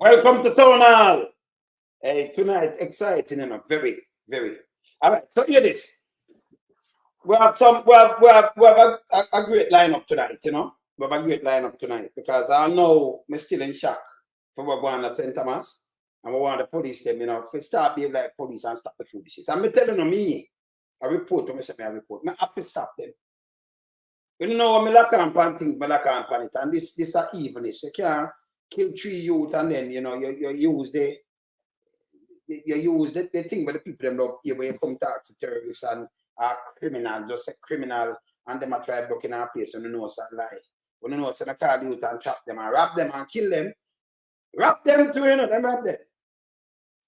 Welcome to Town Hall. Hey, tonight, exciting, very, very. All right, so hear this. We have a great lineup tonight, We have a great lineup tonight because I know I'm still in shock for what going on at St. Thomas. And we want the police them, to start being like police and stop the foolishness. I'm telling you, a report to me, say me a report. I have to stop them. You know, when I lock on things, I lock on it. And this is evilness. You can't kill 3 youth and then, you use the thing where the people them love here when you come to ask the terrorists and criminals, just a criminal, and them a try blocking our place and you know it's a lie. When you know it's a call youth and trap them and wrap them and kill them, wrap them too, them wrap them.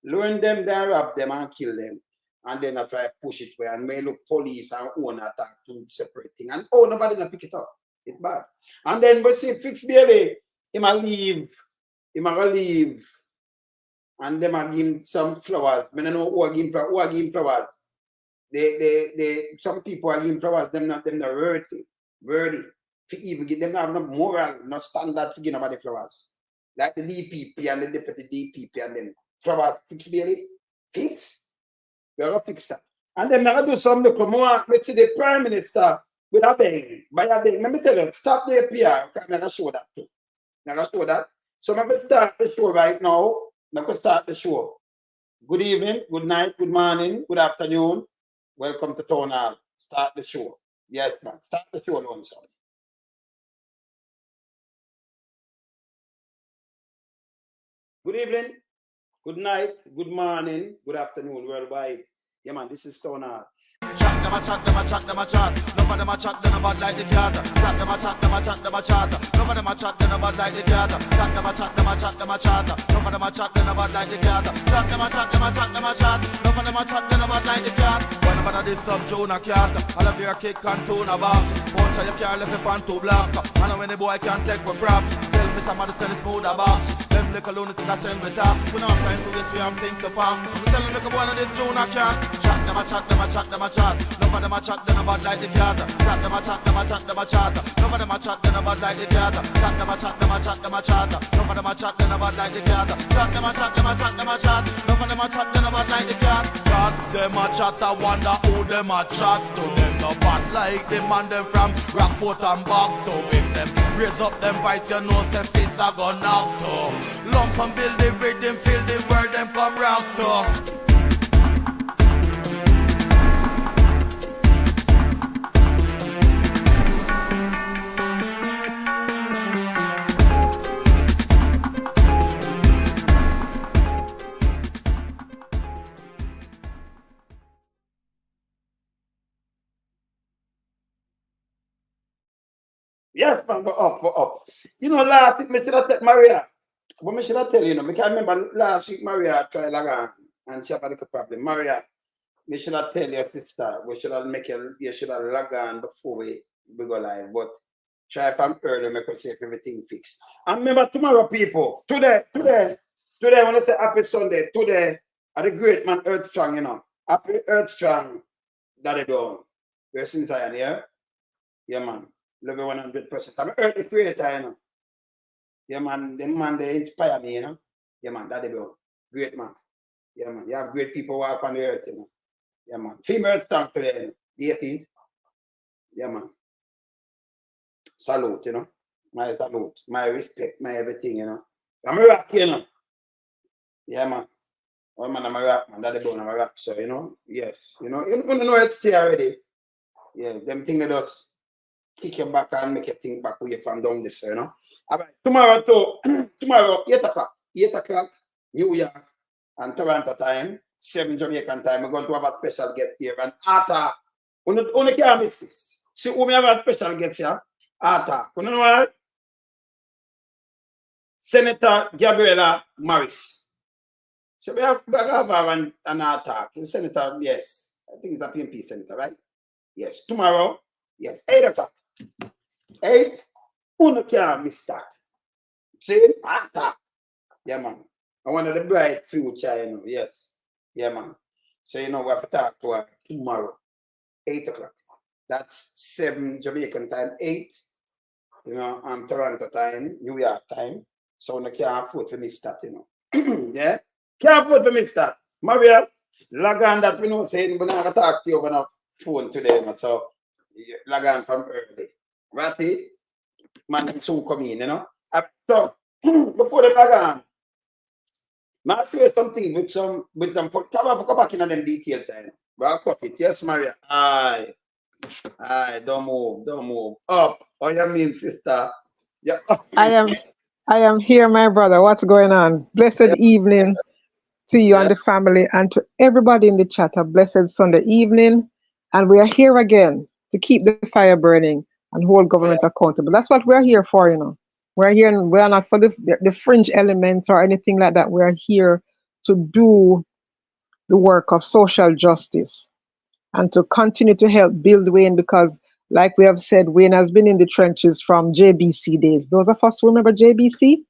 Learn them, then wrap them and kill them. And then I try to push it where and may look police and own attack to separate thing. And nobody not pick it up. It's bad. And then we see Fix Bailey, he might leave. And them are giving some flowers. I don't know who are giving flowers. Some people are giving flowers, them not worthy. To even give them not have no moral, no standard for giving nobody flowers. Like the DPP and the deputy DPP and them. Flowers, Fix Bailey. Fix. We are going to fix that. And then I'm going to do some look more. Let's see the Prime Minister with a bang. By a bang. Let me tell you, stop the PR. I'm going to show that too. I'm going to show that. So I'm going to start the show right now. I'm going to start the show. Good evening, good night, good morning, good afternoon. Welcome to Town Hall. Start the show. Yes, man. Start the show, Lone Son. Good evening. Good night, good morning, good afternoon, worldwide. Yeah, man, this is Town Hall. Chat them a chat. None of them a chat, then about like the cat. Chat them a chat. None of them a chat, then about like the cat. Chat them a chat. None of them a chat, then about like the cat. Chat them a chat. None of them a chat, then about like the cat. When I'm at this sub-Juna cat, I love your kick and tuna box. Once you can't left it on 2 block. I know when the boy can't take for props. Tell me somebody send a smoother box. Them little lunatic I send the tax. We don't have time to waste, we have things to pop. We tell them look up one of this Juna cat. Chat them a chat. None of them a chat, then about like the cat. Chat them a chat. None of them a chat, then about like the cat. Chat them a chat. None of them a chat, then about like the cat. Chat them a chat. None of them a chat, then about like the cat. Chat them a chat, I wonder who them a chat to. Them no bad like them and them from Rockfort and back to. If them raise up them voice, you know say fists are gonna knock to. Lump and build the rhythm, feel the word them come rock to. Yes, man, go up. Last week, I should have taken Maria. But I should have tell you, because I remember last week, Maria tried again, and she had a little problem. Maria, we should have tell your sister, we should have you should have log on before we go live. But try from early, make sure if everything fixed. And remember, tomorrow, people, today, when I say happy Sunday, today, are the great man Earth Strong, Happy Earth Strong, Daddy Dawn. We're since I am here. Yeah, man. Love you 100%. I'm earth the creator, Yeah, man. The man, they inspire me, Yeah, man. Daddy Dawn. Great man. Yeah, man. You have great people walk on the earth, Yeah, man. Female Strong today, the 18th. Yeah, man. Salute, My salute, my respect, my everything, I'm a rock, Yeah, man. Oh, man, I'm a rock, man. Daddy Dawn, I'm a rock, so, Yes. You know it's here already. Yeah, them thing that does kick you back and make you think back where you from down this, All right. Tomorrow, 8 o'clock. 8 o'clock, New York and Toronto time, 7 Jamaican time. We're going to have a special guest here. And Arthur, only can't mix this. See, we have a special guest here. Arthur. You know what? Senator Gabriela Morris. So we have an attack. Senator, yes. I think it's a PNP senator, right? Yes. Tomorrow, yes. 8 o'clock. 8. Uno can't miss that. See? Attack. Yeah, man. I wanted a bright future, Yes. Yeah, man. So, we have to talk to her tomorrow. 8 o'clock. That's 7 Jamaican time. 8. Toronto time, New York time. So I can't afford for me start, you know. Yeah? Can't afford for me start. Maria, log on that we know saying we're not talk to you over the phone today, man. So log on from early. Right? Man soon come in, you know. So before the log on, I say something with some come back in on them details, you know. But I'll cut it. Yes, Maria. Aye, don't move. Up. Oh, you mean, sister? Yeah. I am here, my brother. What's going on? Blessed Yeah. evening to you Yeah. and the family, and to everybody in the chat. A blessed Sunday evening. And we are here again to keep the fire burning and hold Oh, yeah. government accountable. That's what we're here for, you know. We're here, and we're not for the fringe elements or anything like that. We're here to do the work of social justice and to continue to help build Wayne, because, like we have said, Wayne has been in the trenches from JBC days. Those of us who remember JBC,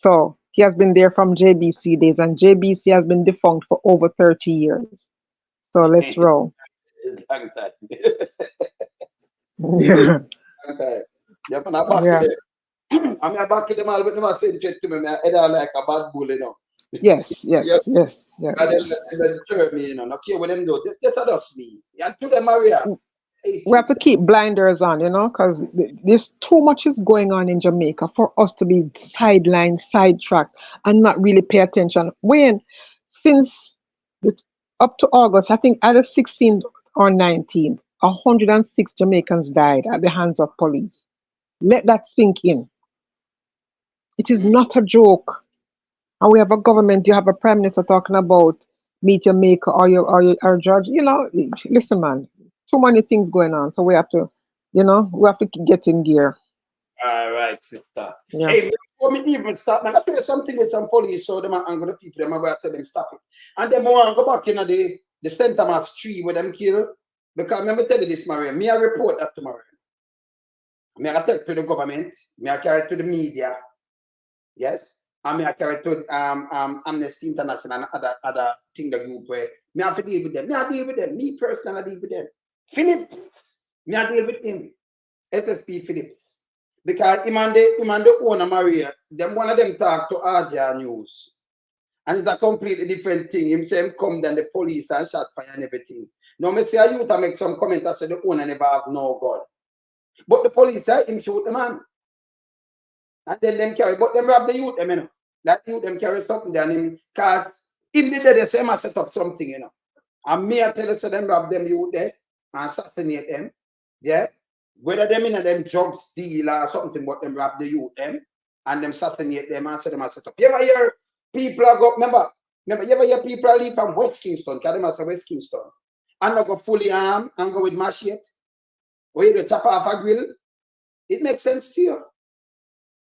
so he has been there from JBC days, and JBC has been defunct for over 30 years. So let's roll. Long time. Yeah, Long time. Yeah, but I'm back yeah, there. I'm back to them all with them saying to me, I head on like a bad bull, you know. yes, yes, Yeah, yes, yes. and then deter me, you know, not care what them do. That's just me. And to them, Maria, We 18. have to keep blinders on, you know, because there's too much is going on in Jamaica for us to be sidelined, sidetracked, and not really pay attention. When, since the, up to August, I think either 16th or 19th, 106 Jamaicans died at the hands of police. Let that sink in. It is not a joke. And we have a government, you have a prime minister talking about meet your maker or judge. You know, listen, man, too many things going on. So we have to, you know, we have to get in gear. All right, sister. Yeah. Hey, before me even start, man, I tell you something with some police, so them are angry people, them are going to tell them stop it. And then I want to go back in the center mass tree where them kill. Because let me tell you this, Maria, me I report that tomorrow. Me I tell it to the government, me I carry it to the media, yes, and me I carry it to Amnesty International and other thing the group where me have to deal with them. Me I deal with them. Me personally I deal with them. Philip, me I deal with him. SSP Phillips. Because him and the owner Maria, them one of them talk to RJ News. And it's a completely different thing. Him say him come then the police and shot fire and everything. Now me say a youth make some comment and say the owner never have no gun. But the police say him shoot the man. And then them carry, but them rob the youth them, you know. That youth them carry something then him, cause him did they say must set up something, you know. And me I tell you say them rob them youth there and assassinate them. Yeah. Whether them in them drugs deal or something, but them rob the youth them and them assassinate them and say them set up. You ever hear people go, remember, you ever hear people leave from West Kingston, because them say West Kingston, and not go fully armed and go with machete, or you chop off a grill? It makes sense to you.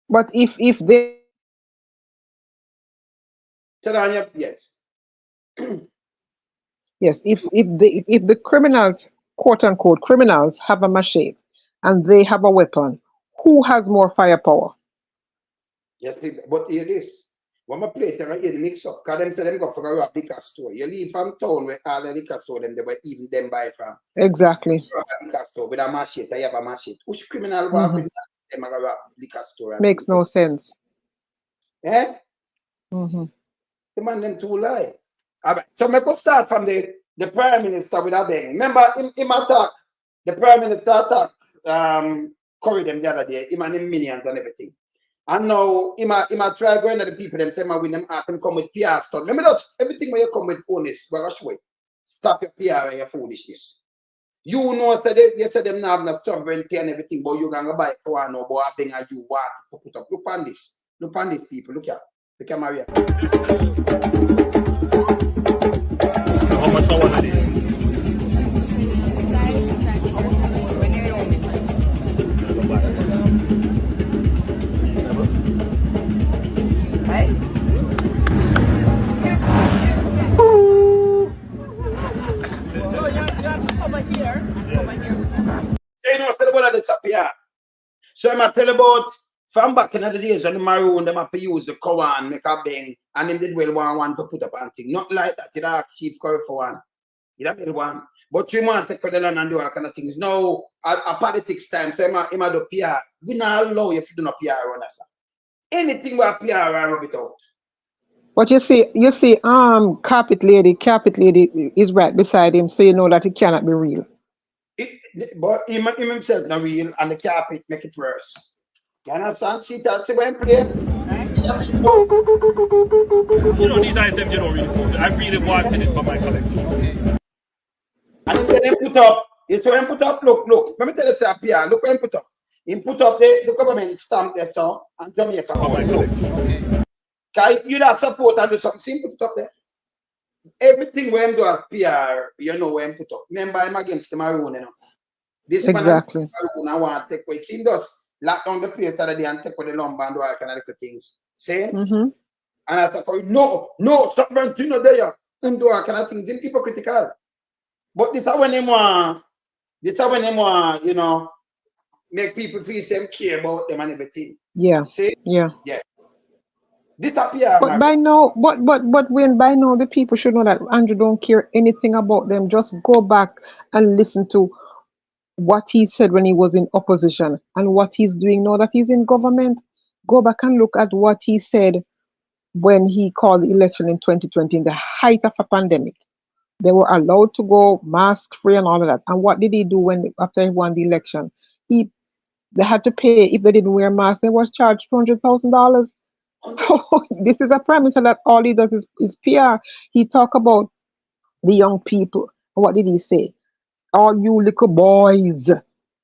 But if they Tell on you, yes. yes, if the criminals, quote unquote criminals, have a machete and they have a weapon, who has more firepower? Yes, but hear this. When I play it, I hear the mix up. Because them say them go for a liquor store. You leave from town where all the liquor store them, they were even them buy from. Exactly. A liquor store with a machete, I have a machete. Which criminal walk Hmm. with them a liquor store? Makes no sense. Eh? Hmm. The man them too lie. All right. So I go start from the Prime Minister with a bang. Remember him attack, the Prime Minister attack Curry them the other day, him and him minions and everything. And now him a try going to the people them say man with them at him come with PR stuff. Remember that everything when you come with honest, but rush away. Stop your PR and your foolishness. You know that you say them now have no sovereignty and everything, but you gonna buy one or buy a thing and you want to put up. Look on this. Look on this people. Look at Maria. So how much for one of these? You know, the one that disappear. So I'm tell about from back in the days when the maroon them have to use the cover and make a bang, and them did well one to put up and thing. Not like that. You ask Chief Curry for one. You don't one. But you want to take the land and do all kind of things. No, a politics time, so I'm do PR. We not allow you to do no PR on us. Anything with PR, I rub it out. But you see, carpet lady is right beside him, so you know that it cannot be real. But him himself not real, and the carpet make it worse. You understand? See that's when play. You know, these items you don't really put. I really wanted it for my collection. And then put up, it's when put up, look, let me tell you something, PR, look when put up. He put up the government stamp there, so, and Jamaica. For my collection. Because you not support and do something, see, put it up there. Everything when do a PR, you know when put up. Remember, I'm against the maroon, you know. This Exactly. man, I want to take away. See, does lock down the place that they and take away the lumber and do all kind of little things. See? Mm-hmm. And I said, no, stop renting there. And do all kind of things. It's hypocritical. But this is when they want, you know, make people feel some care about them and everything. Yeah. See? Yeah. Yeah. This is PR, But by now, but when by now the people should know that Andrew don't care anything about them. Just go back and listen to what he said when he was in opposition and what he's doing now that he's in government. Go back and look at what he said when he called the election in 2020 in the height of a pandemic. They were allowed to go mask free and all of that. And what did he do when after he won the election? They had to pay if they didn't wear masks. They was charged $200,000. So this is a premise that all he does is PR. He talk about the young people. What did he say? All you little boys.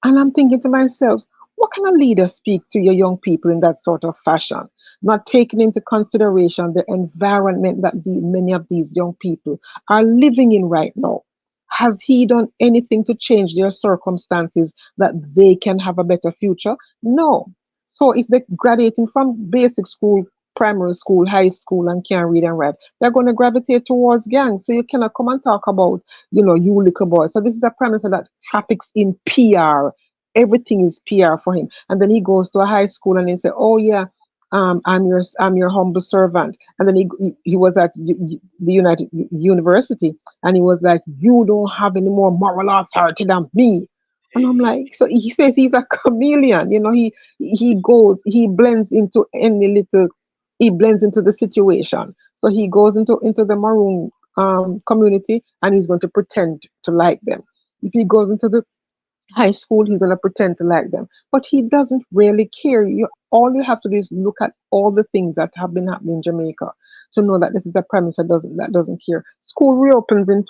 And I'm thinking to myself, what kind of leader speak to your young people in that sort of fashion? Not taking into consideration the environment that many of these young people are living in right now. Has he done anything to change their circumstances that they can have a better future? No. So if they're graduating from basic school, primary school, high school, and can't read and write, they're going to gravitate towards gangs. So you cannot come and talk about, you little boy. So this is a premise that traffics in PR. Everything is PR for him. And then he goes to a high school and he say, "Oh yeah, I'm your humble servant." And then he was at the United University, and he was like, "You don't have any more moral authority than me." And I'm like, so he says he's a chameleon. He blends into he blends into the situation. So he goes into the maroon community, and he's going to pretend to like them. If he goes into the high school, he's going to pretend to like them. But he doesn't really care. All you have to do is look at all the things that have been happening in Jamaica to know that this is a premise that doesn't care. School reopens in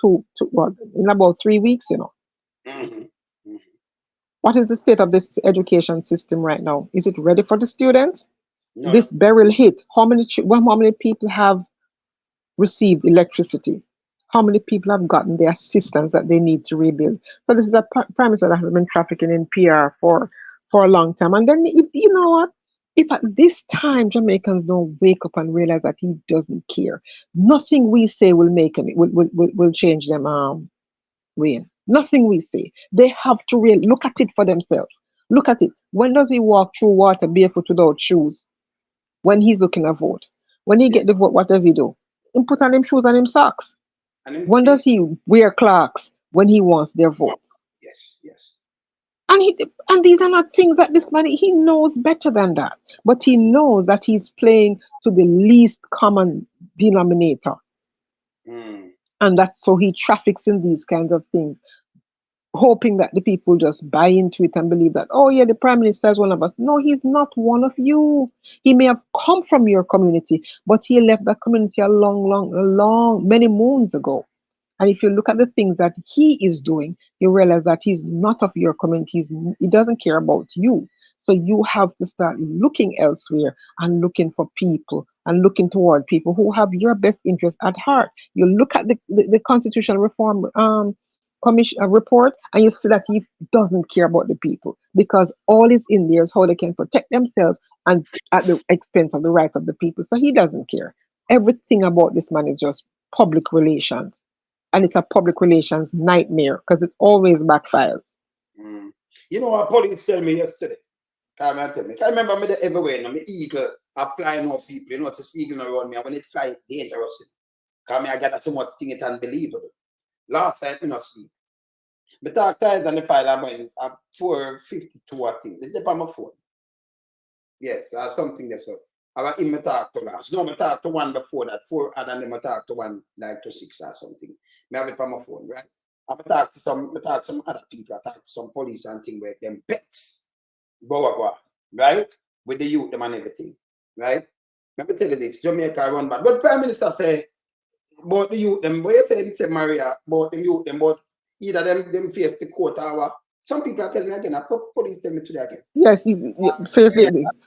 about 3 weeks. Mm-hmm. Mm-hmm. What is the state of this education system right now? Is it ready for the students? No. This barrel hit. How many people have received electricity? How many people have gotten the assistance that they need to rebuild? So this is a premise that has been trafficking in PR for a long time. And then if you know what? If at this time Jamaicans don't wake up and realize that he doesn't care, nothing we say will make him will change them Wayne. Nothing we say. They have to really look at it for themselves. Look at it. When does he walk through water barefoot without shoes? When he's looking at vote. When he Yeah. get the vote, what does he do? He put on him shoes and him socks. And When does he wear clocks? When he wants their vote. yes. And these are not things that this man, he knows better than that. But he knows that he's playing to the least common denominator. Mm. And that's so he traffics in these kinds of things, hoping that the people just buy into it and believe that, oh yeah, the prime minister is one of us. No, he's not one of you. He may have come from your community, but he left that community a long, many moons ago. And if you look at the things that he is doing, you realize that he's not of your community. He doesn't care about you. So you have to start looking elsewhere and looking for people and looking toward people who have your best interest at heart. You look at the constitutional reform commission report, and you see that he doesn't care about the people because all is in there is how they can protect themselves and at the expense of the rights of the people. So he doesn't care. Everything about this man is just public relations, and it's a public relations nightmare because it always backfires. Mm. You know what police tell me yesterday? Come and tell me. I remember me the everywhere. No, me eagle are flying out people. You know, it's a eagle around me. And when it fly, dangerous. Come I got so much thing it unbelievable. Last night, me not sleep. But talk times on the file I'm going at 4:52 I think. They dip on my phone. Yes, something that's up. I him talk to last. No, I talk to one before that, 4, and then I talk to one like to 6 or something. I have it on my phone, right? I talk to some other people, I talk to some police and thing where them pets go, right? With the youth them and everything, right? Let me tell you this, Jamaica run bad. But Prime Minister say about the youth them, but you say Maria, about the youth them, but either them face the court or some people are telling me again, I put police tell me today again. Yes, Yeah,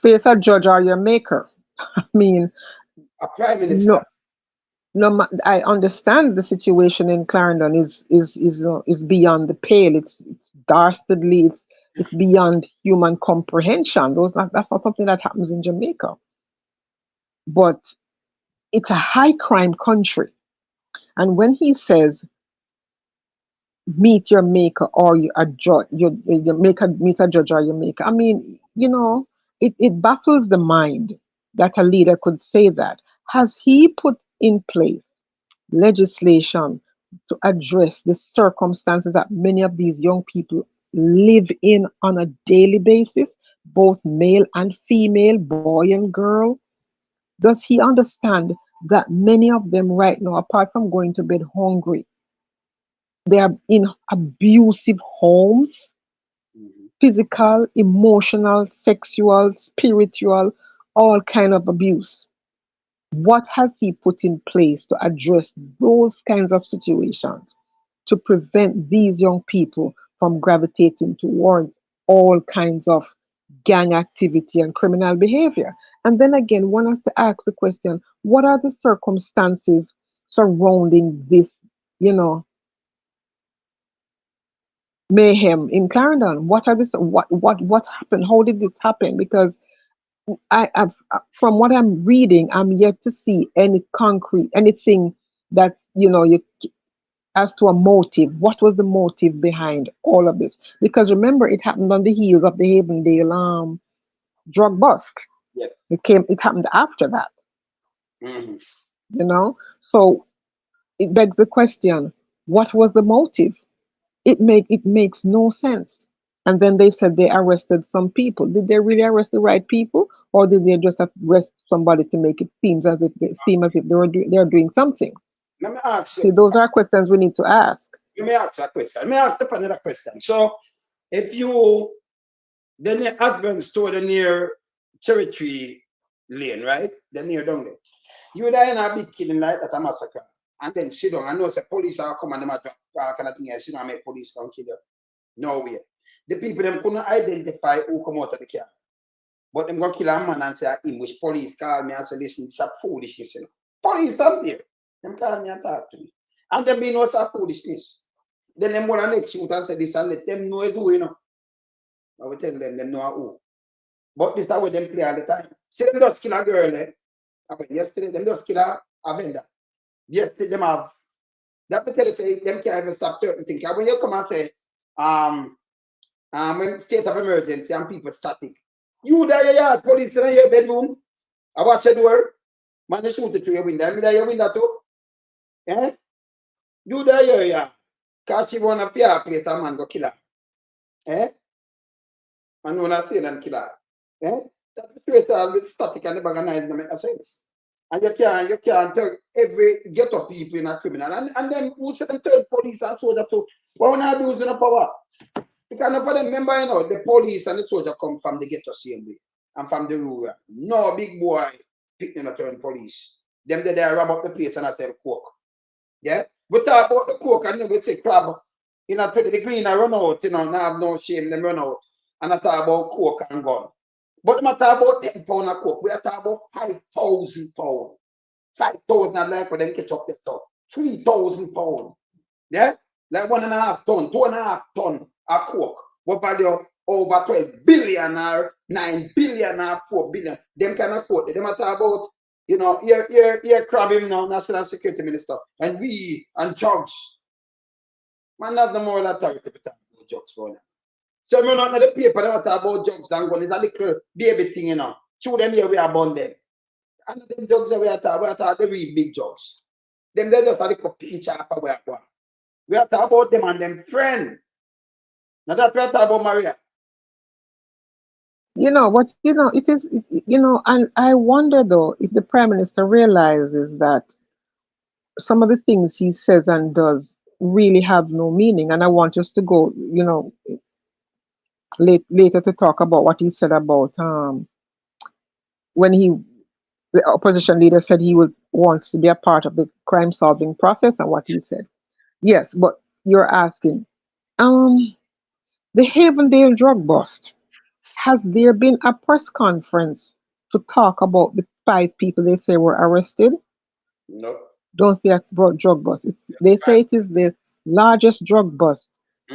face a judge or your maker. I mean, a Prime no, Minister. no, I understand the situation in Clarendon is beyond the pale. It's dastardly. It's beyond human comprehension. That's not something that happens in Jamaica. But it's a high crime country, and when he says meet your maker or you a judge, your maker meet a judge or your maker. I mean, it baffles the mind that a leader could say that. Has he put in place legislation to address the circumstances that many of these young people live in on a daily basis, both male and female, boy and girl? Does he understand that many of them right now, apart from going to bed hungry, they are in abusive homes, Mhm. physical, emotional, sexual, spiritual, all kind of abuse? What has he put in place to address those kinds of situations to prevent these young people from gravitating towards all kinds of gang activity and criminal behavior? And then again, one has to ask the question, what are the circumstances surrounding this, you know, mayhem in Clarendon? What happened? How did this happen? Because from what I'm reading, I'm yet to see any concrete anything that's you as to a motive. What was the motive behind all of this? Because remember, it happened on the heels of the Havendale drug bust. Yeah. It happened after that. Mhm. So it begs the question: what was the motive? It makes no sense. And then they said they arrested some people. Did they really arrest the right people, or did they just arrest somebody to make it seem as if they're doing something? Let me ask See, you. those are questions we need to ask. Let me ask a question. Let me ask you another question. So, if you then your husband store the near territory lane, right? The near down there. You there in a big killing like that a massacre. And then sit down. I know say police are come and them a drop kind of thing and sit down and make police come kill you. No way. The people them couldn't identify who come out of the car. But them gonna kill a man and say him which police call me and say listen, it's a foolishness, you know. Police up there. Them call me and talk to me. And them be no such foolishness. Then them wanna next shoot and say this and let them know it's who, you know. I will tell them know who. But this is how them play all the time. See them just kill a girl, eh? Yesterday, them just kill a vendor. Yesterday, them have that me tell you say them can't even stop certain things. When you come and say, when state of emergency and people static, you there, yeah, police in your bedroom, I watch the door, man, they shoot it through your window. I mean, your window too. Eh? You there, yeah. Cause she wanna fear place a man go kill her. Eh? And when I say them kill her. Eh? That's the place with static and the organized don't make no sense. And you can't tell every ghetto people in a criminal. And then who say them tell police and soldier too? Why when I abuse the power? Because enough of them remember, the police and the soldier come from the ghetto same way. And from the rural. No big boy picking a turn police. Them they rob up the place and I say coke. Yeah? We talk about the coke and then we say crab. The green I run out, now have no shame, them run out. And I talk about coke and gun. But I talk about 10 pounds of coke. We are talking about 5,000 pounds. 5,000 and like when them catch up the top. 3,000 pounds. Yeah? Like 1.5 ton, 2.5 ton of coke. What value over 12 billion or 9 billion or 4 billion. Them kind of coke. Them talk about, here crab him now, National Security Minister. And we and drugs. Man have the moral authority to talk about drugs for them. So I'm not the paper that talk about drugs and gun. It's a little baby thing, Through them here we are born them. And them drugs that we are talking, they really big drugs. Them they just a little pinch off of where we are talking about them and them friend. Now that we are talking about Maria. But it is, and I wonder though if the Prime Minister realizes that some of the things he says and does really have no meaning. And I want us to go, later to talk about what he said about when the opposition leader said he would wants to be a part of the crime solving process and what he said. Yes, but you're asking, um, the Havendale drug bust. Has there been a press conference to talk about the 5 people they say were arrested? No. Don't say about drug bust. They say it is the largest drug bust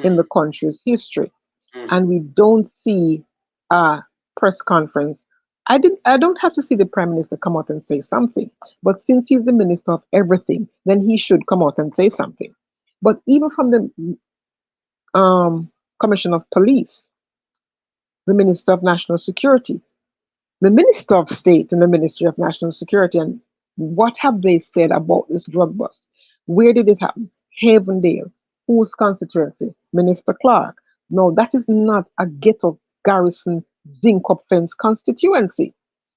in the country's history, and we don't see a press conference. I don't have to see the Prime Minister come out and say something, but since he's the minister of everything, then he should come out and say something. But even from the Commission of Police, the Minister of National Security, the Minister of State in the Ministry of National Security, and what have they said about this drug bust? Where did it happen? Havendale. Whose constituency? Minister Clark. No, that is not a ghetto garrison zinc up fence constituency.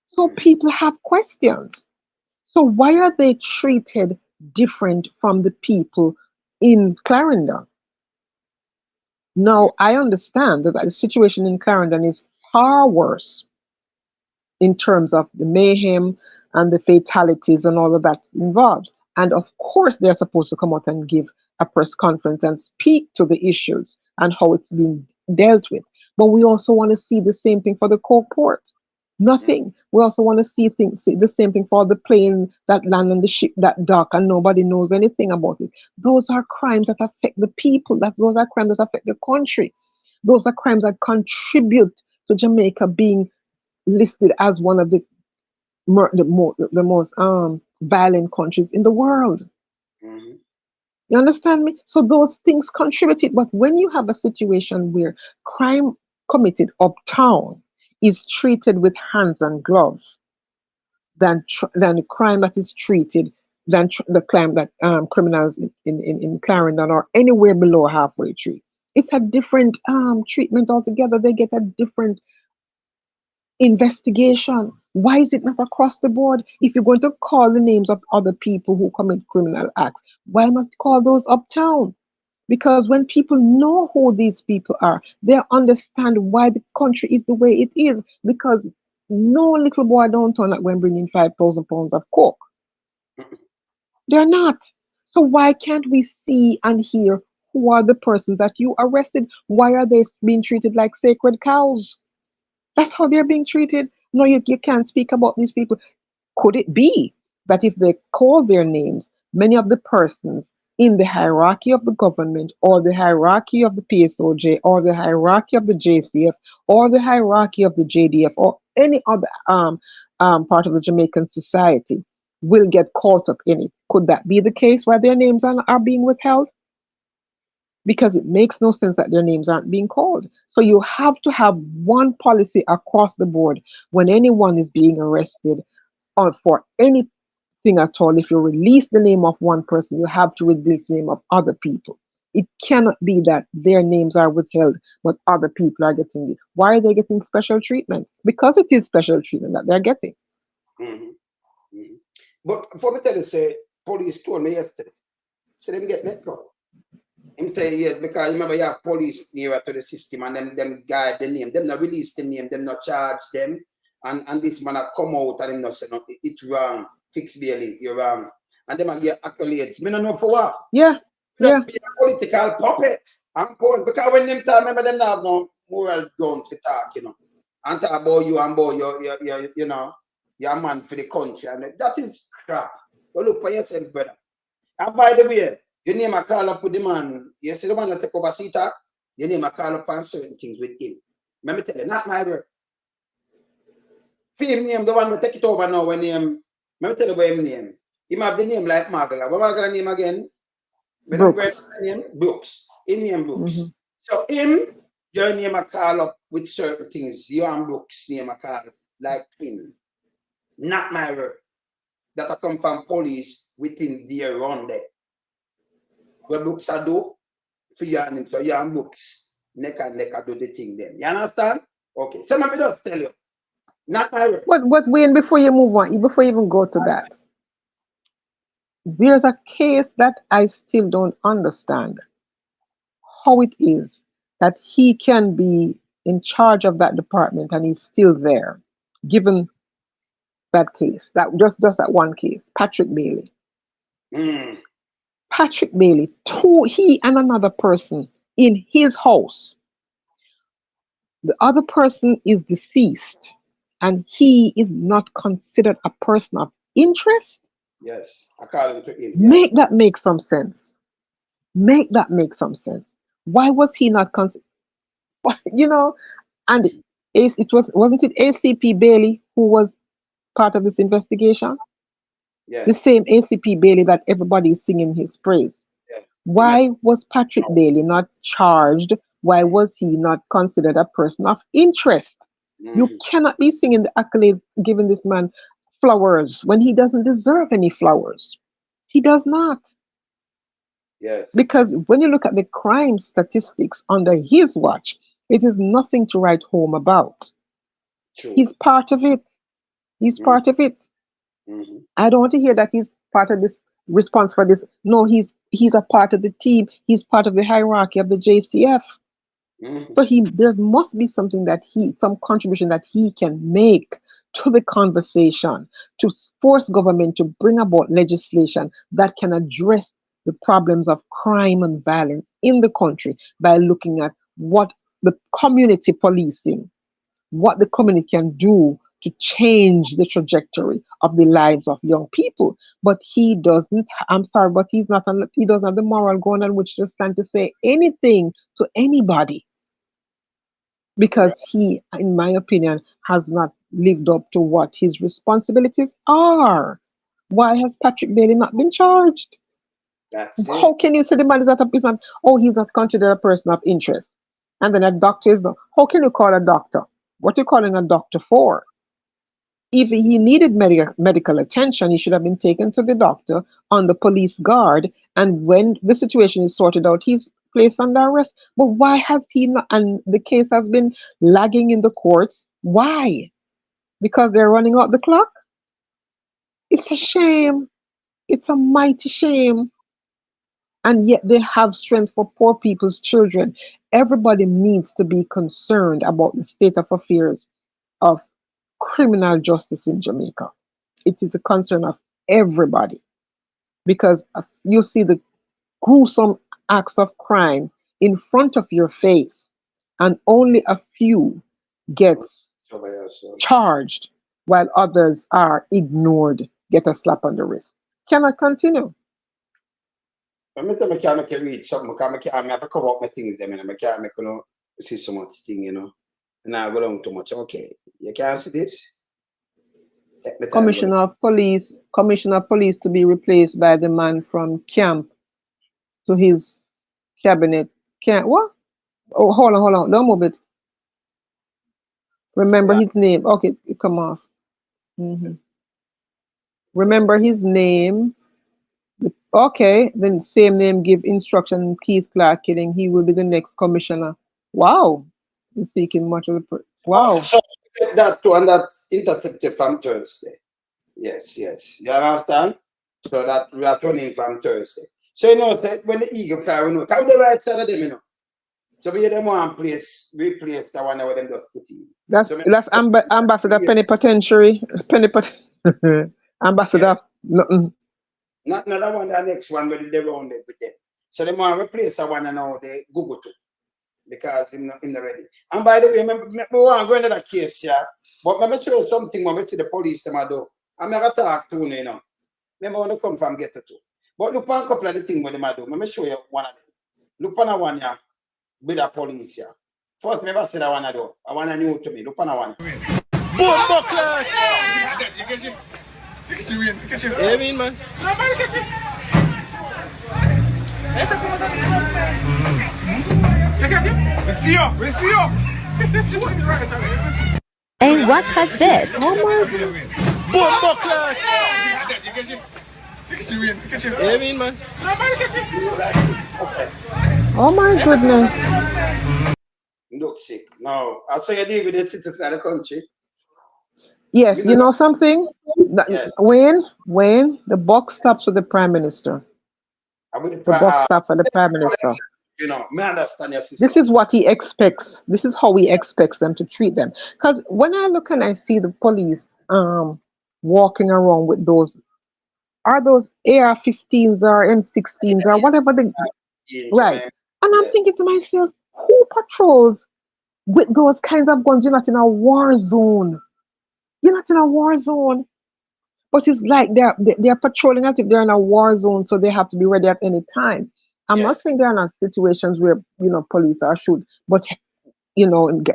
So people have questions. So why are they treated different from the people in Clarendon? Now, I understand that the situation in Clarendon is far worse in terms of the mayhem and the fatalities and all of that's involved. And of course, they're supposed to come out and give a press conference and speak to the issues and how it's being dealt with. But we also want to see the same thing for the Cork port. Nothing. We also want to see the same thing for the plane that land and the ship that dock and nobody knows anything about it. Those are crimes that affect the people. Those are crimes that affect the country. Those are crimes that contribute to Jamaica being listed as one of the most violent countries in the world. You understand me? So those things contributed. But when you have a situation where crime committed uptown is treated with hands and gloves than the crime that is treated the crime that criminals in Clarendon or anywhere below halfway tree, it's a different treatment altogether. They get a different investigation. Why is it not across the board? If you're going to call the names of other people who commit criminal acts, why not call those uptown? Because when people know who these people are, they understand why the country is the way it is. Because no little boy downtown that went bringing 5,000 pounds of coke. They're not. So why can't we see and hear who are the persons that you arrested? Why are they being treated like sacred cows? That's how they're being treated. No, you can't speak about these people. Could it be that if they call their names, many of the persons in the hierarchy of the government or the hierarchy of the PSOJ or the hierarchy of the JCF or the hierarchy of the JDF or any other part of the Jamaican society will get caught up in it? Could that be the case why their names are being withheld? Because it makes no sense that their names aren't being called. So you have to have one policy across the board when anyone is being arrested or for anything at all. If you release the name of one person, you have to release the name of other people. It cannot be that their names are withheld, but other people are getting it. Why are they getting special treatment? Because it is special treatment that they're getting. But for me tell you, say, police told me yesterday, say them get let go. Him say yes, because remember you have police nearer to the system and them guide the name, them not release the name, them not charge them, and this man a come out and him not say no, it's wrong, fix Bailey, you're wrong. And them a get accolades. Me no know for what. Yeah. Yeah. Be a political puppet. I'm going because when them time, remember them not have no moral ground to talk, you know. And talk about you and about your you know, you're a man for the country. And that is crap. But look for yourself, brother. And by the way, your name I call up with the man. You see the man that take over CTAC, your name I call up on certain things with him. Let me tell you, not my word. Film name, the one that take it over now when name. Let me tell you what him name. He have the name like Margaret. What Margaret name again? Brooks. Name Brooks. In name Brooks. So him, your name I call up with certain things. You and Brooks name I call like twin. Not my word. That I come from police within their run there. What Brooks I do for you and him. So you and Brooks neck and neck I do the thing then. You understand? Okay. So let me just tell you. Not my word. But Wayne, before you move on, before you even go to that, there's a case that I still don't understand how it is that he can be in charge of that department and he's still there, given that case, that just that one case, Patrick Bailey. Mm. Patrick Bailey, he and another person in his house. The other person is deceased, and he is not considered a person of interest. Yes. According to him. Yes. Make that make some sense. Make that make some sense. Why was he not considered? You know, and wasn't it ACP Bailey who was part of this investigation? Yes. The same ACP Bailey that everybody is singing his praise. Yeah. Why was Patrick Bailey not charged? Why was he not considered a person of interest? You cannot be singing the accolades, giving this man flowers when he doesn't deserve any flowers. He does not. Yes. Because when you look at the crime statistics under his watch, it is nothing to write home about. True. He's part of it. He's part of it. Mm-hmm. I don't want to hear that he's part of this response for this. No, he's a part of the team. He's part of the hierarchy of the JCF. Mm-hmm. So there must be something some contribution that he can make to the conversation to force government to bring about legislation that can address the problems of crime and violence in the country by looking at what the community policing, what the community can do to change the trajectory of the lives of young people. But he doesn't, I'm sorry, but he doesn't have the moral ground on which to stand to say anything to anybody. Because he, in my opinion, has not lived up to what his responsibilities are. Why has Patrick Bailey not been charged? That's it. How can you say the man is not, he's not considered a person of interest? And then a doctor is not. How can you call a doctor? What are you calling a doctor for? If he needed medical attention, he should have been taken to the doctor on the police guard. And when the situation is sorted out, he's placed under arrest. But why has he not? And the case has been lagging in the courts. Why? Because they're running out the clock? It's a shame. It's a mighty shame. And yet they have strength for poor people's children. Everybody needs to be concerned about the state of affairs of criminal justice in Jamaica. It is a concern of everybody because you see the gruesome acts of crime in front of your face and only a few get charged while others are ignored, get a slap on the wrist. Cannot continue. I can't read something. I have to cover up my things. I can't make see so much thing, And I go down too much. Okay, you can't see this. Commissioner of police to replaced by the man from camp to his cabinet. What? Oh, hold on. Don't move it. Remember his name. Okay, come off. Remember his name. Okay, then same name give instruction Keith Clark killing. He will be the next commissioner. Wow. He's seeking much of the wow. So that too, and that intercepted from Thursday. Yes. You understand? So that we are turning from Thursday. So when the eagle fly, we know. Come the right side of them, So we them one replace the one that them just put in. That's Ambassador Penitentiary. Ambassador. Yes. Not another one, the next one where they round it with them. So they want to replace the one and now they Google to. Because I'm not ready. And by the way, we want to go into that case here. But let me show you something when we see the police them do. I'm going to talk to you, Remember when they come from Ghetto too. But look on a couple of the things when they do. Let me show you one of them. Look on a one here with the police here. First, never see that one I do. I want to new to me. Look on a one. Boom, buckler! Look at you, Wayne. Look at you. Yeah, I mean, man. Nobody look at you. Look at you. We see you. And what has this? Boom, buckler! Look at you, Wayne. Look at you. Yeah, I mean, man. Nobody look at you. Oh my goodness. Look. sick. No, I saw you deal with the citizens of the country. Yes, You you know, know something? yes. When the buck stops with the prime minister, I will, the buck stops at the prime minister. you know, me understand your sister. This is what he expects. This is how he expects them to treat them. Because when I look and I see the police walking around with those, are those AR-15s or M16s or whatever the right? Man. And I'm Yeah. thinking to myself, who patrols with those kinds of guns? You're not in a war zone. You're not in a war zone. But it's like they're patrolling as if they're in a war zone, so they have to be ready at any time. I'm not Yes. saying there are not situations where police are shoot, but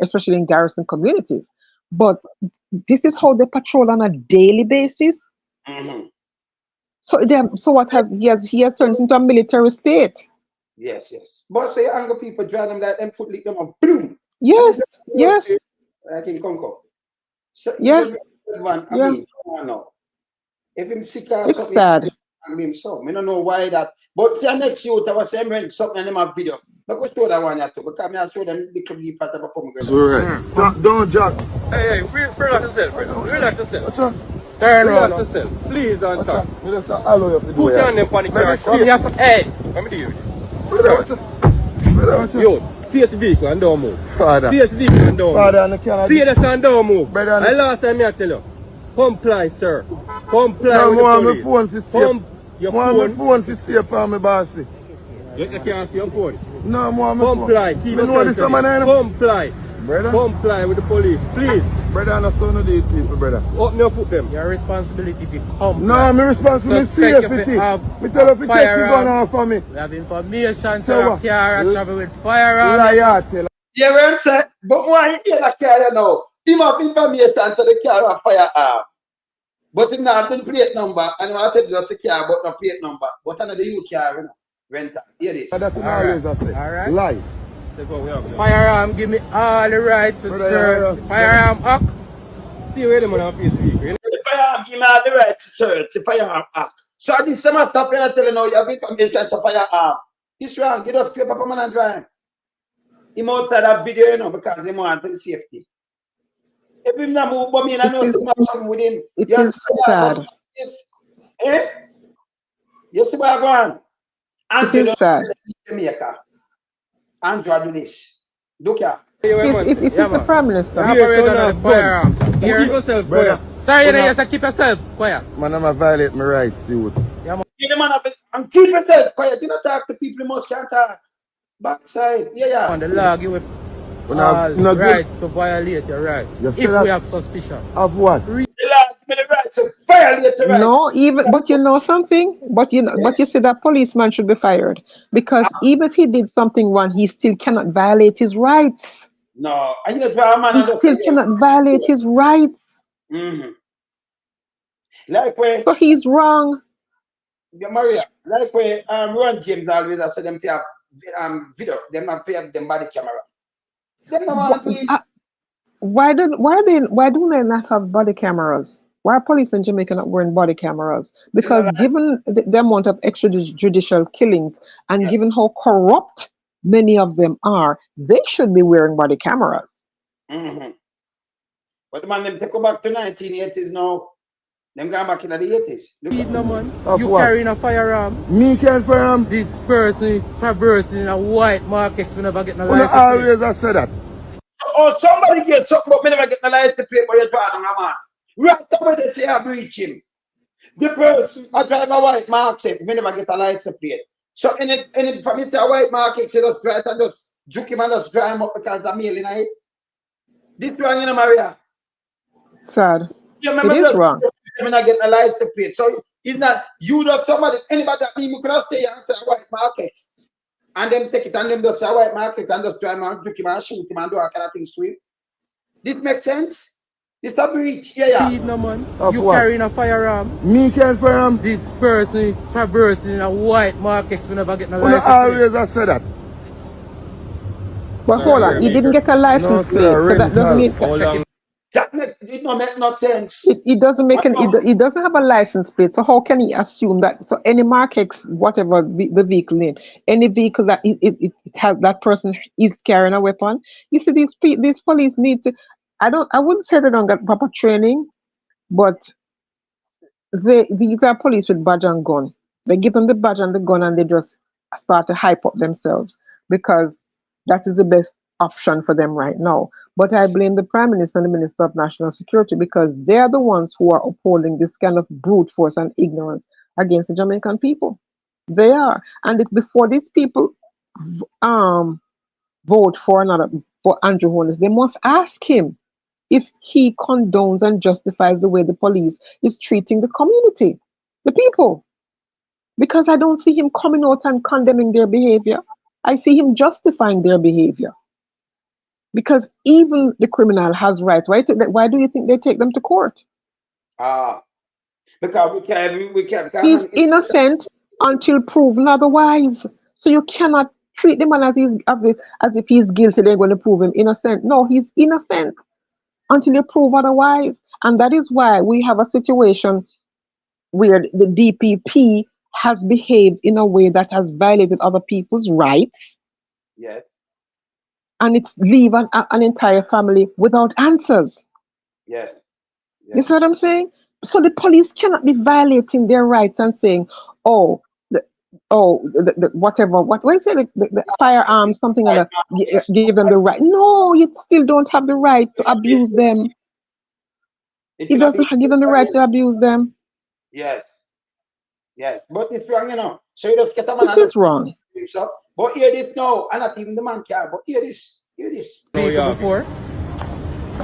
especially in garrison communities. But this is how they patrol on a daily basis. Mm-hmm. So what he has turned into a military state. Yes, yes. But say anger people drive them like them foot lick them up, boom. Yes, yes, Like in Congo. So yeah, even one, I yeah. mean, come on now. If him sick or It's something, sad. I mean, so I don't know why that. But the next youth, I was saying something in my video. But go show that one you too, because I show them the complete pattern before me. So right. Don't jack. Hey, relax yourself, brother. Relax yourself. What's up? Turn relax yourself. Please don't What's talk. up? Me just allow you to do Put it. your hand in panic car. Hey, let me deal with you. Brother, what's up? Brother, what's up? Yo, face the vehicle and don't move. Father. Face the vehicle and don't Father, move. I can't. See this and don't move. Brother, And last time I tell you, comply, sir. Comply No, with the more my police. phone to stay. Your More my phone. phone to stay upon me, bossy. You can't see your phone. No, more my phone. Comply. Keep Me know yourself this ready. man, I know. Comply. Brother. Comply with the police, please. Brother, I'm not son of these people, brother. Open your foot them. Your responsibility to comply. No, I'm responsible for Suspect safety. if you have Me tell you to take the firearm. gun off for me. We have information So to what? a car and travel with firearm. Liar, tell. Yeah, what I'm saying? But why you hear that car now? Him have information so the car have firearm. But him not have the plate number, and I tell you just the car, but no plate number. But another you car, you know, rental. Hear this. That's what All always right. I say. All right. Lie. That's what we have. Firearm, give me all the rights to Brother, serve. yeah. Firearm act. Stay away them on our face vehicle. You know? The firearm give me all the right to search the firearm act. So this summer stop here and tell you now you have information to firearm. This wrong, get up paper for man and drive. Him outside that video, you know, because he want him safety. If him not move, but me I know something with him. It You is sad. Eh? You see what I want? Andrew is does sad. Jamaica. Andrew do this. Look here. It is the prime You minister. operate son under of the firearm. Keep Here. yourself, Brother. brother. Sorry, you know, you say keep yourself quiet. Man, I'm a violate my rights, you. Give the man up and keep yourself quiet. Do not talk to people who must can't talk. Backside. Yeah. On the law, give it When all I'm not good. rights to violate your rights. You If say we that- have suspicion. Of what? The law give me the right to violate the rights. No, but you know something? But you say that policeman should be fired. Because even if he did something wrong, he still cannot violate his rights. No, I need to draw a man He and just still cannot violate his rights. Mm-hmm. Like where So he's wrong. Maria, like where Ron James always I said them fi have video, them have fi have them body camera. Them no want to do it. Why do they not have body cameras? Why are police in Jamaica not wearing body cameras? Because given the amount of extrajudicial killings and Yes. given how corrupt many of them are, they should be wearing body cameras. Mm-hmm. But the man them take go back to 1980s now. Them going back in the 80s. Look Speed at no man. Of You what? carrying a firearm. Me can firearm. The person traversing in a white market we never get no When I license. plate. always I say that. oh, somebody get something, but me never get the license plate for your driving a man. Right away they say I breach him. The person I drive a white mark said me never get a license plate. So in it for me to a white mark, say just try and just juke him and just drive him up because I'm male in it. This wrong, you know, Maria. Sad. You It is just wrong. me not get a license plate. So it's not you just somebody anybody that me could have stay here and say a white market. And them take it and them just say a white market and just drive him and juke him and shoot him and do all kind of things to him. This makes sense? This a breach, yeah. Speed no man. Of You what? carrying a firearm. Me can firearm. The person traversing in a white market we never get no When I license. plate. always I say that. But hold on, he didn't get a license No, plate, sir, so that doesn't rental. mean. How long? That make, it don't make no sense. It doesn't make What it doesn't have a license plate. So how can he assume that? So any Mark X, whatever the vehicle name, any vehicle that it has that person is carrying a weapon. You see, these police need to. I wouldn't say they don't get proper training, but these are police with badge and gun. They give them the badge and the gun, and they just start to hype up themselves because that is the best option for them right now. But I blame the Prime Minister and the Minister of National Security because they are the ones who are upholding this kind of brute force and ignorance against the Jamaican people. They are, and before these people vote for Andrew Holness, they must ask him if he condones and justifies the way the police is treating the community, the people. Because I don't see him coming out and condemning their behavior. I see him justifying their behavior. Because even the criminal has rights. Why do you think they take them to court? Because we He's innocent until proven otherwise. So you cannot treat the man as if he's guilty. They're going to prove him innocent. No, he's innocent until you prove otherwise. And that is why we have a situation where the DPP has behaved in a way that has violated other people's rights. Yes. And it's leave an entire family without answers. Yes. You see what I'm saying? So the police cannot be violating their rights and saying, whatever, what do you say, the firearms, something like that, give them the right. No, you still don't have the right to abuse them. It doesn't give them the right to abuse them. Yes. Yes. But it's wrong, you know. So you just get a man. It is wrong. But hear this now, and not even the man care, but hear this. Vehicle before?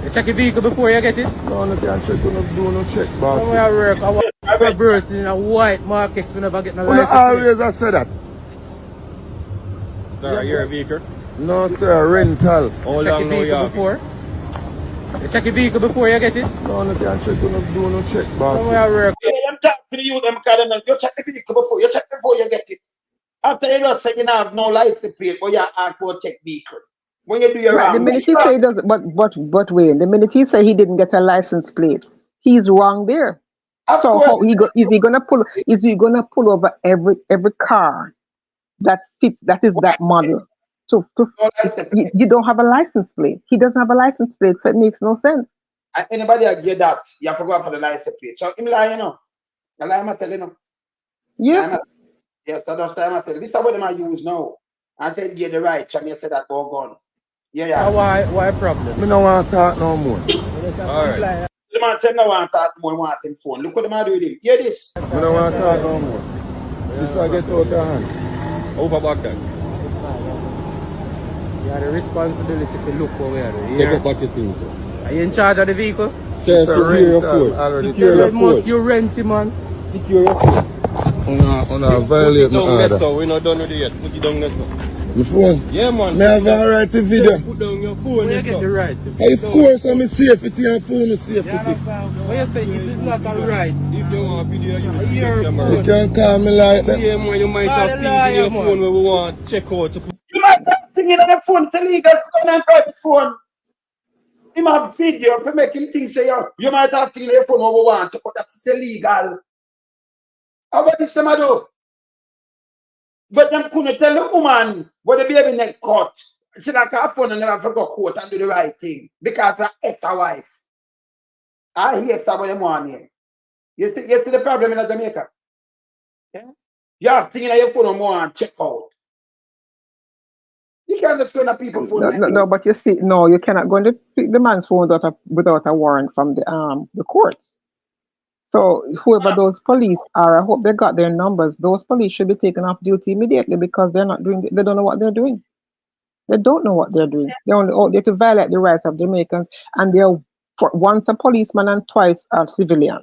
You check your vehicle before you get it? No, no can't check, no do no check, boss. When I work, I want a burst in a white Mark X we never get no No, license. always I say that. Sir, you're a vehicle? No, sir, rental. How Check long your now you vehicle have? before? You check your vehicle before you get it? No, no can't check, no do no check, boss. When I work, Yeah, them talk to you, them kind of, you check the vehicle before, you check before you get it. After you not say you have no license plate, but you ask for a check vehicle. When you do your Right, the minute he say he doesn't, but wait, the minute he say he didn't get a license plate, he's wrong there. So how is he gonna pull over every car that fits that model? So you don't have a license plate. He doesn't have a license plate, so it makes no sense. Anybody get that, you have to go for the license plate. So him lie, you know. I lie, I'm telling you. Yeah. Yes, that's time I tell you. This is what them I use now. I said get the right, and you said that all gone. Yeah. why problem? Me no want to talk no more. Alright. The man said no want to talk more, want him phone. Look what the man do with him. Hear this. Me no want to talk no more. This I get out of hand. Over back then. You have the responsibility to look what we are doing. Take up back your things, sir. Are you in charge of the vehicle? Sir, It's a secure your rental, phone. already. Secure your phone. You rent it, man. Secure your phone. Una violate my Put it down there, order. sir. We're not done with it yet. Put it down there, sir. My phone? Yeah, man. Me have a right to video. Put down your phone, Where there, you get the sir. right? Of course, I'm safety and phone is safety. When you say it is not a right, If you want video, you can Your take camera. You can't call me like that. Yeah, man, you might have things in your phone where we want to check out. So You might have thing in your phone, tell legal phone and private phone. Him have video to make him think say you might have thing in your phone over want to, but that's illegal. How about this them do? But them couldn't tell the woman what the baby neck cut. She like her phone and never forgot court and do the right thing because her ex-wife. I hear that when them want him. You see the problem in Jamaica? Yeah? You have things in your phone and want to check out. You can't just go on people's phone. No, but you see, no, you cannot go and pick the man's phone without a warrant from the courts. So whoever those police are, I hope they got their numbers. Those police should be taken off duty immediately because they're not doing. They don't know what they're doing. They don't know what they're doing. They're only out there to violate the rights of Jamaicans, and they're once a policeman and twice a civilian.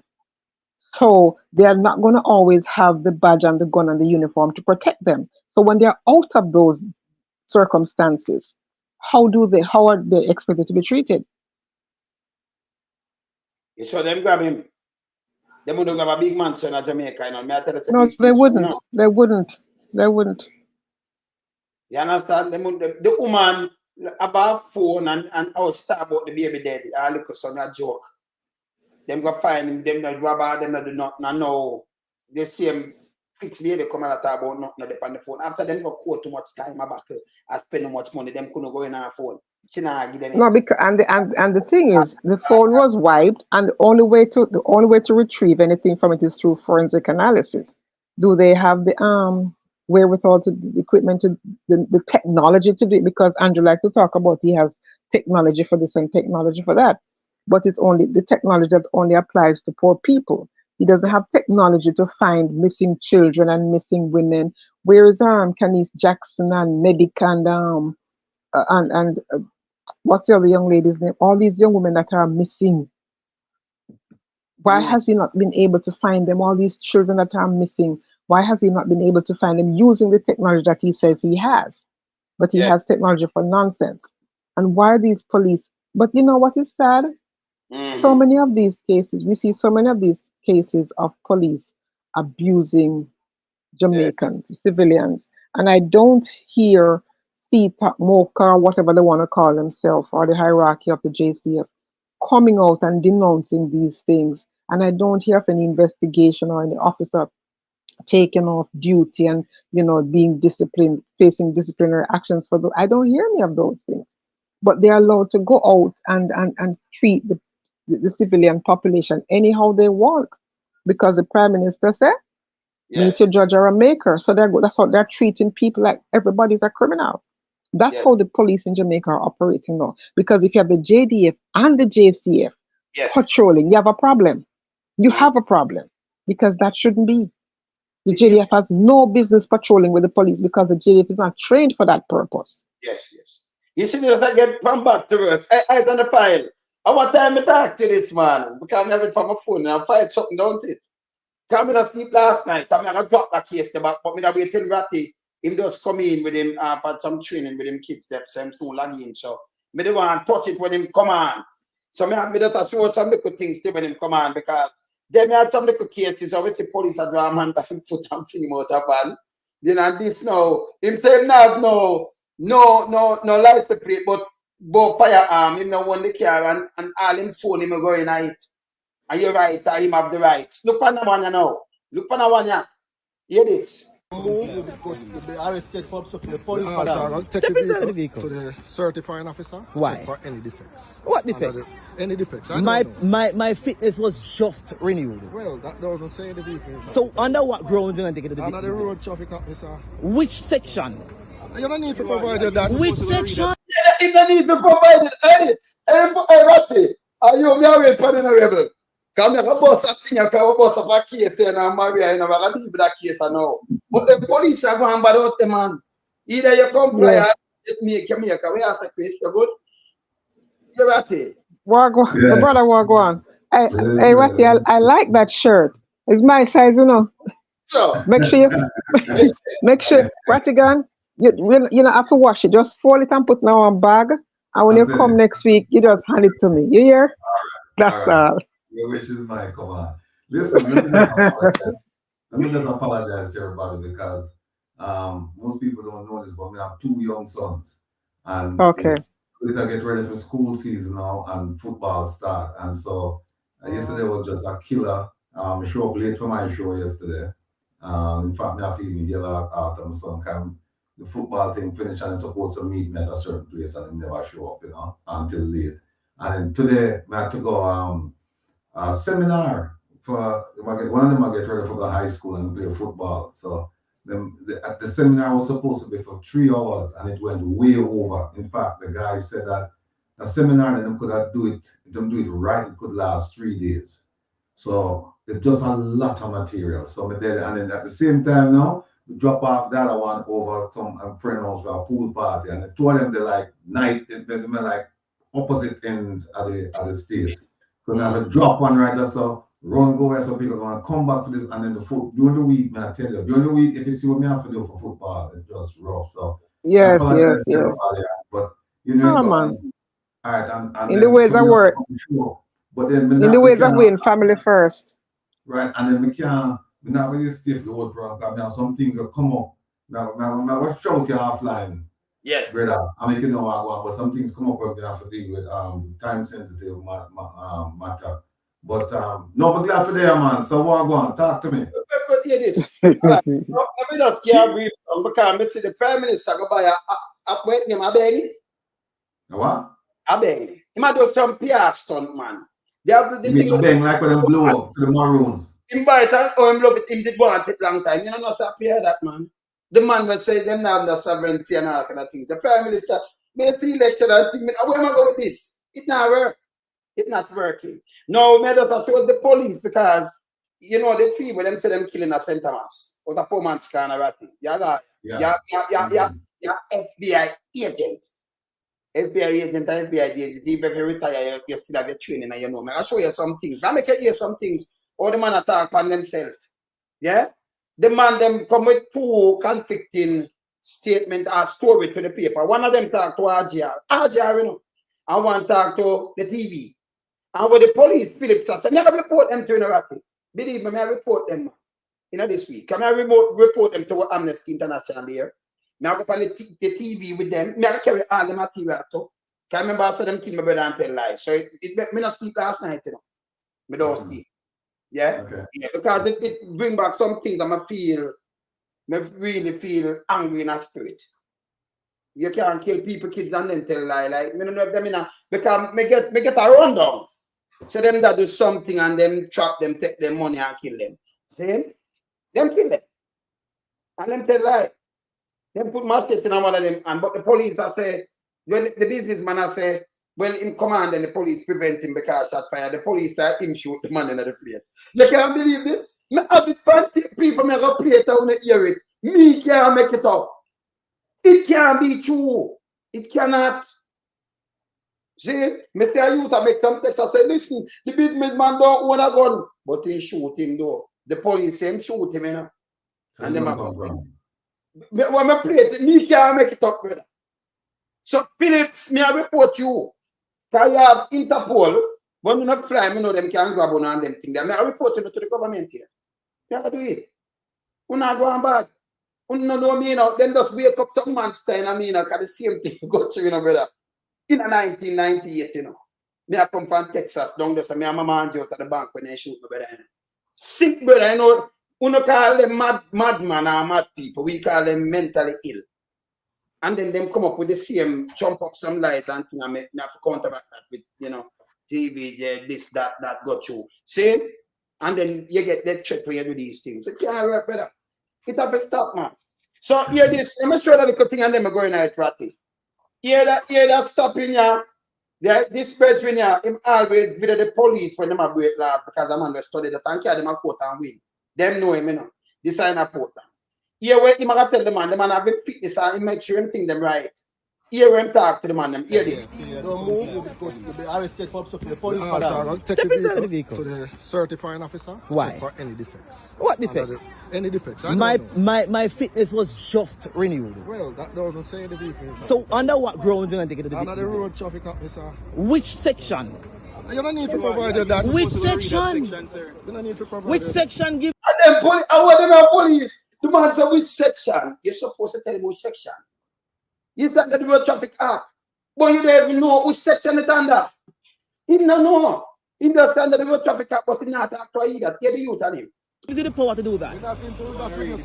So they are not going to always have the badge and the gun and the uniform to protect them. So when they're out of those circumstances, how are they expected to be treated? You saw them grab him. They would grab a big mansion in Jamaica, you know. No, they wouldn't. They wouldn't. They wouldn't. You understand? The woman about phone and start about the baby dead. I look at some joke. them go find him, them not robber, them not do nothing, and now the same fixed behavior come and talk about nothing on the phone. After them go quote too much time about it, and spend too much money, them couldn't go in our phone. She not give them No, it. because and the thing is, the phone was wiped, and the only way to retrieve anything from it is through forensic analysis. Do they have the wherewithal to the equipment to the technology to do it? Because Andrew likes to talk about he has technology for this and technology for that, but it's only the technology that only applies to poor people. He doesn't have technology to find missing children and missing women. Where is Kenise Jackson and Medic and what's the other young lady's name? All these young women that are missing. Why has he not been able to find them? All these children that are missing. Why has he not been able to find them using the technology that he says he has? But he has technology for nonsense. And why are these police? But you know what is sad? So many of these cases, we see so many of these cases of police abusing Jamaicans, civilians. And I don't hear CTOC, MOCA, or whatever they want to call themselves, or the hierarchy of the JCF, coming out and denouncing these things. And I don't hear of any investigation or any officer taken off duty and, being disciplined, facing disciplinary actions for those. I don't hear any of those things. But they're allowed to go out and treat the civilian population anyhow they want. Because the Prime Minister said, meet your judge or a maker. So that's how they're treating people like everybody's a criminal. That's how the police in Jamaica are operating now. Because if you have the JDF and the JCF patrolling, you have a problem. You have a problem. Because that shouldn't be. The JDF has no business patrolling with the police because the JDF is not trained for that purpose. Yes. You see, this I get from back to us. Eyes on the file. I want time to talk to this man because I have it from my phone and I find something, don't it? Come in sleep last night. I'm going to drop that case back, but I wait till Ratty. Him just come in with him for some training with him kids that so I'm still lagging. So I don't want to touch it when him come on. So I just show some little things to when him come on because then we had some little cases. Obviously, police are drawing man by foot and fling him out of van. Then and this now, him say him have no license plate, but firearm. Him no want the car and all him phone him going at it. Are you right? Or him have the rights? Look on the one now. Look on the one here. Hear this. You'll be arrested for obstructing the police. Step inside the vehicle to the certifying officer. Why? Check for any defects. What defects? Any defects. My fitness was just renewed. Well, that doesn't say the vehicle. So under what grounds you take it to the vehicle? Under the road traffic officer. Which section? You don't need to provide that. Which section? You don't need to provide it. Hey, Ratty, are you married for the rebel? Come here, about that thing, about a case and I'm married, and I'm going to leave that case now. But the police are going about the man. Either you comply or make we have to face the good. You're Ratty. My brother, go on. Hey, Ratty, I like that shirt. It's my size, So make sure, Ratty gun, you have to wash it. Just fold it and put it in our bag. And when you come next week, you just hand it to me. You hear? That's all. Which is my come on. Listen, let me just apologize to everybody because most people don't know this, but we have 2 young sons. And we get ready for school season now and football start. And so yesterday was just a killer. I show up late for my show yesterday. In fact, I feel me yell out my son. The football thing finished and I'm supposed to meet me at a certain place and he never show up, until late. And then today I had to go seminar for one of them. I get ready for the high school and play football. So the seminar was supposed to be for 3 hours and it went way over. In fact, the guy said that a seminar and them could do it right. It could last 3 days. So it's just a lot of material. So and then at the same time now, we drop off that I want over some friend house for a pool party, and the 2 of them they're like they're like opposite ends of the state. So now we drop one right there, so run go where some people want to come back for this, and then the foot during the week, man, I tell you, during the week, if you see what me have to do for football, it's just rough. So yes. But man. All right, and in the ways I work. But then in the ways I win, family first. Right, and then we're not really stiff the whole program because now some things will come up. Now I'm going to shout you offline. Yes. Brother, I make you know what I want, but some things come up where we have to deal with time sensitive matter. But no, but glad for there, man. So what go on? Talk to me. But hear this. Let me just hear brief because I see the Prime Minister go buy a wait name, I beg. What? I beg. He might do some PR stunt, man. They have the thing bang like when them blow up to the Maroons. Him buy it him love it, him did want it long time. You know, not happy that, man. The man would say them now have the sovereignty and all kind of things. The Prime Minister made 3 lectures and think, where am I going with this? It not work. It's not working. No, me just show the police because you know the 3 when them say them killing a St. Thomas or the poor man's kind of thing. Yeah, FBI agent. FBI agent and FBI agent. Even if you retire, you still have your training and you know. I'll show you some things. I make you hear some things. All the man attack on themselves. Yeah? The man them come with 2 conflicting statement or story to the paper. One of them talk to RJR, you know. And one talk to the TV. And with the police, Philip said, I never report them to Iraqi. Believe me, I report them this week. Can I report them to Amnesty International here? I go on the TV with them. I carry all the material too. Can I remember after them kill my brother and tell lies. So it me not speak last night, you know. Me don't speak. Yeah? Okay. Yeah, because it bring back some things that I really feel angry in a spirit. You can't kill people, kids, and then tell lie. Like, me don't know if them in a, because me get a rundown. So them that do something and them trap them, take their money and kill them. See? Them kill them. And them tell lie. Them put machete in one of them, but the police have said, when the businessman has said, well, in command and the police prevent him because shot fire. The police start him shoot the man in the place. You can't believe this? Me have it people make a play it out and hear it. Me can't make it up. It can't be true. It cannot. See, Mr. Youth make some text and say, listen, the businessman don't want a gun, but he shoot him though. The police say shoot him, you know. And them when I play it, me can't make it up, brother. So Phillips, me I report you. Because you have Interpol, when you not fly, me know them can grab on and them thing there. I report you to the government here. You have to do it. You not go on bad. You know me, you know, then just wake up some man's time, I mean, because the same thing go through, you know, brother. In 1998, you know. Me I come from Texas, down there, so me and my man go to the bank when they shoot my brother. Sick brother, you know. We don't call them madman or mad people. We call them mentally ill. And then them come up with the same, jump up some lies and things, and have to counteract that with, you know, TV, this, that go through. See? And then you get that threat when you do these things. It can't work better. It have to stop, man. So hear this. Let me show you the little thing and then I'm going out ratty. Hear that stopping here. This bedroom here, him always with the police when them a break laws because I'm understudy that and carry them a court and win. Them know him, you know. This is a Portland. Here where him gonna tell the man have a fitness and he make sure him think them right. Here where him talk to the man, them hear this. Don't move, you'll be arrested for obstructing the police. Step inside the vehicle. To the certifying officer. Why? Check for any defects. What defects? Any defects. My fitness was just renewed. Well, that doesn't say the vehicle. So under what grounds you gonna take it to the vehicle? Under the road traffic officer. Which section? You don't need to provide that. Which section? You don't need to provide Which that. section give? And then I want them a police. The man said which section? You're supposed to tell him which section. You said that the road traffic act. But you don't even know which section it's under. He don't know. He does under the road traffic act, but he not act to either. Get the youth on him. Is it the power to do that?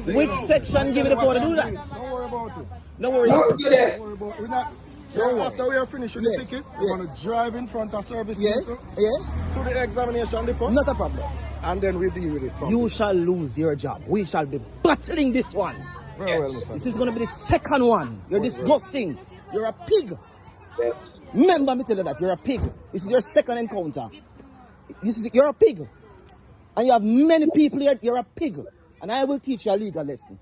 Which section give you the power to do that? Don't worry about it. Don't worry about it. Don't worry about it. We're not. So after we are finished with the ticket, we want to drive in front of service vehicle to the examination depot. Not a problem. And then we deal with it from You shall lose your job. We shall be battling this one. Very well, Mr. This is going to be the second one. You're disgusting. You're a pig. Remember me tell you that. You're a pig. This is your second encounter. You're a pig. And you have many people here. You're a pig. And I will teach you a legal lesson.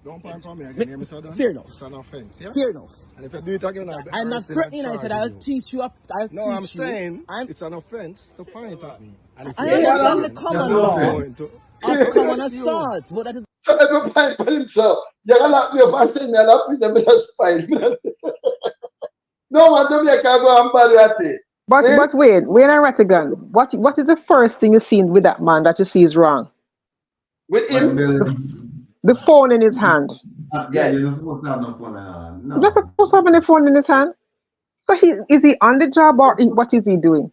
Don't point for me again, Mr. Dan. Fair enough. It's an offense, yeah? Fair enough. And if you do it again, I'm not threatening. I said I'll teach you. I'm saying it's an offense to point at me. And if I understand the common law of common assault, but that is. So let me find for himself. You're going to lock me up and say, I'll lock me up, that's fine. No one don't make a go and bad at it. But wait, when I Rattigan, what is the first thing you seen with that man that you see is wrong? With him? The phone in his hand. Yeah, you're not supposed to have no phone in your hand. No. You're not supposed to have any phone in his hand. So is he on the job or what is he doing?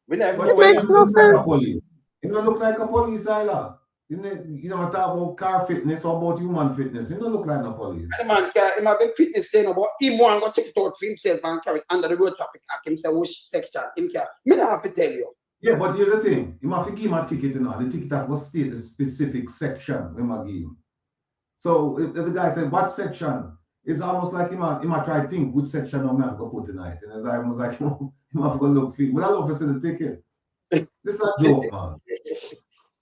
We never But know it when makes don't look no like a sense. police. It don't look like a police either. You know, talk about car fitness or about human fitness. It don't look like no police. the man can him have a fitness thing about him want to check it out for himself and carry it under the road traffic act himself which section him can. Me not have to tell you. Yeah, but here's the thing. You have to give him a ticket, you know. The ticket that was state the specific section we might give him. So if the guy said what section, it's almost like he might try to think which section I'm have to put tonight. And as I was like, he have to go look for it. But I love to see the ticket. This is a joke, man.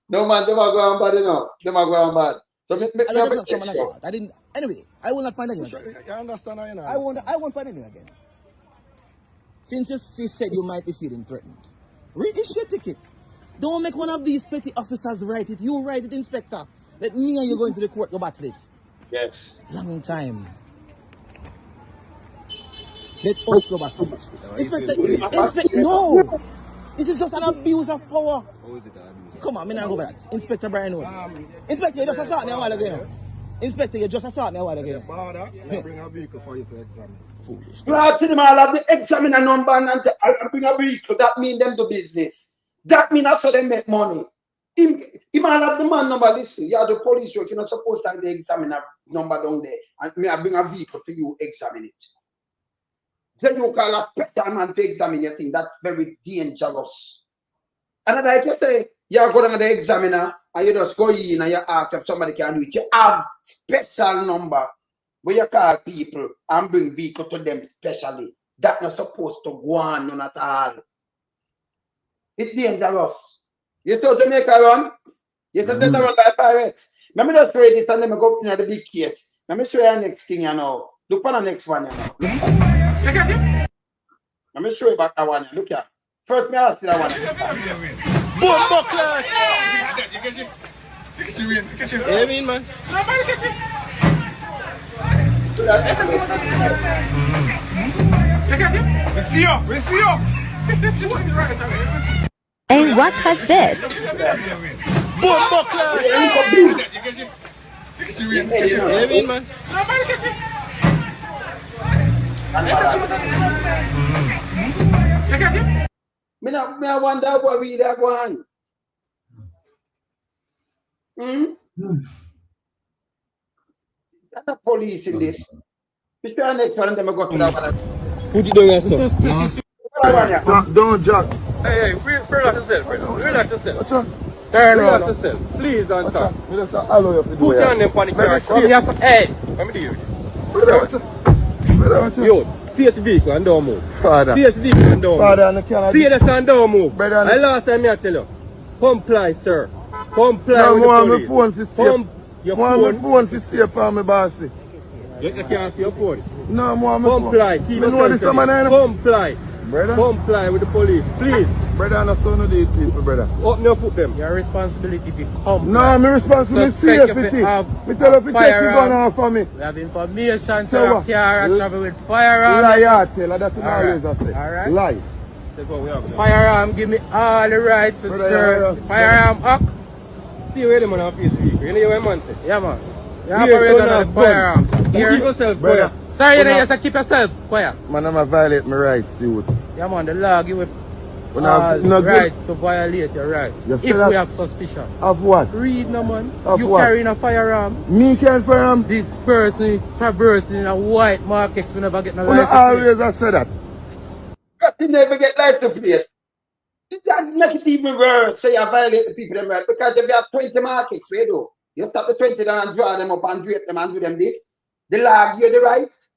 No man, them are going bad enough. Them are going bad. So me have a check you. I didn't. Anyway, I will not find anyone. You understand or you not? I won't find anyone again. Since you said you might be feeling threatened, read this shit ticket. Don't make one of these petty officers write it. You write it, Inspector. Let me and you go into the court, go battle it. Yes. Long time. Let us go battle it. Inspector, no. This is just an abuse of power. How is it an abuse? Come on, me not go back. Inspector Brian Woods. Inspector, you just assault me a while ago. Inspector, you just assault me a while ago. I bring a vehicle for you to examine. Foolish. You have to them all have the examiner number and bring a vehicle. That mean them do business. That mean also they make money. Him all have the man number. Listen, you have the police work. You're not supposed to have the examiner number down there. And me I bring a vehicle for you examine it. Then you call a special man to examine your thing. That's very dangerous. And like you say, you go down to the examiner and you just go in and you ask if somebody can do it. You have special number where you call people and bring vehicle to them specially. That's not supposed to go on none at all. It's dangerous. You saw Jamaica run? You saw that run by pirates. Let me just read this and let me go into the big case. Let me show you the next thing you know. Look on the next one you know. Let me show you back that one. Look here. First, me ask you that one. Boom, buckler! Yeah, I mean, man. We see you. We see you. And what has this? Boom, buckler! Yeah, I mean, man. Me I wonder what we are going. That's the police in this. Which one next one them go to that one? Put it down yourself. Don't jack. Hey, relax yourself. Relax yourself. What's up? Turn around yourself. Please, and talk. Put your hand in panic. Hey, let me do it. Yo, face the vehicle and don't move. Father. Face the vehicle and don't move. Father, face the and don't move. Brother, I last time I tell you. Comply, sir. Comply no, with the my police. phone to stay. My phone to stay upon my bossy. You can't see your phone. No, my comply. Keep yourself. Comply. Brother. Comply with the police, please. Brother, I'm not son of these people, brother. Open your foot them. Your responsibility to comply. No, my responsibility is safety. Me tell you to take the gun off for me. We have information to your car and travel with firearm. Liar, tell her that always I say. Alright. Lie. That's what we have. Firearm, give me all the rights to search. Firearm up. Stay away them on our face vehicle. You know what man say? Yeah, man. You operate on the firearm. Keep yourself quiet. Sorry, you know, you keep yourself quiet. Man, I'm a violate my rights, you. Yeah, man, the law give you all rights to violate your rights. If we have suspicion. Of what? Read no, man. Of you what? carrying a firearm. Me carrying firearm? The person traversing in a white market we never get no license plate. Always I say that. But you never get license plate. That make it even worse. Say you violate the people them right because if you have 20 markets, where you do? You stop the 20 down and draw them up and drape them and do them this. The law give you the rights.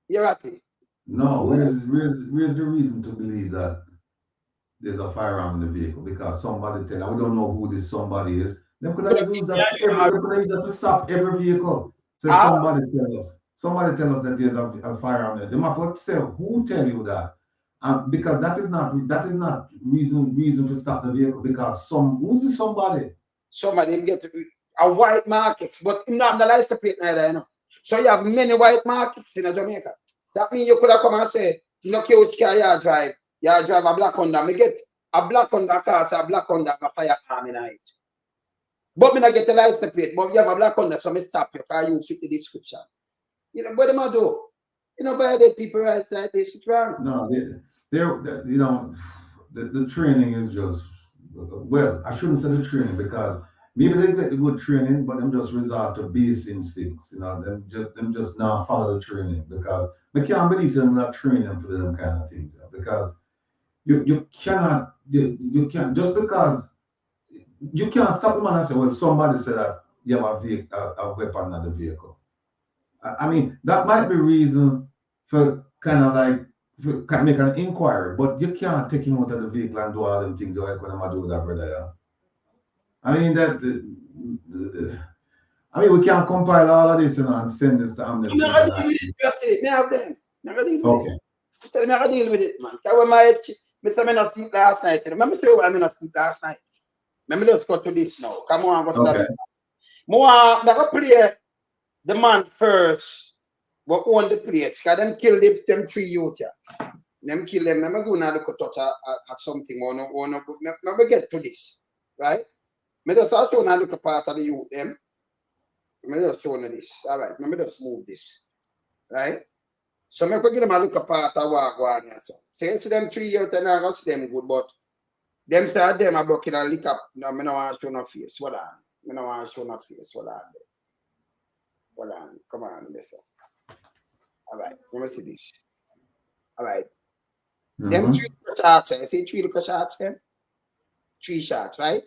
You're happy. No, where's the reason to believe that there's a firearm in the vehicle? Because somebody tell, I don't know who this somebody is. They could have used that to stop every vehicle. So somebody tell us that there's a firearm there. They might say, who tell you that? Because that is not reason to stop the vehicle. Because who's this somebody? Somebody get a white market, but not the license plate neither, you know. So you have many white markets in Jamaica. That means you could have come and say, you know, which car you drive a black Honda. Me get a black Honda car, so a black Honda have a firearm in it. But me not get a license plate, but you have a black Honda, so me stop you because you fit the description. You know, what am I do? You know, violate people rights like this, it's wrong. No, you know, the training is just, well, I shouldn't say the training because maybe they get the good training, but them just resort to base instincts, you know, them just not follow the training because I can't believe them not training for them kind of things because you cannot, you can't, just because you can't stop the man and say, well, somebody said that you have a weapon in the vehicle. I mean, that might be reason for kind of like make an inquiry, but you can't take him out of the vehicle and do all them things like when I'm do that, brother. Yeah? I mean I mean we can't compile all of this, you know, and send this to Amnesty. I'm not deal with it. Me have them. I'm not deal with okay. it. I'm not deal with it, man. Because when I not sleep last night. Remember show why I not sleep last night. Let me just go to this now. Come on, go to that. More never play the man first, but own the place. Because them kill them 3 youth. Them kill them. Let me go now look at something. Let me get to this. Right? Me just also now look at part of the youth them. Let me just show you this. All right. Let me just move this. Right? So me go give them a look at part of what go on here. So say to them 3 youth and I got them good, but them say them are blocking a lick up. No, I don't want to show no face. What on? I don't want to show no face. What on? Hold on. Come on, listen. All right. Let me see this. All right. Them 3 shots. You see 3 look shots them? 3 shots, right?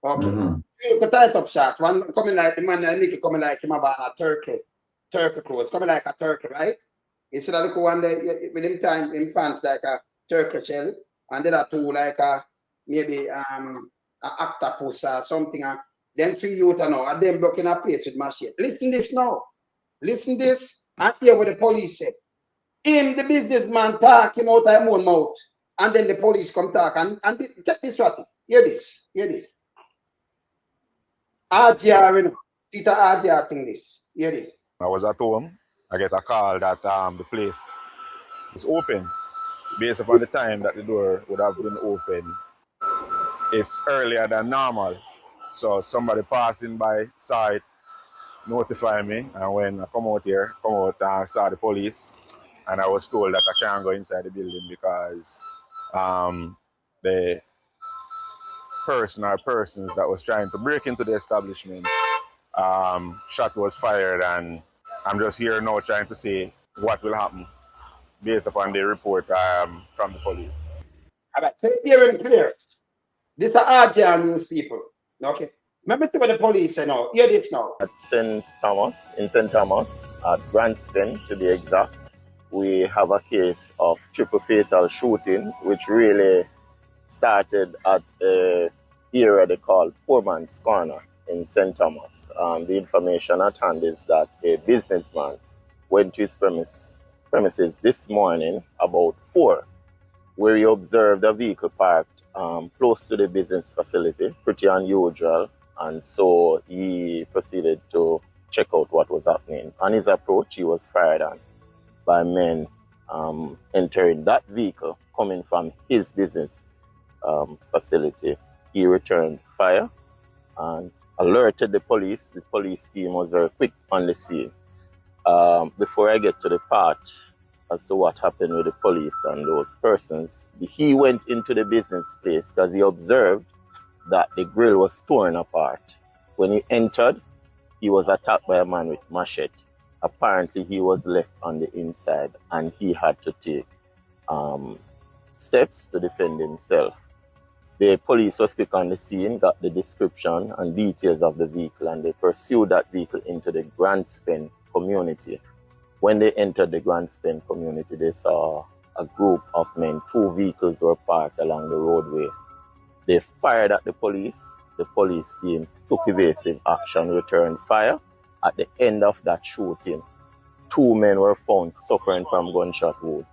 Okay. 3 look tight up shots. One coming like the man and Nicky coming like him about a turkey clothes. Coming like a turkey, right? Instead of look one day with him time in pants like a turkey shell, and then a 2 like a maybe an octopus or something. Them 3 youth now, and them blocking a place with machine. Listen this now. Listen this and hear what the police said. Him, the businessman, talk him out of his own mouth. And then the police come talk and take this right. Hear this. Hear this. RGR, you know. It's a RGR thing this. Hear this. I was at home. I get a call that the place is open. Based upon the time that the door would have been open, it's earlier than normal. So somebody passing by saw it, notify me, and when I come out and saw the police, and I was told that I can't go inside the building because the person or persons that was trying to break into the establishment, shot was fired, and I'm just here now trying to see what will happen based upon the report from the police. All right, so here and clear. This is RGR news people. Okay. Remember what the police say now. Hear this now. At St. Thomas, at Branston to be exact, we have a case of triple fatal shooting, which really started at an area they call Poor Man's Corner in St. Thomas. The information at hand is that a businessman went to his premises this morning about 4, where he observed a vehicle parked close to the business facility, pretty unusual. And so he proceeded to check out what was happening. On his approach, he was fired on by men entering that vehicle coming from his business facility. He returned fire and alerted the police. The police team was very quick on the scene. Before I get to the part as to what happened with the police and those persons, he went into the business place because he observed that the grill was torn apart. When he entered, he was attacked by a man with machete. Apparently, he was left on the inside and he had to take steps to defend himself. The police was quick on the scene, got the description and details of the vehicle, and they pursued that vehicle into the Grand Spend community. When they entered the Grand Spend community, they saw a group of men. 2 vehicles were parked along the roadway. They fired at the police. The police team took evasive action, returned fire. At the end of that shooting, 2 men were found suffering from gunshot wound.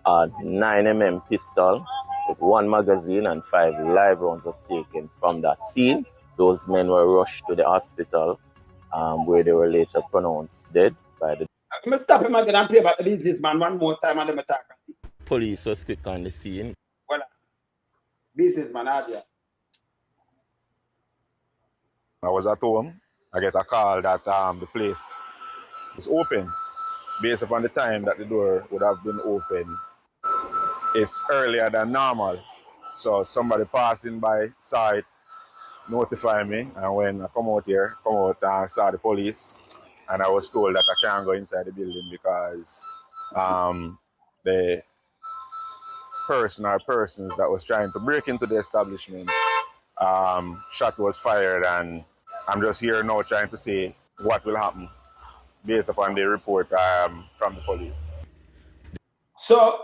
A 9mm pistol with 1 magazine and 5 live rounds was taken from that scene. Those men were rushed to the hospital where they were later pronounced dead by the... I'm going to stop him again and play about the businessman one more time and then attack. Police was quick on the scene. Well, businessman, Adria. I was at home. I get a call that the place is open. Based upon the time that the door would have been open, is earlier than normal. So somebody passing by saw it, notify me, and when I come out and saw the police, and I was told that I can't go inside the building because the person or persons that was trying to break into the establishment, shot was fired, and I'm just here now trying to see what will happen based upon the report from the police. So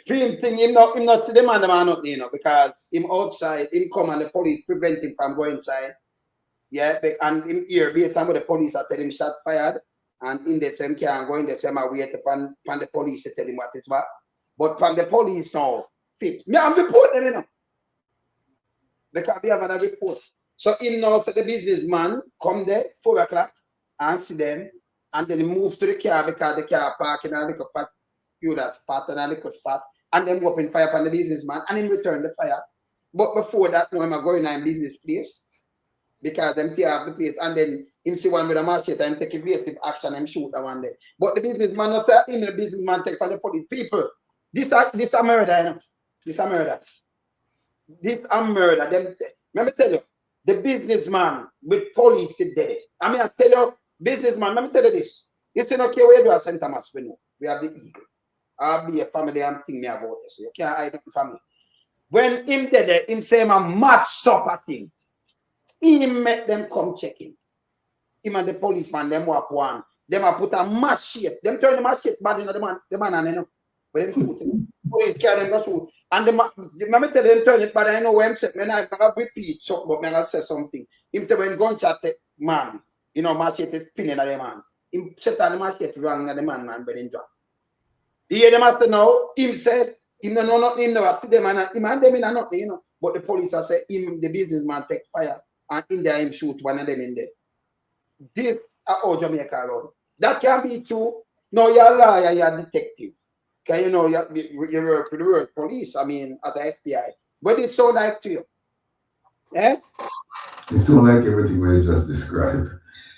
film thing him not see the man not you know, because him outside, him come and the police prevent him from going inside. Yeah, and him here based on what the police are telling him shot fired, and in the same can't go in the same wait upon the police to tell him what is what. But from the police now, fit. Me I'm reporting, you know. Because we have another report. So him now said the businessman come there 4 o'clock and see them, and then he moves to the car because the car parking and little spot, you that spot and a little spot, and then open fire upon the businessman and him return the fire. But before that, no, I'm going in business place because them tear up the place, and then him see one with a machete and take evasive action and shoot that one day. But the businessman not say him, the businessman take from the police. People, this a murder, you know. This a murder. This a murder. Them, let me tell you, the businessman with police today. I mean, I tell you, businessman, let me tell you this. It's not okay where you do at St. Thomas, we know. We have the eagle. I'll be a family and think me about this. You can't hide the family. When him did him say a mad supper thing, he make them come check him. Him and the policeman, them walk one. Them a put a machete. Them turn the machete bad in the man and you know. But them shoot him. Police carry them go shoot. And the man, let me tell them turn it, but I know where I'm saying. I'm not going to repeat something, but I'm going to say something. Him say when gunshot man, you know, machete is spinning at the man. Him set on the machete wrong at the man, but then drop. You hear them after now? Him said, him no know nothing, him no after them, and him and them in nothing, you know. But the police have said, him, the businessman, take fire, and in there, him shoot one of them in there. This is how Jamaica run. That can be true. No, you're a lawyer, you're a detective. Because you know, you work for the word police, I mean, as an FBI. But it sound like to you. Eh? It sounds like everything we just described.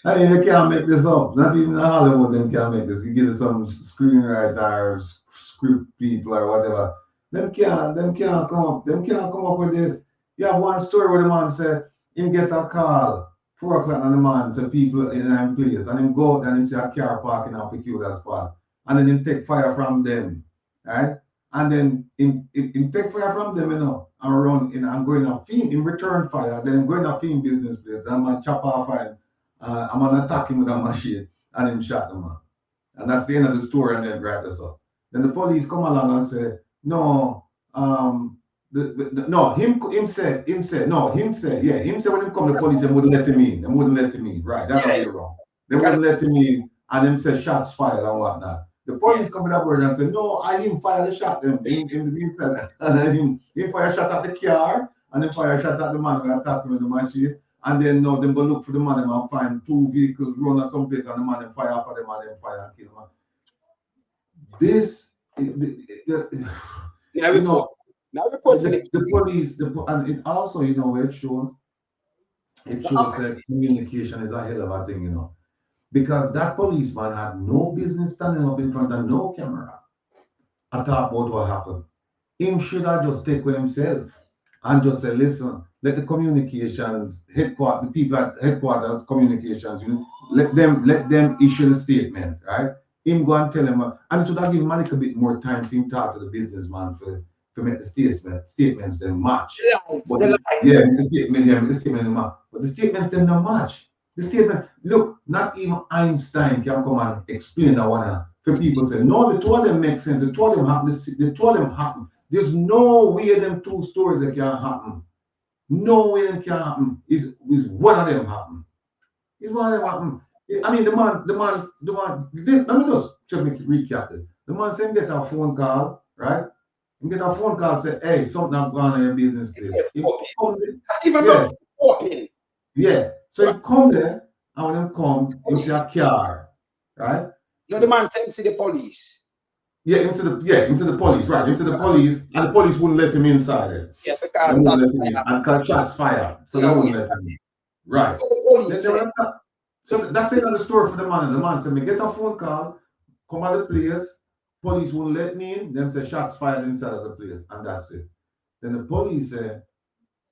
I mean, you can't make this up. Not even in Hollywood, them can't make this. You get some screenwriters, script people, or whatever. Them can't come up with this. You have one story where the man said, him get a call, 4 o'clock in the morning, so people in a place, and him go out and him see a car parking in a peculiar spot. And then him take fire from them. Right? And then him take fire from them, you know, and run in and go in a film, in return fire, then go in a film business place, then man chop off him. I'm gonna attack him with a machine and him shot the man. And that's the end of the story, and then wrap this up. Then the police come along and say, no, no, him said when him come, the police, them wouldn't let him in. Them wouldn't let him in. Right, that's how you're wrong. They wouldn't let him in, and them said shots fired and whatnot. The police come with that word and say, no, I him fire the shot them. Him said, and him fire shot at the car, and then fire shot at the man who attacked him with the machine. And then now them go look for the man and find 2 vehicles run at some place, and the man and fire for them and then fire and kill him. This, you know, the police, and it also, you know, it shows that communication is a hell of a thing, you know, because that policeman had no business standing up in front of no camera and talk about what happened. Him should have just take with himself and just say, listen, let the communications headquarters, the people at headquarters communications, you know, let them issue a statement, right? Him go and tell him, and it should have given him a little bit more time for him to talk to the businessman for make the statements then match. The statement match. But the statement then not match. The statement, look, not even Einstein can come and explain that one. For people say, no, the two of them make sense. The two of them happen. The two of them happen. There's no way them 2 stories that can happen. No way them can happen. Is one of them happen. Is one of them happen. I mean, the man, let me just recap this. The man said, get a phone call, right? You get a phone call, say, hey, something I've gone on your business place. Yeah. So you come there, and when you come, you see a car, right? No, the man said, see the police. Yeah, into the police, right? Into the police, and the police wouldn't let him inside it. Yeah, because they wouldn't let him in, and because shots fired, so they wouldn't let him in. Right. So that's another story for the man. And the man said, me get a phone call, come at the place, police won't let me in. Them say shots fired inside of the place, and that's it. Then the police say,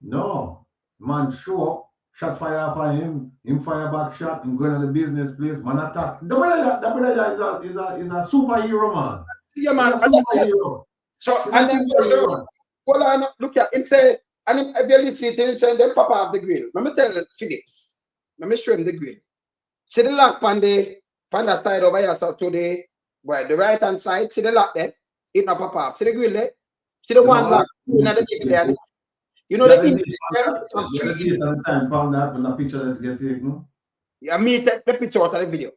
no, man show up, shot fire off of him fire back shot, him going to the business place, man attack. The brother is a superhero, man. Yeah, man. He's a superhero. So, and then hold on, look at him say, and him, if you listen to him say, then papa have the grill. Let me tell Phillips, let me show him the grill. See the lock on the side over here, so today, the right hand side, see the lock there, it not pop off. See the grill there? See the one lock in the grill there? You know the time found that when the picture that get taken? Yeah, me take the picture out of the video.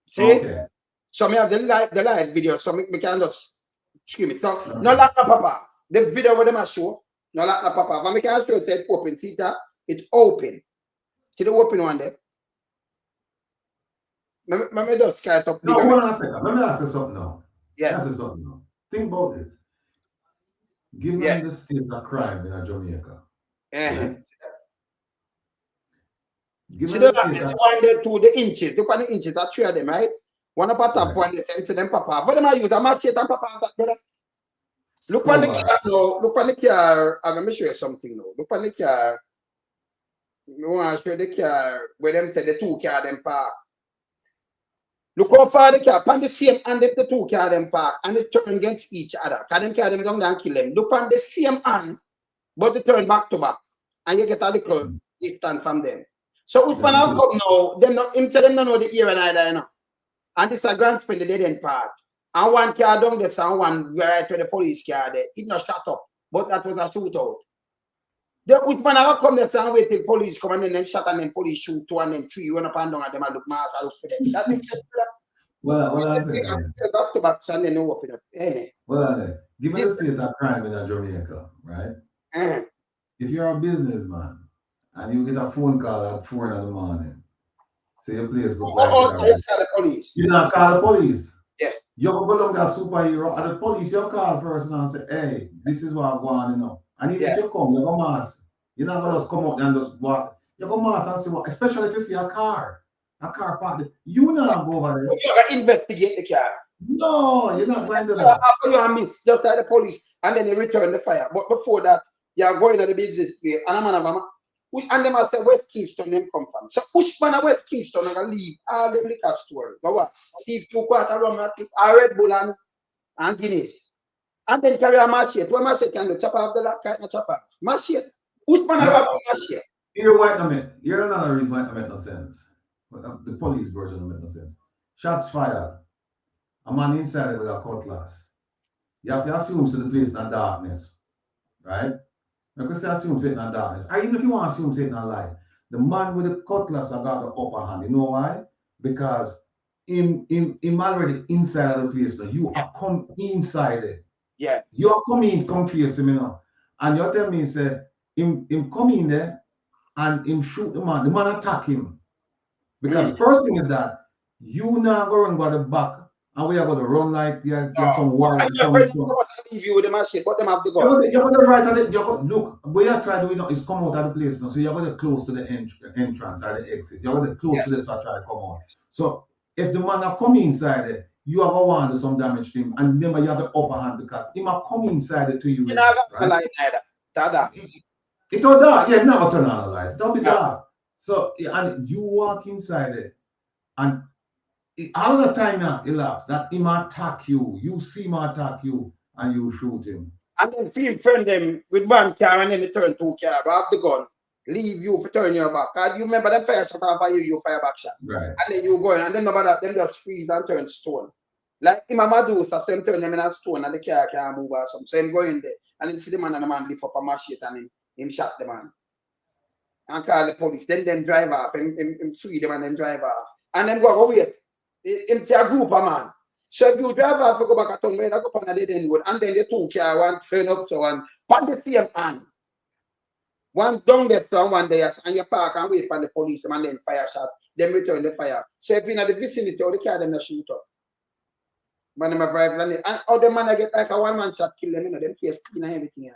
See? Okay. So me have the live video, so me can just scream it. So no lock no pop off. The video where them a show, no lock no pop off. And me can show it open, see that? It's open. See the open one there? Let me just start up. No, hold on a second. Let me ask you something now. Yes. Ask you something now. Think about this. Given the state of crime in Jamaica. Right? See the one there to the inches. Look at the inches. That's 3 of them, right? One up at top, one there to them papa. But them I use a machete and papa that brother. Look on the car now. Look on the car. I'm gonna show you something now. Look on the car. You want to show the car where them say the 2 car them park. Look how far the car, on the same hand the 2 car them park and they turn against each other. Can them carry them down and kill them. Look on the same hand, but they turn back to back. And you get a little distance from them. So which one will come now? Them not him say them don't know the area neither, you know. And this a grand spin the dead end part. And one car down there and one right where the police car there. It not shut up. But that was a shootout. The which man will come there and wait till police come and then them shot and then police shoot 2 and then 3 run up and down and them and look mass and look for them. That makes sense. Well, back to back and then no open up. Well, given the state of crime in Jamaica, right? If you're a businessman and you get a phone call at 4 in the morning, say your place look like you call the police. You not call the police. Yeah. You go down to a superhero and the police you call first and say, hey, this is what I'm going, you know. And if you come, you go mass. You're not gonna just come out and just walk. You go mass and see what, especially if you see a car parked. You not go over there. You gotta investigate the car. No, you're not going to that. After you are missed, just like the police, and then you return the fire. But before that, you are going to the business place, and I'm an and them I say West Kingston them come from. So which man of West Kingston are leave all the liquor store? Go what? Thief 2 quarter rum, a Red Bull and Guinness. And then carry a machete. What machete can do? Chop off the lock, can't chop off. Machete. Which man have a machete? You're white no make. You're another reason why it make no sense. The police version don't make no sense. Shots fired. A man inside with a cutlass. You have to assume so the place in darkness. Right? You can say assume it's in darkness. Or even if you want to assume it's in light. The man with the cutlass have got the upper hand. You know why? Because him already inside of the place. Now you are come inside it. Yeah. You are coming, come face him, you know. And you tell me, say, him come in there and him shoot the man attack him. Because the first thing is that you now go run by the back and we are going to run like there's some war. I'm afraid to leave you with the machine, but them have to go. You're going to right at it. Look, what you're trying to do is come out of the place now. So you're going to close to the entrance or the exit. You're going to close to this or try to come out. So if the man are coming inside it, you are going to do some damage to him. And remember, you have the upper hand because he might come inside it to you. You're not going to lie neither. It will dark. Yeah, not turn on the light. It will be dark. So, and you walk inside it, and all the time now elapsed that he might attack you. You see him attack you, and you shoot him. And then feel friend them with 1 car, and then they turn 2 car, have the gun, leave you for turn your back. And you remember them fire shot off of you fire back shot. Right. And then you go in, and then nobody them just freeze and turn stone. Like Imam do so them turn them in a stone, and the car can't move or something. So him go in there, and then see the man and the man lift up a machete, and him shot the man. And call the police. Then them drive off and free them and then drive off. And then go wait. It's a group of man. So if you drive off, you go back at home, you go on a dead end road, and then the 2 car one turn up so one on the same hand. One down there, so one there, and you park and wait for the police and then fire shot. Then return the fire. So if you're in the vicinity of the car, then they shoot up. But them drive and other man get like a 1-man shot kill them, you know, them face clean and everything.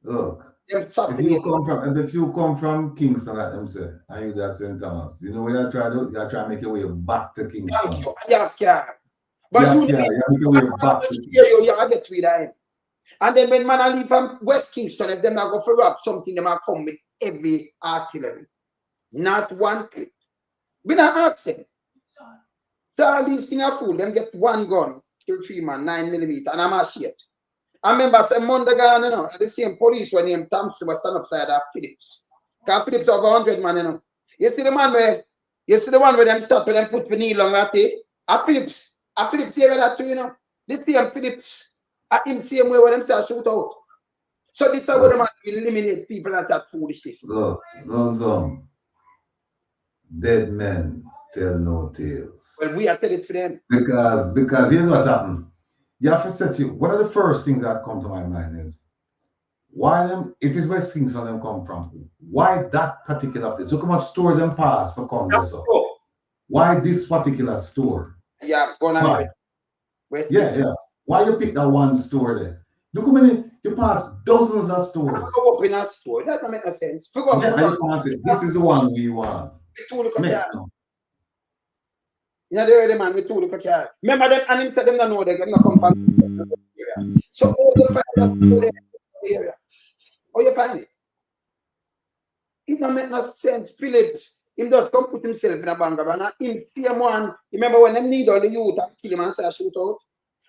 Look. If you come from Kingston, like them say, and you there St. Thomas, you know what you try to do? You try to make your way back to Kingston. Thank you. Yeah. But you get rid of him. And then when man I leave from West Kingston, if them not go for rob something, them are come with heavy artillery. Not one clip. We not ask them. So all these things are cool. Them get one gun, kill 3 man, 9mm, and I'm a shit. I remember some month ago, you know, the same police when named Thompson was stand upside of Phillips. Because Phillips over 100 man, you know. You see the man where them stop and them put Penal on that day? A Phillips here that too, you know. This same Phillips at him same way where them start shoot out. So this is where them eliminate people that foolishness. Look, dead men tell no tales. Well, we are telling it for them. Because here's what happened. You have to set you. One of the first things that come to my mind is why them, if it's West Kingston them come from, why that particular place? Look how much stores them pass for come this up. Why this particular store? Yeah, go on. Yeah. Why you pick that one store there? Look how many you pass dozens of stores. Go up in a store. That don't make no sense. This is the one we want. Yeah, they're the man with 2 look at car. Remember them and him said them don't know they not come from the area. So all the find the area. How you find it? It don't make no sense. Phillips, him just come put himself in a banga and him same one. Remember when them need all the youth and kill him and say shoot out?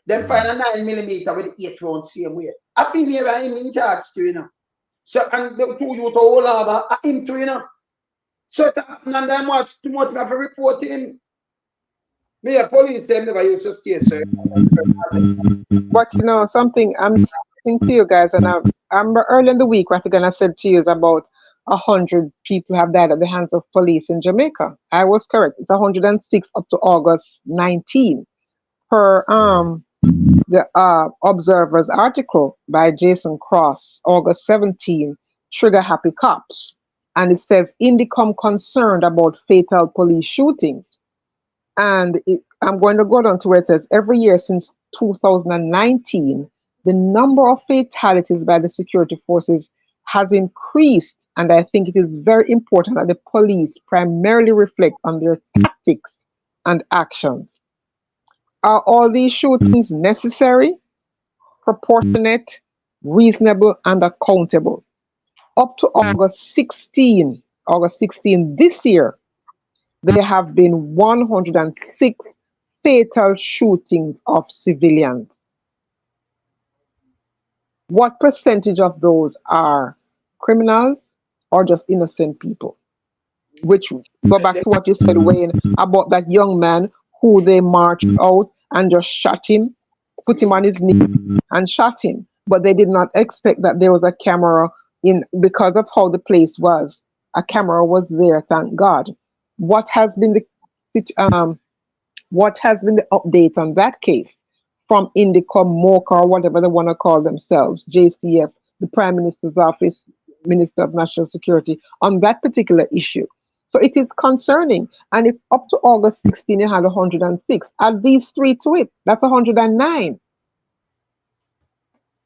Then find a 9mm with the 8 round same way. I think here him in charge too, you know. So and the 2 youth all over him too, you know. So it happened and them watch too much of a report him. Me a police them never used to stay, sir. But you know something, I'm saying to you guys, and I'm early in the week, what I'm gonna say to you is about 100 people have died at the hands of police in Jamaica. I was correct. It's 106 up to August 19. Per the Observer's article by Jason Cross, August 17, Trigger Happy Cops. And it says, Indicom concerned about fatal police shootings. And I'm going to go down to where it says, every year since 2019, the number of fatalities by the security forces has increased. And I think it is very important that the police primarily reflect on their tactics and actions. Are all these shootings necessary, proportionate, reasonable, and accountable? Up to August 16 this year, there have been 106 fatal shootings of civilians. What percentage of those are criminals or just innocent people? Which go back to what you said, Wayne, about that young man who they marched out and just shot him, put him on his knee and shot him. But they did not expect that there was a camera in, because of how the place was. A camera was there, thank God. What has been the update on that case from Indicom, MOCA, or whatever they want to call themselves, JCF, the Prime Minister's Office, Minister of National Security, on that particular issue? So it is concerning. And if up to August 16 you had 106, add these 3 to it, that's 109.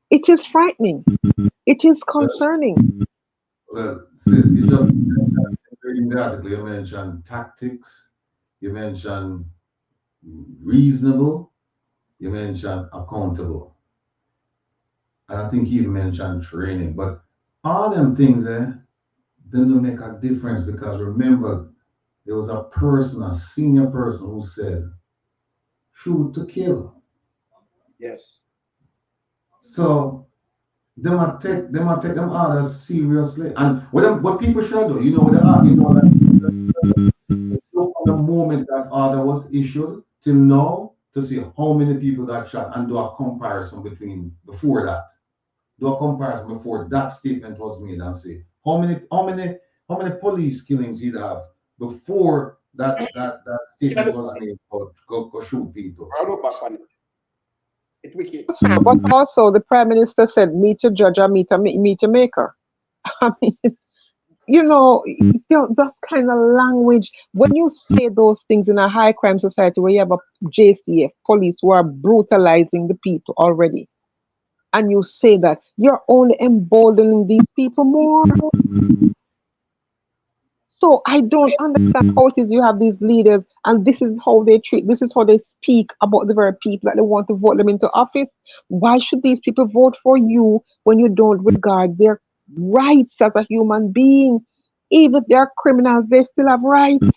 It is frightening. It is concerning. Well, sis, you just in the article, you mentioned tactics, you mentioned reasonable, you mentioned accountable. And I think you mentioned training. But all them things they don't make a difference, because remember, there was a person, a senior person, who said, shoot to kill. Yes. So they might take them orders seriously. And what people should do, you know, that from the moment that order was issued till now, to see how many people got shot and do a comparison between before that. Do a comparison before that statement was made and say how many police killings he'd have before that statement was made for go shoot people. I'll look back on it. It's wicked. But also the Prime Minister said, meet your judge or meet your maker. I mean, you know, that kind of language, when you say those things in a high crime society where you have a JCF, police who are brutalizing the people already, and you say that, you're only emboldening these people more. So I don't understand how it is you have these leaders and this is how they treat, this is how they speak about the very people that they want to vote them into office. Why should these people vote for you when you don't regard their rights as a human being? Even if they are criminals, they still have rights.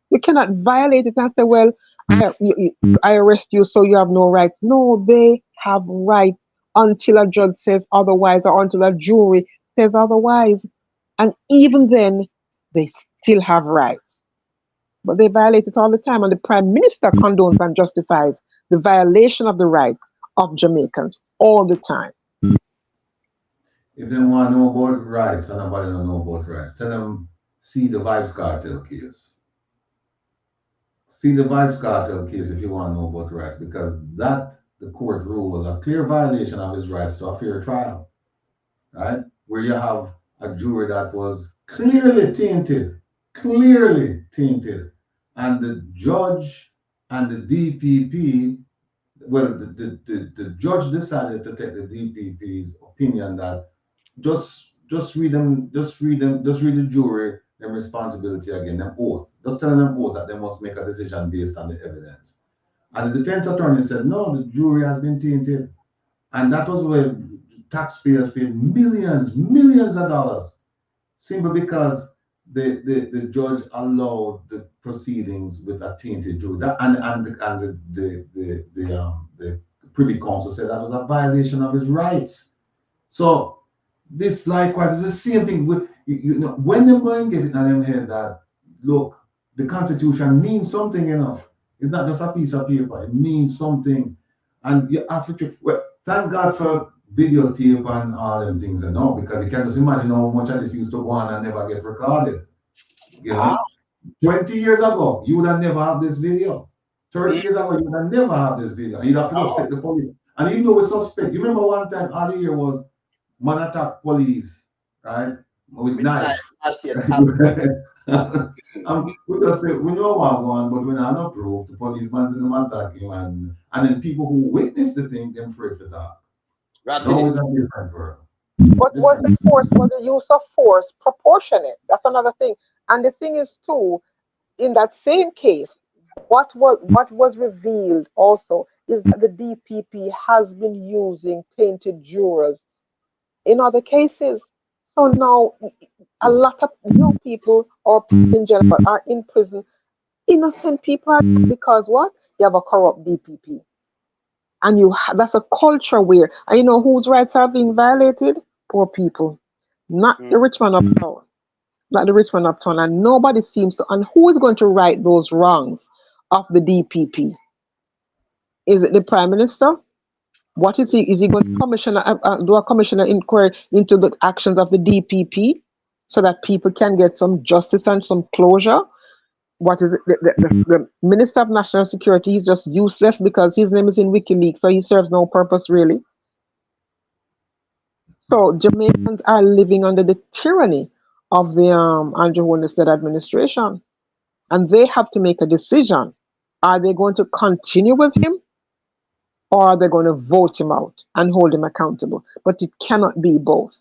You cannot violate it and say, well, I arrest you, so you have no rights. No, they have rights until a judge says otherwise or until a jury says otherwise. And even then, they still have rights. But they violate it all the time. And the Prime Minister condones and justifies the violation of the rights of Jamaicans all the time. If they want to know about rights and nobody don't know about rights, tell them see the Vibes Cartel case. See the Vibes Cartel case if you want to know about rights, because that, the court rule, was a clear violation of his rights to a fair trial, right? Where you have a jury that was clearly tainted, and the judge and the DPP, well, the judge decided to take the DPP's opinion that just read the jury them responsibility again, them oath. Just telling them oath that they must make a decision based on the evidence. And the defense attorney said, no, the jury has been tainted. And that was where taxpayers paid millions of dollars, simply because the judge allowed the proceedings with a tainted jury. That, and the Privy Council said that was a violation of his rights. So this likewise is the same thing with, you know, when they're going to get it in their head that, look, the Constitution means something, you know. It's not just a piece of paper, it means something. And you have to, well, thank God for videotape and all them things, and all, because you can just imagine how much of this used to go on and never get recorded. You know, 20 years ago, you would have never have this video. 30 years ago, you would have never have this video. And you'd have to suspect the police. And even though we suspect, you remember one time all the year was man attack police, right? With knives. We just say we know one, but we're not proof. The policeman's in the attack him, and then people who witness the thing, them afraid to talk. No, it's a different world. But was the use of force proportionate? That's another thing. And the thing is too, in that same case, what was revealed also is that the DPP has been using tainted jurors in other cases. So now a lot of young people or people in general are in prison. Innocent people are, because what? You have a corrupt DPP. And that's a culture where, and you know whose rights are being violated? Poor people. Not the rich man uptown. Not the rich man uptown. And nobody seems to, and who is going to right those wrongs of the DPP? Is it the Prime Minister? What is he? Is he going to do a commissioner inquiry into the actions of the DPP so that people can get some justice and some closure? What is it? The Minister of National Security is just useless because his name is in WikiLeaks, so he serves no purpose really. So Jamaicans are living under the tyranny of the Andrew Winstead administration, and they have to make a decision. Are they going to continue with him? Or are they going to vote him out and hold him accountable? But it cannot be both.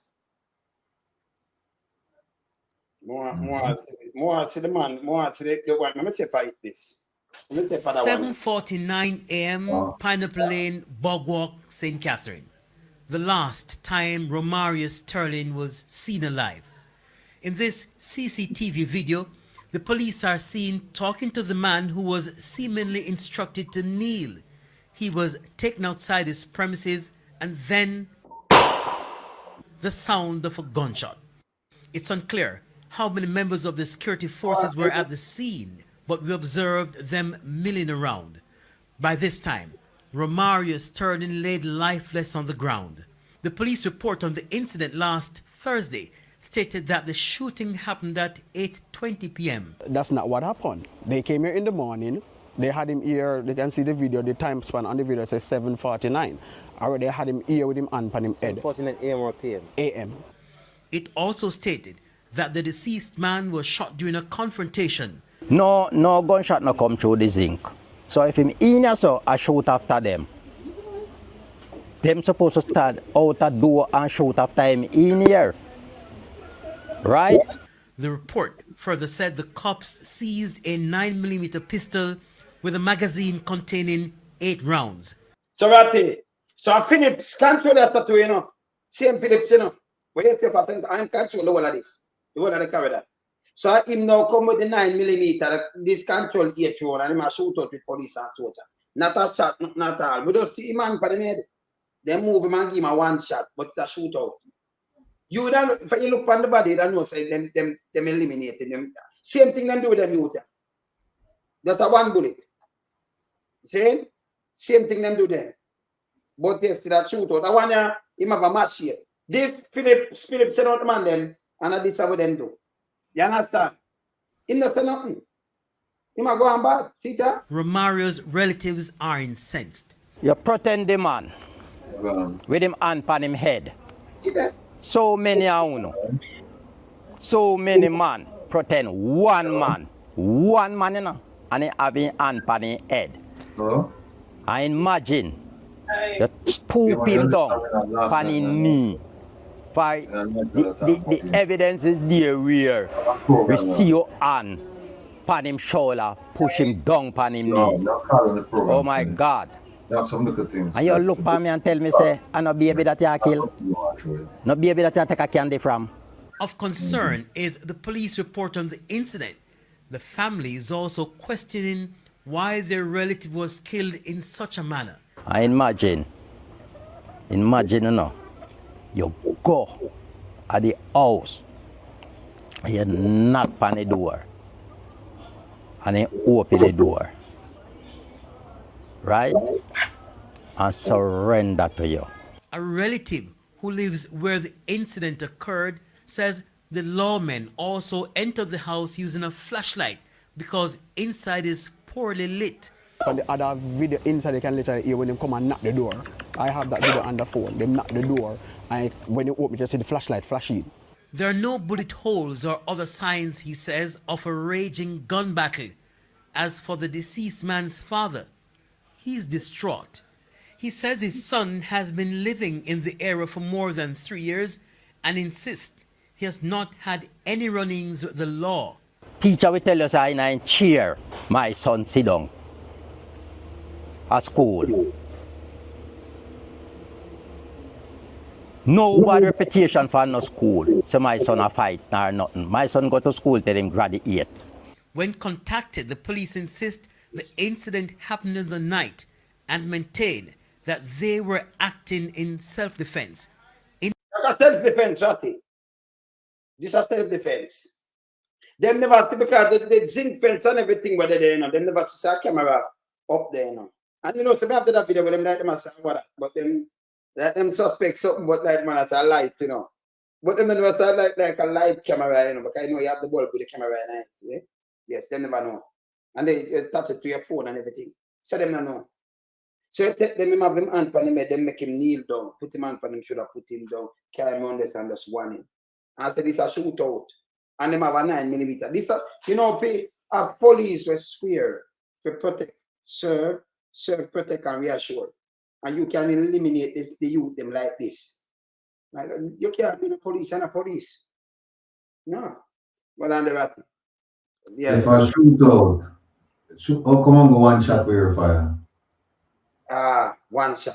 More to the man, more to the one. Let me say fight this. 7:49 a.m. Pineapple Lane, Bogwalk, St. Catherine. The last time Romario Sterling was seen alive. In this CCTV video, the police are seen talking to the man who was seemingly instructed to kneel. He was taken outside his premises, and then the sound of a gunshot. It's unclear how many members of the security forces were at the scene, but we observed them milling around. By this time, Romario Sterling laid lifeless on the ground. The police report on the incident last Thursday stated that the shooting happened at 8:20 p.m. That's not what happened. They came here in the morning. They had him here, they can see the video, the time span on the video says 7:49. Already had him here with him hand on him head. 7:49 a.m. or p.m.? A.m. It also stated that the deceased man was shot during a confrontation. No gunshot no come through the zinc. So if him in here, so I shoot after them. Them supposed to start out the door and shoot after him in here. Right? The report further said the cops seized a 9mm pistol with a magazine containing 8 rounds. So Ratty, so Phillips control that statue, you know. Same Phillips, you know. Where you say patent, I'm control the one of this. The one of the carry that. So him now come with the 9mm, this control 8 round, and him a shoot out with police and soldier. Not a shot, not all. We just see him man for the head. They move him and give him a 1 shot, but it's a shootout. You don't, if you look on the body, you don't know, say them eliminating them. Same thing them do with them youth. That's a 1 bullet. Same thing them do them. But yes, that shootout. That one, him have a match here. This Philip sent out the man them, and this is what them do. You understand? Him not say nothing. Him a go on bad. See that? Romario's relatives are incensed. You pretend the man with him hand on him head. So many so many man pretend one man, you know, and he have him hand on his head. I imagine you stoop him down on his knee. The evidence is there where we see your hand on him shoulder, push him down on him knee. Oh my God. Some good things. And you look at me and tell me, say, I no baby that you kill. No baby that you take a candy from. Of concern is the police report on the incident. The family is also questioning why their relative was killed in such a manner. I imagine, you know, you go at the house, and you knock on the door, and you open the door. Right? And surrender to you. A relative who lives where the incident occurred says the lawmen also entered the house using a flashlight because inside is poorly lit. On the other video inside, you can literally hear when they come and knock the door. I have that video on the phone. They knock the door, and when you open, you see the flashlight flashing. There are no bullet holes or other signs, he says, of a raging gun battle. As for the deceased man's father, he's distraught. He says his son has been living in the area for more than 3 years and insists he has not had any run-ins with the law. Teacher will tell us I cheer my son sit down at school. No bad reputation for no school. So my son a fight nor nothing. My son go to school till him graduate. When contacted, the police insist the incident happened in the night and maintain that they were acting in self-defense. That's self-defense, Ratty. This is self-defense. Them never see because the zinc fence and everything were there, you know. Them never see a camera up there, you know. And you know, so after that video, them like them say what, but them suspect something, but like man, as a light, you know. But them never say like a light camera, you know, because you know you have the bulb with the camera in it. Yeah? Yes, them never know. And they attach it to your phone and everything. So them don't know. So you take them, have him hand on him, then make him kneel down. Put him hand on him, should have put him down. Carry him on this and just warn him. And say this a shootout. And them have a 9mm. This, you know, police will swear to protect, serve, protect, and reassure. And you can eliminate the youth them like this. Like, you can't be the police and a police. No. But on the right. Yeah. If I shoot out, how come on go 1 shot with your fire? 1 shot.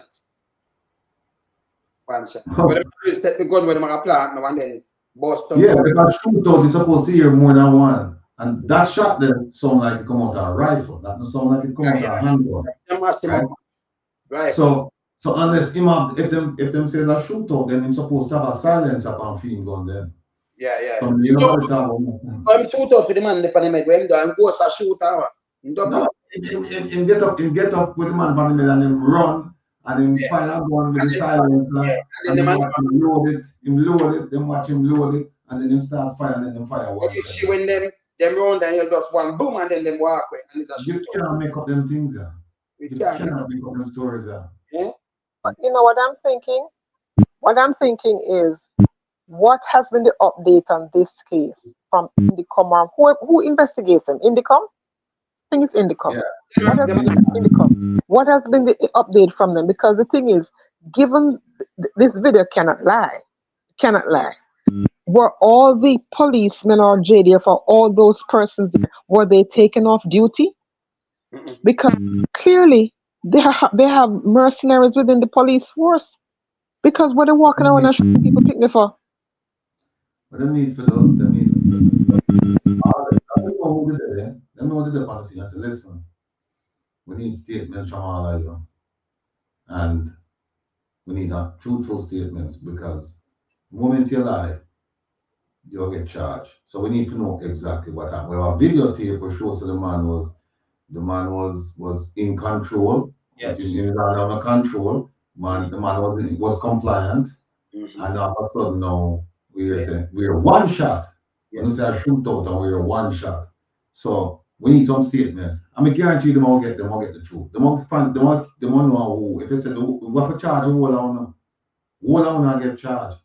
1 shot. But the step the gun with them a plant now and then bust them. Yeah, because shoot out is supposed to hear more than one. And that shot then sound like it come out of a rifle. That doesn't sound like it come out of a handgun. Right. So unless him have, if them says a shootout, then he's supposed to have a silencer upon fiend gun then. Yeah. So you know I'm shoot out to the man upon him head when him goes a shoot out. No, him get up with the man upon him head and him run and him fire gun with the silencer and then watch him load it, then watch him load it, and then him start firing and then fire one. You see when them run and you just one boom and then them walk away and it's a shoot. You can't make up them things, yeah. You can't make up them stories, yeah. You know what I'm thinking? What I'm thinking is, what has been the update on this case from Indicom? Who investigates them? Indicom? I think it's Indicom. Yeah. What has been Indicom? What has been the update from them? Because the thing is, given this video cannot lie. were all the policemen or JDF or all those persons there, were they taken off duty? Because clearly they have mercenaries within the police force. Because what they're walking around and shooting people picnic for? But them need for those, them need for them know the policy. I said, listen, we need statements from all of you. And we need a truthful statements because the moment you lie, you'll get charged. So we need to know exactly what happened. We have a videotape which shows the man was in control. Yes. He was under control. The man was compliant. And all of a sudden now we're one shot. Yes. When you say a shootout and we're one shot. So we need some statements. I mean, guarantee them all get the truth. Them all know who. If they say we have to charge who alone get charged.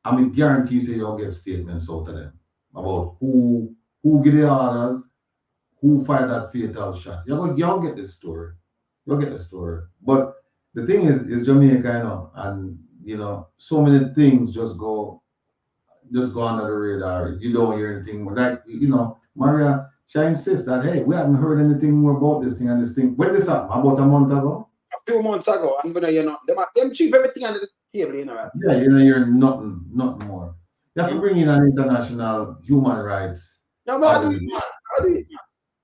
I mean, guarantee say you'll get statements out of them about who give the orders, who fired that fatal shot. You'll get this story. You'll get the story. But the thing is Jamaica, and so many things just go under the radar. You don't hear anything more. Like, Maria, she insists that, hey, we haven't heard anything more about this thing and this thing. When this happened? About a month ago? A few months ago. I'm gonna, them sweep everything under the table, right? Yeah, you hear nothing more. You have to bring in an international human rights. No, but I do it, man.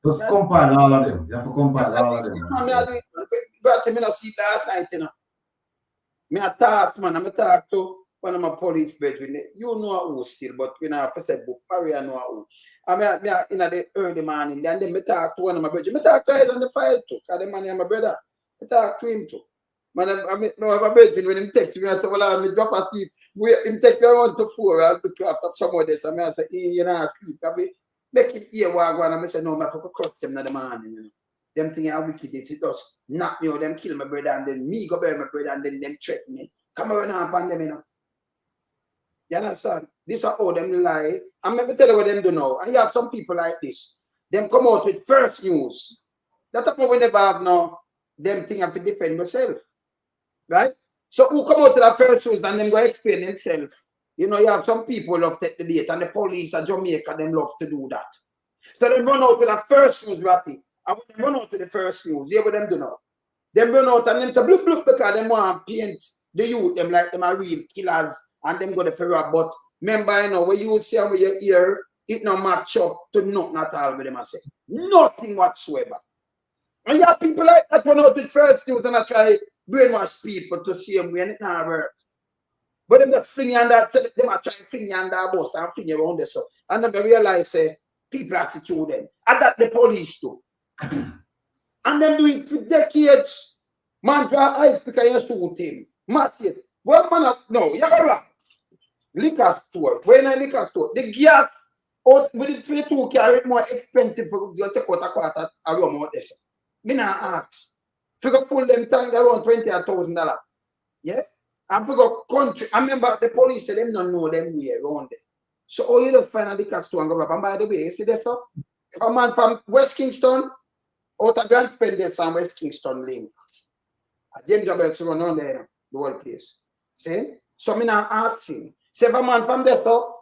Just compile all of them. You have to compile all of them. I do it, man. But I see last night, Me a talk, man. I'm a talk to one of my police brethren. You know who still, but when I first said book, Maria know who. I mean, in the early morning, and then I talk to one of my brethren. I talk to him on the file too, because the man is my brother. I talk to him too. Man, I have a brethren when he text me, I say, well, I'm drop asleep. He text me around to 4, I'll be after some of this. I say, you're not asleep. I make him hear what I want. I say, no, I have to cross them in the morning, Them things are wicked. It just knock me out, them kill my brother, and then me go bury my brother, and then them threaten me. Come around and upon them, You understand? This is how them lie. I'm never tell you what them do now. And you have some people like this. Them come out with first news. That's what we never have now. Them thing have to defend myself. Right? So who come out to the first news and then go explain themselves? You have some people love to take the bait, and the police at Jamaica, them love to do that. So they run out to the first news, Ratty. And when they run out to the first news, you hear what them do now? Them run out and them say, bloop, bloop, because them want to paint the youth, them like them are real killers, and them go to ferry. But remember, when you see them with your ear, it no match up to nothing at all with them, I say. Nothing whatsoever. And you have people like that run out with first news and I try brainwash people to see them when it not work. But them just fling on that, them are trying to fling on that bus and fling around this. And then they realize, people are to them. And that the police do. And then do it for decades. Man, draw eyes because you shoot him. Massive. Well, man, no, you're right. Liquor store. When I liquor store, the gas out with it for the 2 carry more expensive for you to take out a quarter around this. Me not ask. If you go pull them tank around $20,000. Yeah? And we go country. I remember the police said them don't know them way around there. So all you just find a liquor store and go up. And by the way, you see that so? If a man from West Kingston, out of Grand Spenders and West Kingston link. James Jobels run on there, the whole place. See? So I'm not asking. Say if a man from there,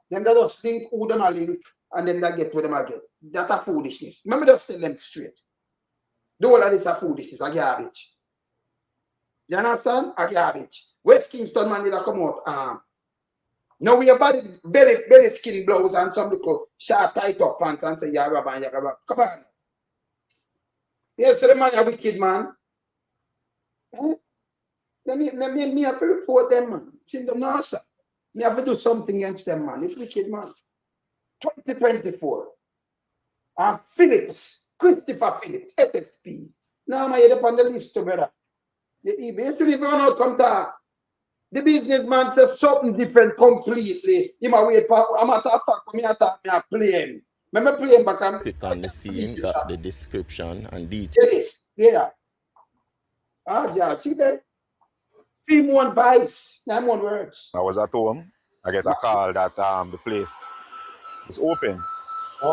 then they just link who them a link and then they get where them a get. That's a foolishness. Remember, just tell them straight. The whole of this a foolishness, a garbage. You understand? A garbage. West Kingston man did come out. Now we have very skin blouse and some little short tight up pants and say, you're and you're come on. Yes, the man a wicked man. Me have to report them, man. See them now, sir. Me have to do something against them, man. It's wicked, man. 2024. Phillips, Christopher Phillips, FFP. Now I'm head up on the list, brother. You should even not come talk. The businessman says something different completely. He might wait for a matter of fact, me attack me a plane. Remember playing back and click on the scene, got the description and details. Yeah. Yeah, see there? 3 more advice, 9 more words. I was at home. I get a call that the place is open.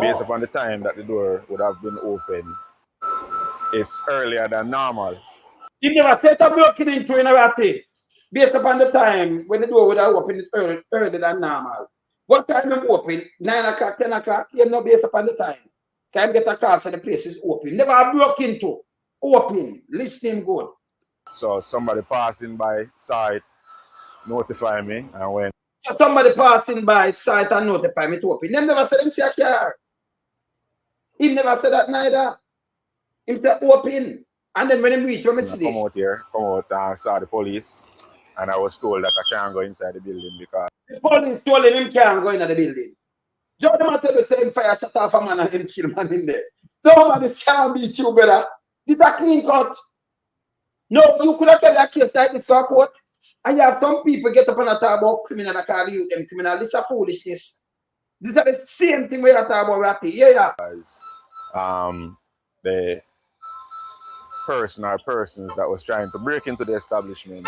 Based upon the time that the door would have been open, it's earlier than normal. You never set up broken into in a ratty. Based upon the time when the door would have opened earlier than normal. What time I'm open? 9 o'clock, 10 o'clock. You're not based upon the time. Can get a call so the place is open. Never broke into. Open. Listening good. So somebody passing by saw it, notify me, and when So somebody passing by saw it and notify me to open. Them never said him see a car. He never said that neither. Him said open. And then when him reach, when I see this. come out and saw the police, and I was told that I can't go inside the building because the police told him can't go into the building. Just them tell the same fire shut off a man and him kill man in there. Nobody can beat you, brother. This a clean cut. No, you could have tell that case like this for court. And you have some people get up and talk about criminal and call you them criminal. This is foolishness. This is the same thing we are talking about. Yeah. The person or persons that was trying to break into the establishment,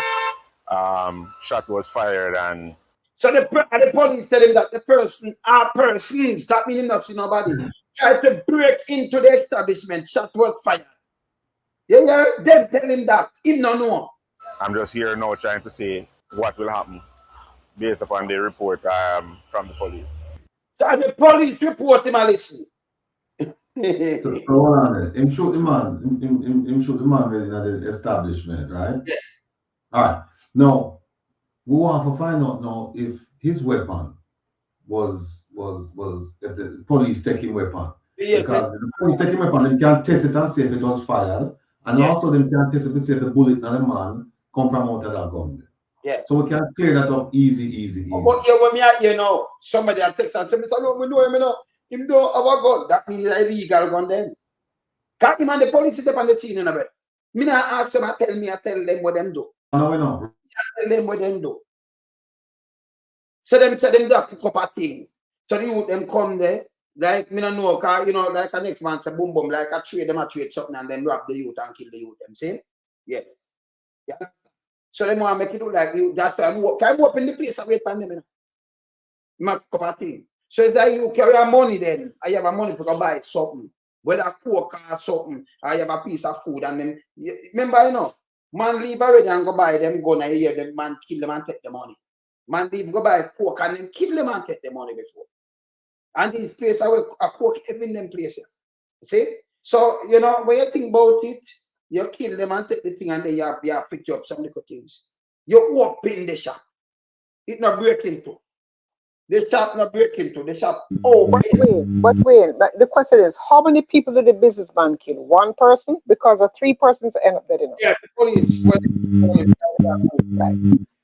shot was fired and so the police tell him that the person are persons, that means not see nobody, tried to break into the establishment, shot was fired. Yeah, them tell him that. Him no know. I'm just here now trying to say what will happen based upon the report from the police. So the police report him and listen. So hold on. Him shoot the man. Him shoot the man in the establishment, right? Yes. All right. Now, we want to find out now if his weapon was if the police taking weapon. Yes, because the police taking weapon, they can test it and see if it was fired. And also they can test it and see if the bullet and the man come from out of that gun. Yeah. So we can clear that up easy. But yeah, when me out here now, somebody will text and say, no, we know him, you know. Him don't have a gun. That means it's a illegal gun then. Can't him and the police is up on the scene in a bit. Me not ask them, I tell them what them do. No, we know. I tell them what them do. So them do a cook up a thing. So the youth them come there, like me no know, cause you know, like a next man say boom boom, like a trade them a trade something and then rob the youth and kill the youth. Them see? Yeah. So them want to make it look like you. That's why I'm open the place and wait for them. You know? Cook up a thing. So that you carry your money then, I have a money for to buy something. Whether coke or something, I have a piece of food and then remember, you know, man leave already and go buy them gun and hear them man kill them and take the money. Man leave go buy coke and then kill them and take the money before. And these places are coke even them places. See? So you know when you think about it, you kill them and take the thing and then you have fix up some little things. You open the shop. It not break into. The shop not break into the shop. Oh, but wait. But the question is, how many people did the businessman kill? One person? Because of 3 persons end up dead enough. Yeah, the police.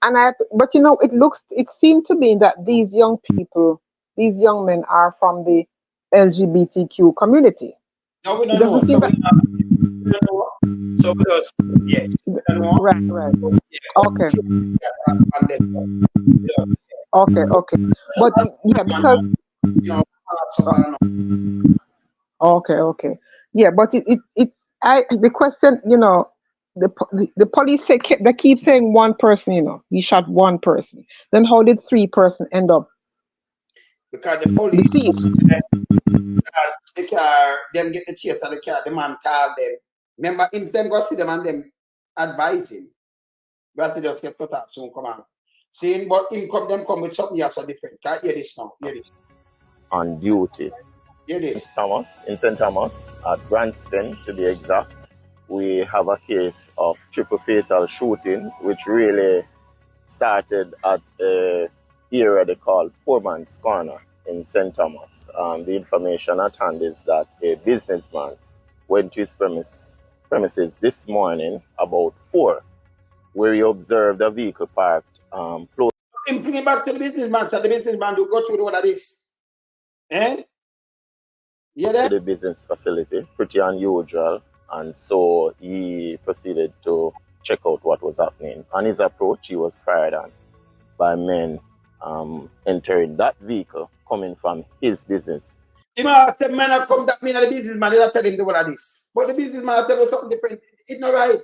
Right. But you know, it seemed to me that these young people, these young men are from the LGBTQ community. No, we don't know. So we just, yes. Right. Okay. Okay. But yeah, because okay. Yeah, but the question, you know, the police say they keep saying one person, you know, he shot one person. Then how did 3 persons end up? Because the police the car, them get the chase of the car, the man called them. Remember, if them go see them and them advise him, we have to just get cut off soon, come on. Saying, but them come with something else different. Can't hear this now. Hear this. On duty. Hear this. In St. Thomas, at Branston to be exact, we have a case of triple fatal shooting, which really started at a area they call Poor Man's Corner in St. Thomas. The information at hand is that a businessman went to his premises this morning about 4, where he observed a vehicle parked close. Him bring it back to the businessman, so the businessman will go through what that is. To the business facility, pretty unusual, and so he proceeded to check out what was happening. On his approach, he was fired on by men entering that vehicle coming from his business. He might say, man, I come that mean the businessman, they tell him the what that is. But the businessman tell him something different. It's not right.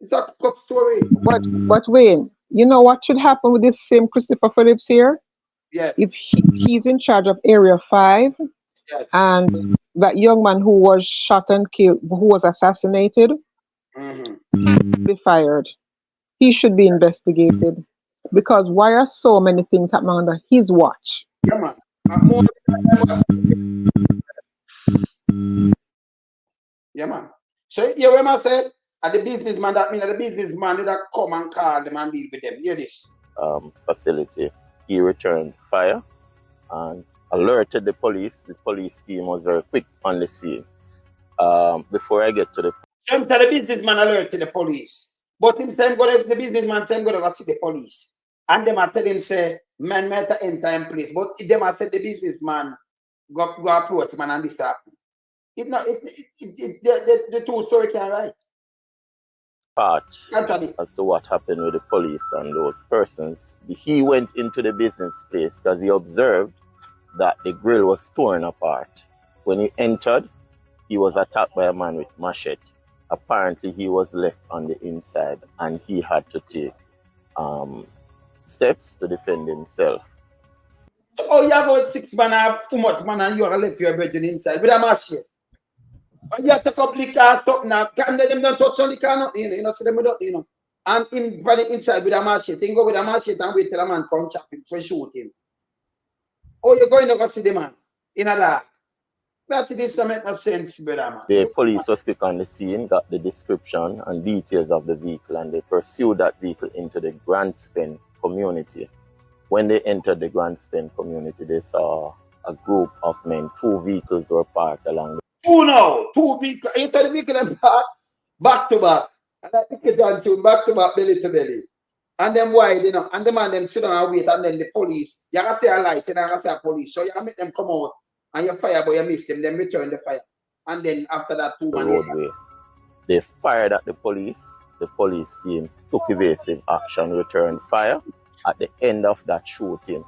It's a tough story. But Wayne, you know what should happen with this same Christopher Phillips here? Yeah. If he's in charge of Area 5, yes. And that young man who was shot and killed, who was assassinated, be fired. He should be investigated. Because why are so many things happening under his watch? Yeah, man. Yeah, man. So, yeah, when I said, at the businessman, that means the businessman that come and call them and deal with them. Hear this. Facility. He returned fire and alerted the police. The police team was very quick on the scene. Before I get to the... So, the businessman alerted the police. But him saying, the businessman saying, go to see the police. And them are telling him, say, man, matter enter in place. But them are said the businessman go approach man and this happen. The two story can write. Part as to what happened with the police and those persons. He went into the business place because he observed that the grill was torn apart. When he entered, he was attacked by a man with machete. Apparently, he was left on the inside and he had to take steps to defend himself. So, you have 6 man, have too much man, and you are left your brethren inside with a machete. And you have to take up liquor, something now. Can't let them don't touch on liquor, nothing, you know, see them without, you know. And him running inside with a machete. He go with a machete and wait till a man come chop him for shoot him. Oh, you're going to go see the man in a dark. That this doesn't make no sense, brother, man. The police was quick on the scene, got the description and details of the vehicle, and they pursued that vehicle into the Grand Spend community. When they entered the Grand Spend community, they saw a group of men. 2 vehicles were parked along the... 2 vehicles. You saw the vehicle and parked back to back. And I think it's on 2 back to back, belly to belly. And then wide, you know, and the man them sit down and wait, and then the police, you have to say a light, and you have to say a police. So you have to make them come out, and you fire, but you miss them, then return the fire. And then after that, 2 man. Roadway. They fired at the police. The police team took evasive action, returned fire. At the end of that shooting,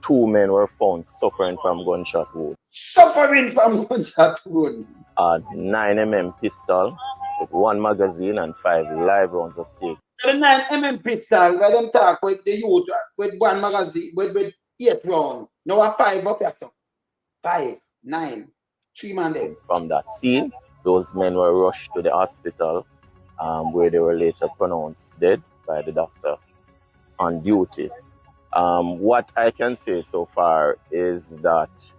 2 men were found suffering from gunshot wounds. Suffering from gunshot wounds. A 9mm pistol with 1 magazine and 5 live rounds of stake. The 9mm pistol, where them talk with the youth, with 1 magazine, with 8 rounds. Now a 5 up here, so 5, 9, 3 man there. From that scene, those men were rushed to the hospital, where they were later pronounced dead by the doctor on duty. What I can say so far is that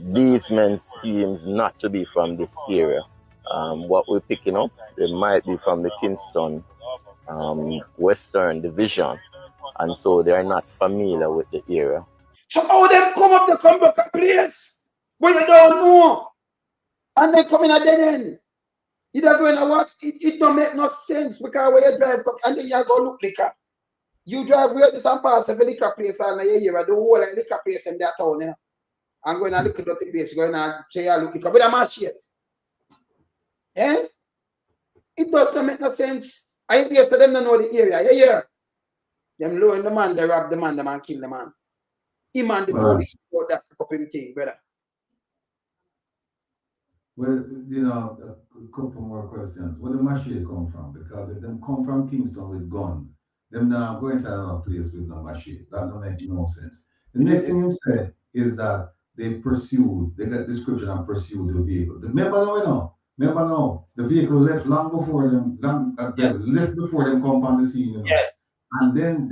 these men seems not to be from this area. What we're picking up, they might be from the Kingston Western Division, and so they're not familiar with the area. So how them come up the Cumberland place when you don't know, and they come in a dead end? You don't go in a watch. It don't make no sense, because when you drive and then you go look liquor. You drive where the some parts of the liquor place and you hear the whole like liquor place in that town, you know. I'm going to look at the place, going to say I look liquor, but I'm not shit. Eh? It doesn't make no sense. I ain't here for them to know the area. You hear? Them lowering the man, they rob the man kill the man. Him and the police about that fucking thing, brother. Well, you know, a couple more questions. Where the machete come from? Because if them come from Kingston with guns, them now go inside a place with no machete. That don't make no sense. The next thing you said is that they got description and pursued the vehicle. Remember now, the vehicle left long before them, left before them come on the scene. You know? Yeah. And then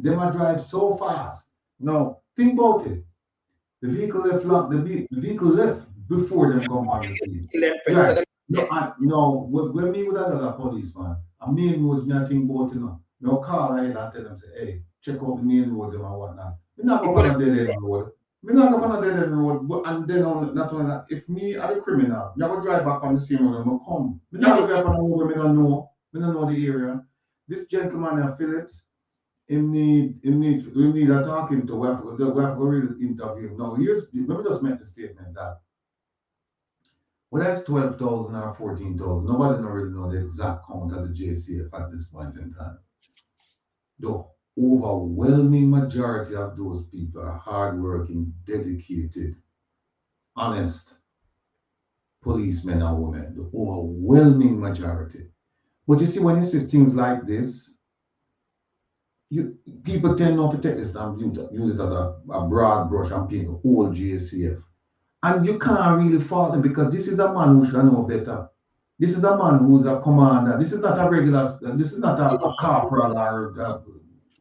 them a drive so fast. Now, think about it. The vehicle left the vehicle left before them come on the scene. Right. No, when me with another policeman, a main roads me I think about, you know. No call ahead and tell them say, hey, check out the main roads and whatnot. Me not go on a dead end road. And then not only that, if me are a criminal, me I go drive back on the same road and I come. Me not go drive on a road where me don't know the area. This gentleman in Phillips, we need a talking to. We have to really interview him. Now, let me just make the statement that whether it's 12,000 or 14,000, nobody don't really know the exact count of the JCF at this point in time. The overwhelming majority of those people are hardworking, dedicated, honest policemen and women. The overwhelming majority. But you see, when you see things like this, people tend not to take this and use it as a broad brush and paint the whole JCF. And you can't really fault them, because this is a man who should know better. This is a man who's a commander. This is not a regular, this is not a corporal or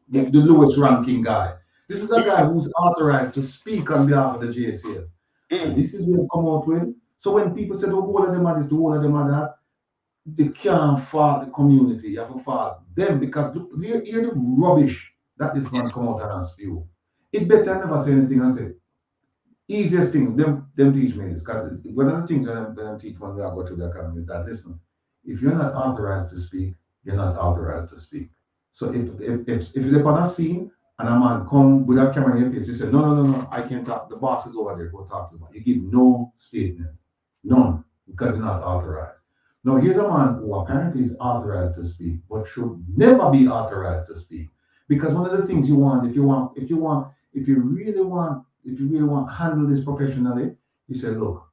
the lowest ranking guy. This is a guy who's authorized to speak on behalf of the JCF. And this is what come out with. So when people say the whole of them are this, the whole of them are that, they can't fault the community. You have to fault them because look, hear the rubbish that this man come out and spew. It better never say anything and say, easiest thing, them teach me this. Because one of the things that them teach when we go to the academy is that, listen, if you're not authorized to speak, you're not authorized to speak. So if you're on a scene and a man come with a camera in your face, you say, no, I can't talk. The boss is over there, go talk to him. You give no statement, none, because you're not authorized. Now, here's a man who apparently is authorized to speak, but should never be authorized to speak. Because one of the things you want, if you really want to handle this professionally, you say, look,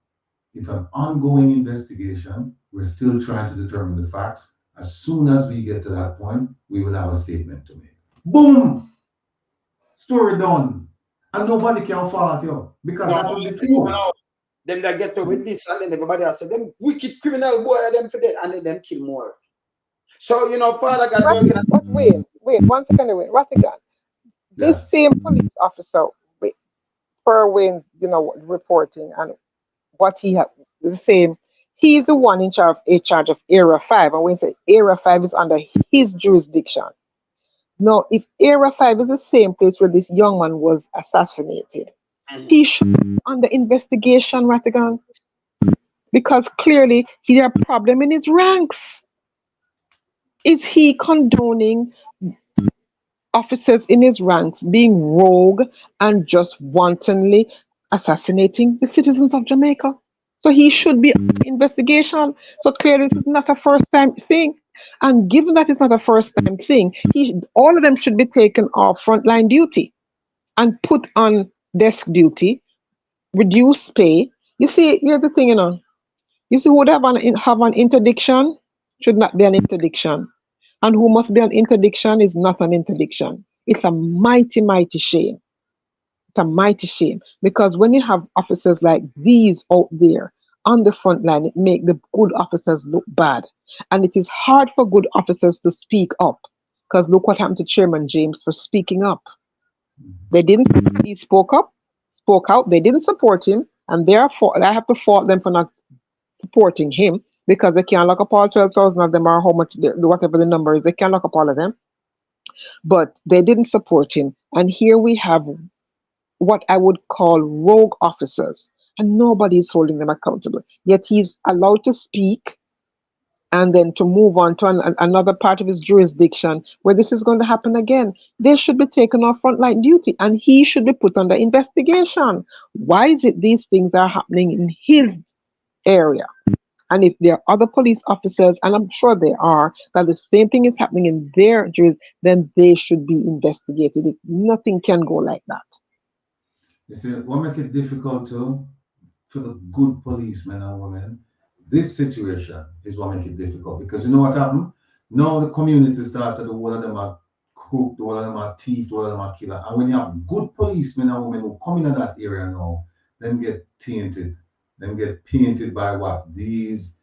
it's an ongoing investigation. We're still trying to determine the facts. As soon as we get to that point, we will have a statement to make. Boom! Story done. And nobody can fault you because that will be true. Them that get away with this and then everybody else say, them wicked criminal boy, them forget, and then them kill more. So, Father God, but wait, one second, wait, this same police officer, per Wayne's, reporting and what he had, the same, he's the one in charge of Area 5, and when say Area 5 is under his jurisdiction. Now, if Area 5 is the same place where this young man was assassinated, he should be under investigation, Rattigan, because clearly he had a problem in his ranks. Is he condoning officers in his ranks being rogue and just wantonly assassinating the citizens of Jamaica? So he should be under investigation. So clearly this is not a first time thing. And given that it's not a first time thing, all of them should be taken off frontline duty and put on desk duty, reduce pay. You see, here's the thing, You see, who would have an interdiction should not be an interdiction. And who must be an interdiction is not an interdiction. It's a mighty, mighty shame. It's a mighty shame. Because when you have officers like these out there on the front line, it makes the good officers look bad. And it is hard for good officers to speak up. Because look what happened to Chairman James for speaking up. They didn't, he spoke out, they didn't support him, and therefore I have to fault them for not supporting him because they can't lock up all 12,000 of them or how much, whatever the number is, they can't lock up all of them. But they didn't support him. And here we have what I would call rogue officers, and nobody is holding them accountable. Yet he's allowed to speak and then to move on to another part of his jurisdiction where this is going to happen again. They should be taken off frontline duty and he should be put under investigation. Why is it these things are happening in his area? And if there are other police officers, and I'm sure there are, that the same thing is happening in their jurisdiction, then they should be investigated. Nothing can go like that. You see, what makes it difficult for the good policemen and women? This situation is what makes it difficult because you know what happened? Now the community starts at the whole of them are crook, the whole of them are thief, the whole of them are killer. And when you have good policemen and women who come into that area now, them get tainted. Them get painted by what? These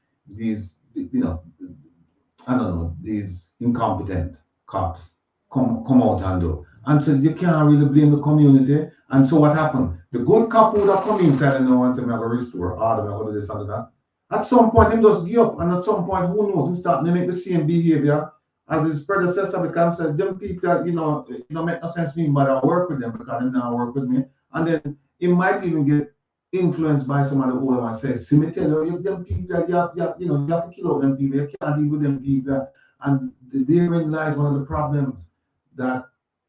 I don't know, these incompetent cops come out and do. And so you can't really blame the community. And so what happened? The good cop would have come inside and now and say, I'm going to restore order, I'm going to do this and that. At some point, him just give up. And at some point, who knows, him start to make the same behavior as his predecessor because said, them people that, make no sense to me, but I work with them because they now work with me. And then he might even get influenced by some of the older and say, see me tell you, them people that you have to kill out them people, you can't deal with them people. And therein lies one of the problems that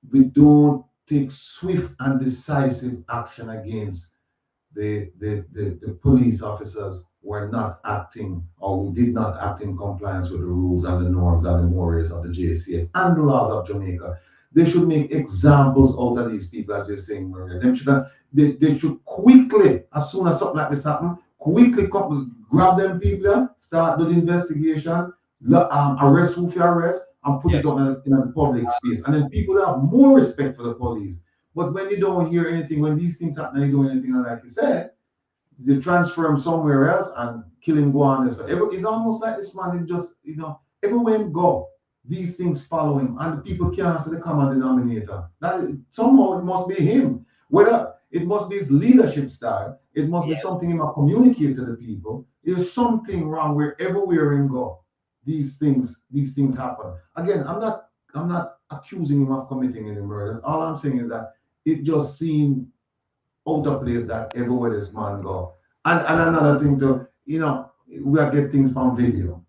we don't take swift and decisive action against the police officers who are not acting or who did not act in compliance with the rules and the norms and the mores of the JCF and the laws of Jamaica. They should make examples out of these people, as you're saying, Maria. They should quickly, as soon as something like this happens, quickly grab them people, start the investigation, arrest who you arrest, and put it on in a public space. And then people have more respect for the police. But when you don't hear anything, when these things happen, you don't hear anything, like you said, they transfer him somewhere else and kill him, go on this. It's almost like this man, it just, everywhere him go, these things follow him, and the people can't see the common denominator. That somehow it must be him. Whether it must be his leadership style, it must be something he must communicate to the people. There's something wrong where everywhere him go, these things happen. Again, I'm not accusing him of committing any murders. All I'm saying is that it just seemed out of place that everywhere this man go. And another thing too, we are get things from video.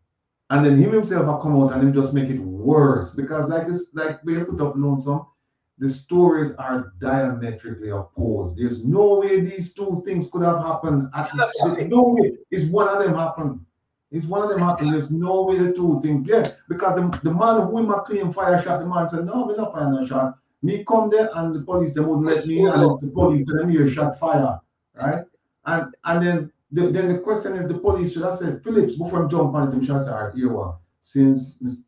And then him himself will come out and him just make it worse. Because like we put up Lonesome, the stories are diametrically opposed. There's no way these two things could have happened. There's no way. It's one of them happened. There's no way the two things. Yeah, because the man who him a claim fire shot, the man said, no, we're not firing a shot. Me come there and the police, they wouldn't let me in, and the police said, here shot fire, right? And then the question is, the police should have said, Phillips, before him jump on it, him should have said, all right, here one. Since this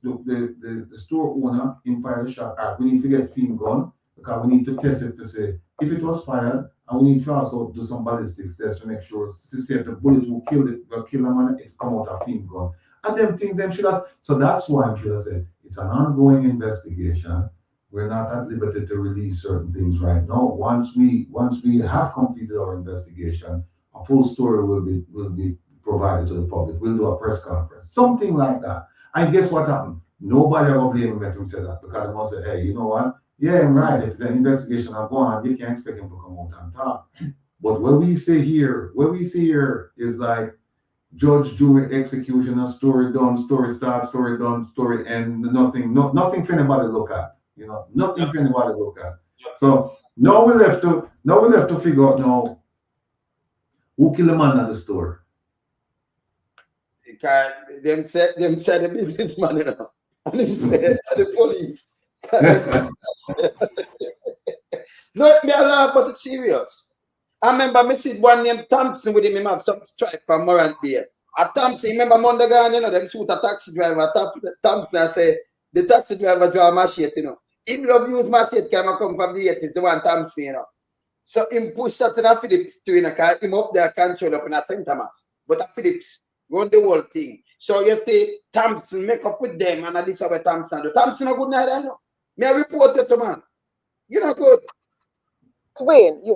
the store owner in fired the shot, all right, we need to get film gun, because we need to test it to say if it was fired, and we need to also do some ballistics tests to make sure to see if the bullet will kill the man, it come out of film gun. And them things them should have, so that's why I should have said it's an ongoing investigation. We're not at liberty to release certain things right now. Once we have completed our investigation, a full story will be provided to the public. We'll do a press conference, something like that. And guess what happened? Nobody will blame him if he said that, because they must say, hey, you know what? Yeah, I'm right. If the investigation are going on, you can't expect him to come out and talk. But what we see here is like judge, jury, execution, a story done, story start, story done, story end, nothing for anybody to look at. Nothing for anybody to look at. So now we left to figure out now who killed the man at the store. Because them said the businessman, and him said the police. No, me laugh, but it's serious. I remember me see one named Thompson with him have some strike from Morant there. At Thompson, remember Mondagan, them shoot a taxi driver. Thompson and say the taxi driver draw a machete, If you have used machete, come from the 80s, the one Thompson, So him push that to the Phillips to him up there control up in a St. Thomas. But a Phillips run the whole thing. So you say Thompson make up with them, and this is what Thompson do. Thompson no good neither, Me I report it to man. You know good. Wayne, you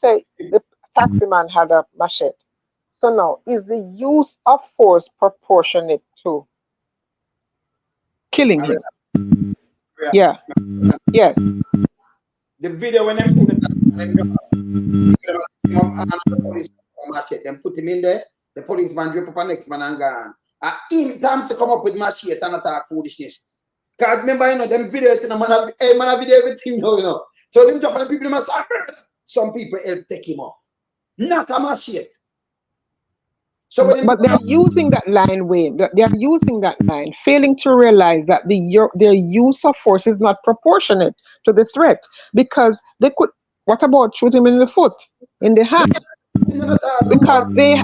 say the taxi man had a machete. So now, is the use of force proportionate to killing him? Yeah. Yes. The video when them put the police machete, them put him in there. The policeman drop up a next man and gone. In times to come up with machete and attack foolishness. Because remember, them videos, man have video everything, So them drop on the people, must some people help take him up. Not a machete. So but they're using that line, Wayne. They're using that line, failing to realize that their use of force is not proportionate to the threat. Because they could, what about shoot him in the foot, in the hand? Because they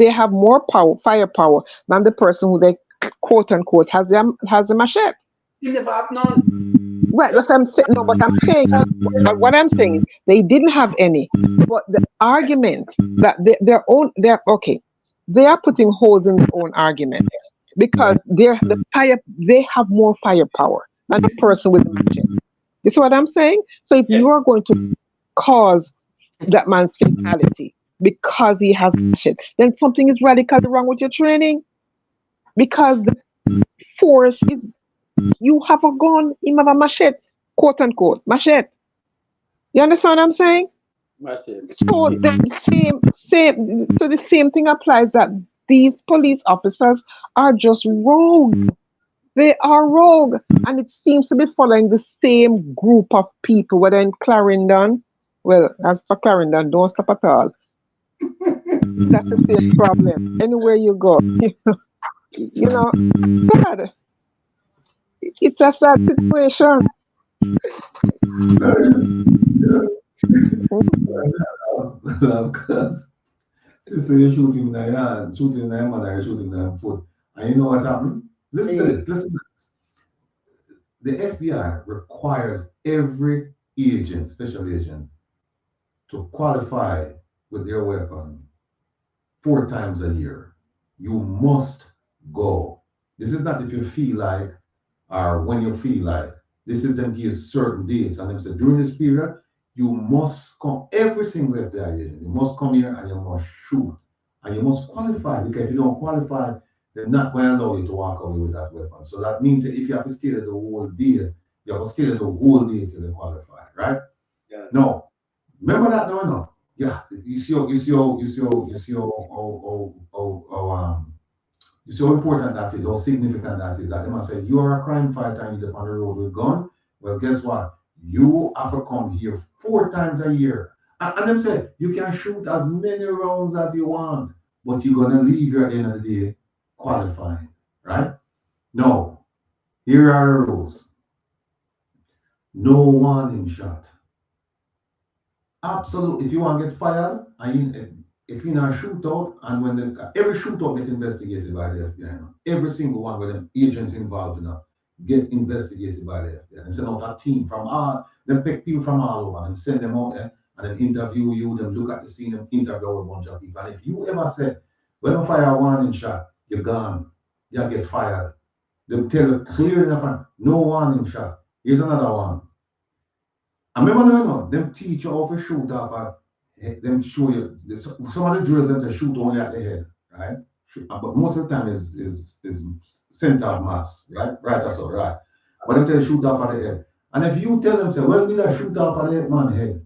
have more firepower than the person who they quote unquote has a machete. You never have none. Right, that's what I'm saying. No, but I'm saying, what I'm saying is they didn't have any. But the argument that they are putting holes in their own argument because they have more firepower than the person with the machete. You see what I'm saying? So if you are going to cause that man's fatality because he has machete, then something is radically wrong with your training. Because the force is, you have a gun, him have a machete, quote unquote, machete. You understand what I'm saying? Machete. So the same thing applies, that these police officers are just rogue. They are rogue, and it seems to be following the same group of people, whether in Clarendon. Well, as for Clarendon, don't stop at all. That's the same problem. Anywhere you go, God, it's a sad situation. Because sister, you shoot him in the hand, shoot him in the mother, shoot him in the foot. And you know what happened? Listen to this. The FBI requires every agent, special agent, to qualify with their weapon 4 times a year. You must go. This is not if you feel like or when you feel like. This is them give certain dates, and them say during this period you must come every single day. You must come here and you must shoot, and you must qualify, because if you don't qualify, they're not going to allow you to walk away with that weapon. So that means that if you have to stay there the whole day, you have to stay there the whole day till you qualify, right? Yeah. No, remember that now, no? Yeah, you see how important that is, how significant that is. That they must say, you are a crime fighter and you're on the road with a gun. Well, guess what? You have to come here 4 times a year. And them say, you can shoot as many rounds as you want, but you're going to leave here at the end of the day qualifying, right? No. Here are the rules. No warning shot. Absolutely. If you want to get fired, if you're in a shootout, and when every shootout gets investigated by the FBI, every single one with them agents involved in get investigated by the FBI. And send out a team from them pick people from all over and send them out there and then interview you, then look at the scene and interview a bunch of people. And if you ever said, when I fire a warning shot, you're gone, you get fired. They'll tell you clear enough, no warning shot. Here's another one. I remember them teach you how to shoot off. Them show you some of the drills them say shoot only at the head, right? But most of the time is center of mass, right? Right or so, right? But them tell you shoot off at the head. And if you tell them say, well, we don't shoot off at the head, man head,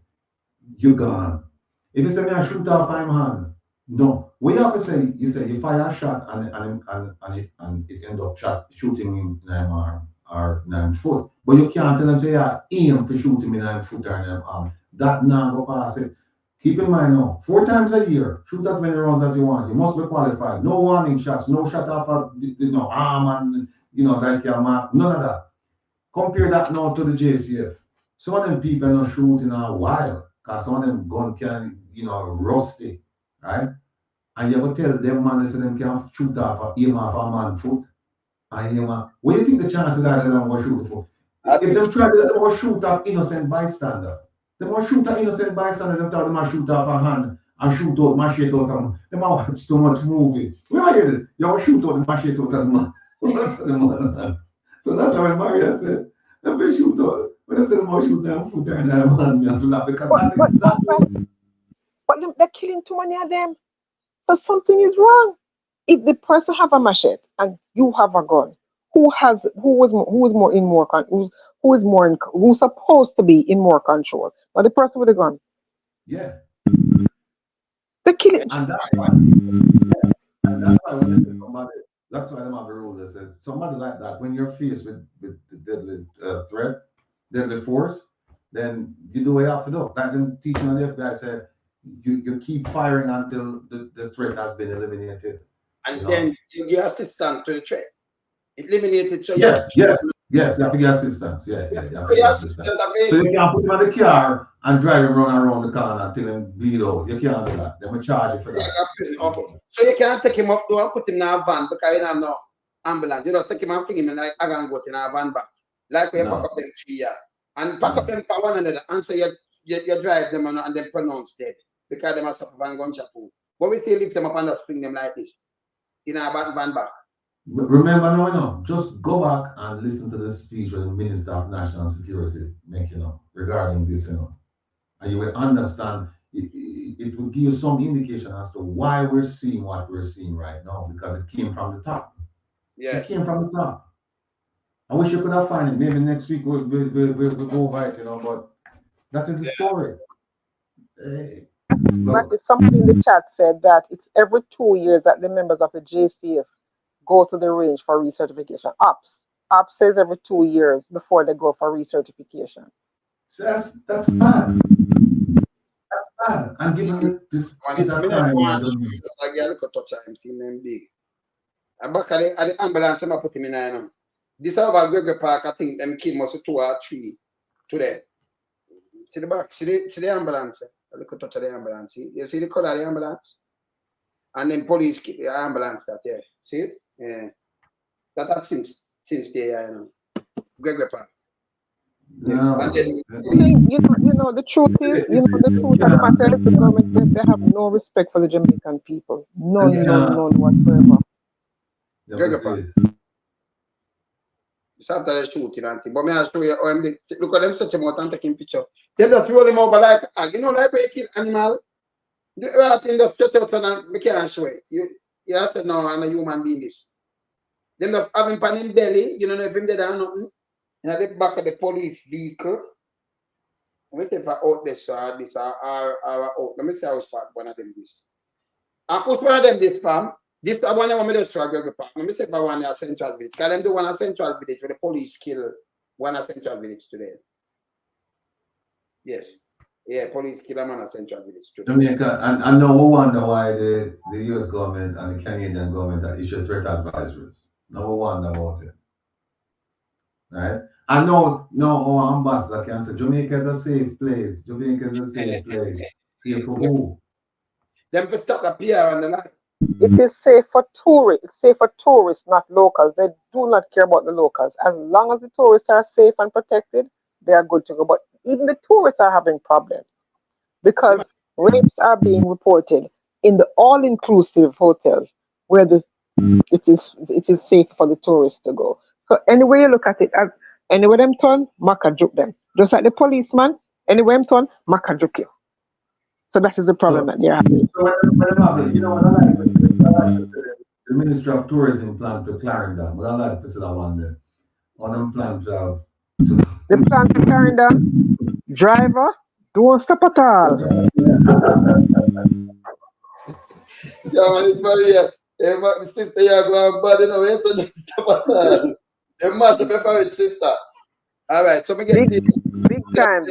you gone. If you say me I shoot off I'm hand, no. What you have to say, you fire a shot and it end up shooting in an arm or 9 foot. But you can't tell them say aim for shooting in 9 foot or 9 arm. That now go pass it. Keep in mind now, 4 times a year, shoot as many rounds as you want. You must be qualified. No warning shots, no shot off arm and like your mark, none of that. Compare that now to the JCF. Some of them people are not shooting a while, because some of them gun can, rusty, right? And you go tell them man, they say them can shoot off aim off a man foot. And what do you think the chances are that they're going to shoot for? If them try to shoot off innocent bystander, they must shoot an innocent bystander, them tell them to shoot off a hand and shoot out, machete out of them. They might watch too much movie. Where are you? You want to shoot out the machete out of the man. So that's why Maria said, let me shoot out. When they say they must shoot them foot and them hand, because that's exactly. But they're killing too many of them. So something is wrong. If the person have a machete and you have a gun, who's supposed to be in more control? Or the person with a gun? Yeah. They're killing. And that's why when they say somebody, that's why they have a rule that says somebody like that, when you're faced with the deadly threat, deadly force, then you do what you have to do. Like them teaching on the FBI said, you keep firing until the threat has been eliminated. And then you have to stand to the threat. Eliminated. So yes, you have to get assistance. Yeah. So you can't put him in the car and drive him around the corner until him bleed out. You can't do that. They will charge you for that. Okay. So you can't take him up to and put him in a van because you have no ambulance. You don't take him and bring him in like I can go in a van back. Like we pack up them 3 years. And pack up them for one another and say you drive them and then pronounce dead. Because they must suffer van gunshot. But we still lift them up and just bring them like this. In a van back. Remember now, just go back and listen to the speech of the Minister of National Security making regarding this, and you will understand. It will give you some indication as to why we're seeing what we're seeing right now, because it came from the top. Yeah, it came from the top. I wish you could have found it. Maybe next week we'll go over it, but that is the story. But somebody in the chat said that it's every 2 years that the members of the JCF go to the range for recertification. Ops says every 2 years before they go for recertification. So that's bad. That's bad. And given this I look at touch I'm seeing them big. And back at the ambulance, I'm put him in. This is about Gregory Park. I think them kids must 2 or 3 today. See the back, see the ambulance. I look at touch of the ambulance. See? You see the color of the ambulance? And then police keep the ambulance that there. See it? Yeah. That's since there, Gregory Park. Yes. And then The truth is, the truth of the matter is the government, they have no respect for the Jamaican people. None whatsoever. It's after the shooting and thing. But me I show you how them look at them stretch them out and taking picture. They just roll them over like like when you kill animal. The earth in the stretch out and we can't show it. You said no, I'm a human being this. Them just have him pan in belly, you know if him dead or nothing. And at the back of the police vehicle. Let me say if I out this or out. Let me say I was part one of them this. I put one of them this farm. This I want to just struggle with part. Let me say if I want a central village. Can them do one a central village where the police kill one a central village today? Yes. Yeah, police kill a man a central village today. Jamaica, and now we wonder why the US government and the Canadian government are issued threat advisories. Now we wonder about it. Right? And no, our ambassador can say Jamaica is a safe place. Jamaica is a safe place. Safe for who? Them to stop the PR on the line. It is safe for tourists. It's safe for tourists, not locals. They do not care about the locals. As long as the tourists are safe and protected, they are good to go. But even the tourists are having problems because rapes are being reported in the all-inclusive hotels where it is safe for the tourists to go. So anywhere you look at it, anywhere them turn, Maka juke them. Just like the policeman, anywhere them turn, Maka juke you. So that is the problem that they're having. So what you know what I like? The Ministry of Tourism plan for Clarendon. What I like to say that one there. On them plan to have. The plan for Clarendon, driver, don't stop at all. Sister, you are going bad, we have to stop at all. You must be favorite sister. All right, so we get this. Big time.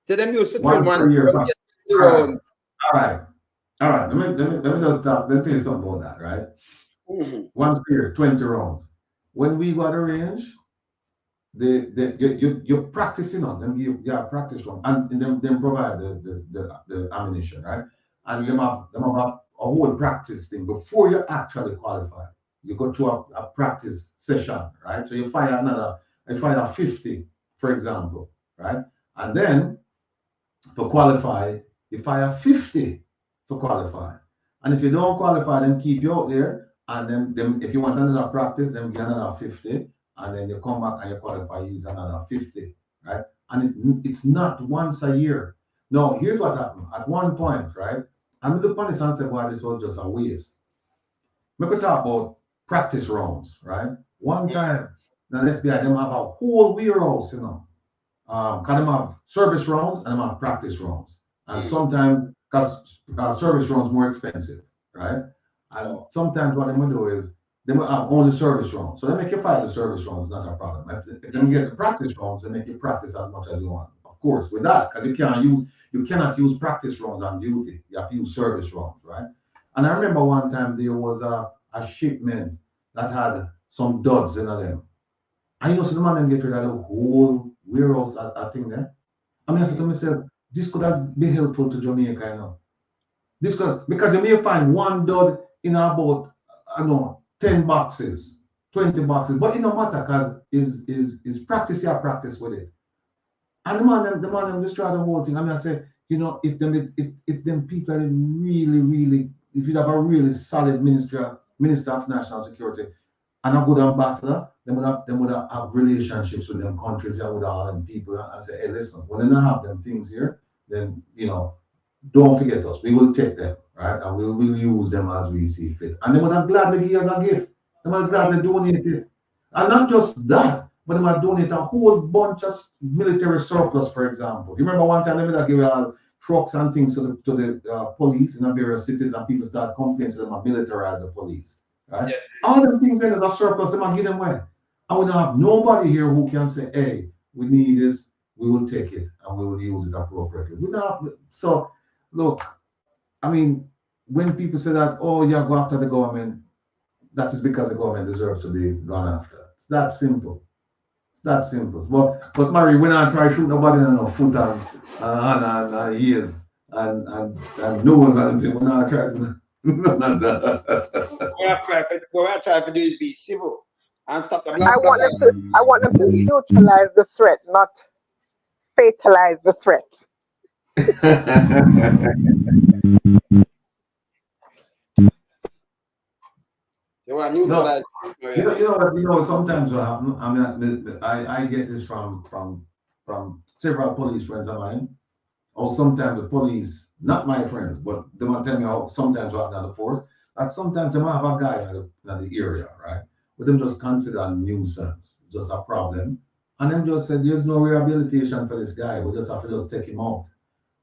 So them used to one one per year. rounds. All right. Let me just stop. Let me tell you something about that, right? Once per year, 20 rounds. When we got a range, you're practicing on them. You have practice round, and them provide the ammunition, right? And them have a whole practice thing before you actually qualify. You go through a practice session, right? So you fire 50, for example, right? And then to qualify, you fire 50 to qualify. And if you don't qualify, then keep you out there. And then if you want another practice, then get another 50. And then you come back and you qualify, use another 50, right? And it's not once a year. No, here's what happened. At one point, right? I'm the police and said, well, this was just a waste. We could talk about practice rounds, right? One time, the FBI, them have a whole warehouse, because them have service rounds and them have practice rounds. And sometimes, because service rounds more expensive, right? And sometimes what they will do is, they will have only service rounds. So they make you file the service rounds, not a problem. If they get the practice rounds, they make you practice as much as you want. Of course, with that, because you cannot use practice rounds on duty. You have to use service rounds, right? And I remember one time there was a shipment that had some duds in them. And so the man get rid of the whole warehouse, that thing there. I said to myself, this could have been helpful to Jamaica, This could, because you may find one dud in about, 10 boxes, 20 boxes, but it no matter because is practice your practice with it. And the man destroy the whole thing. I say, if them people are really, if you have a really solid minister of national security and a good ambassador, they would have relationships with them countries and with all them people and say, hey, listen, when they don't have them things here, then don't forget us. We will take them, right? And we will use them as we see fit. And they would have gladly give us a gift. They would have gladly donate it. And not just that, but they might donate a whole bunch of military surplus, for example. You remember one time they would give out trucks and things to the police in various cities, and people start complaining to them and militarize the police. Right? Yeah. All them things that is a surplus, they might give them away. And we don't have nobody here who can say, hey, we need this, we will take it, and we will use it appropriately. We don't have, so look, when people say that, oh, yeah, go after the government, that is because the government deserves to be gone after. It's that simple. It's that simple. But Mary, when I try to shoot nobody in no foot and ears and nose and things, when I try to none of that. What I try to do is be civil and stop the I black want them to neutralize the threat, not fatalize the threat. They want to neutralize. You know, sometimes what happens, I mean, I get this from several police friends of mine. Or sometimes the police, not my friends, but they might tell me how sometimes what happens on the force. That sometimes they might have a guy in the area, right? But them just consider a nuisance, just a problem. And them just said, there's no rehabilitation for this guy. We just have to just take him out.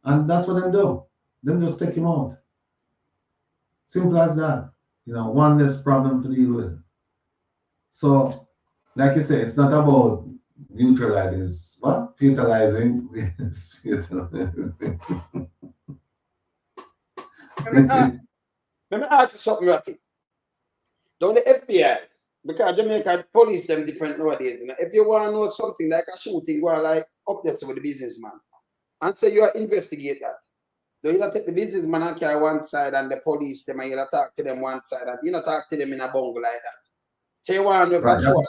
And that's what them do. Them just take him out. Simple as that. You know, one less problem to deal with. So, like you say, it's not about neutralizing, it's what? Fatalizing. Let me ask you something, Ratty. Don't the FBI, because Jamaican police them different nowadays. You know, if you want to know something like a shooting, go like up there with the businessman and say you are investigate that. So you take the businessman and carry one side and the police them and you talk to them one side and you not talk to them in a bungle like that. So you want to control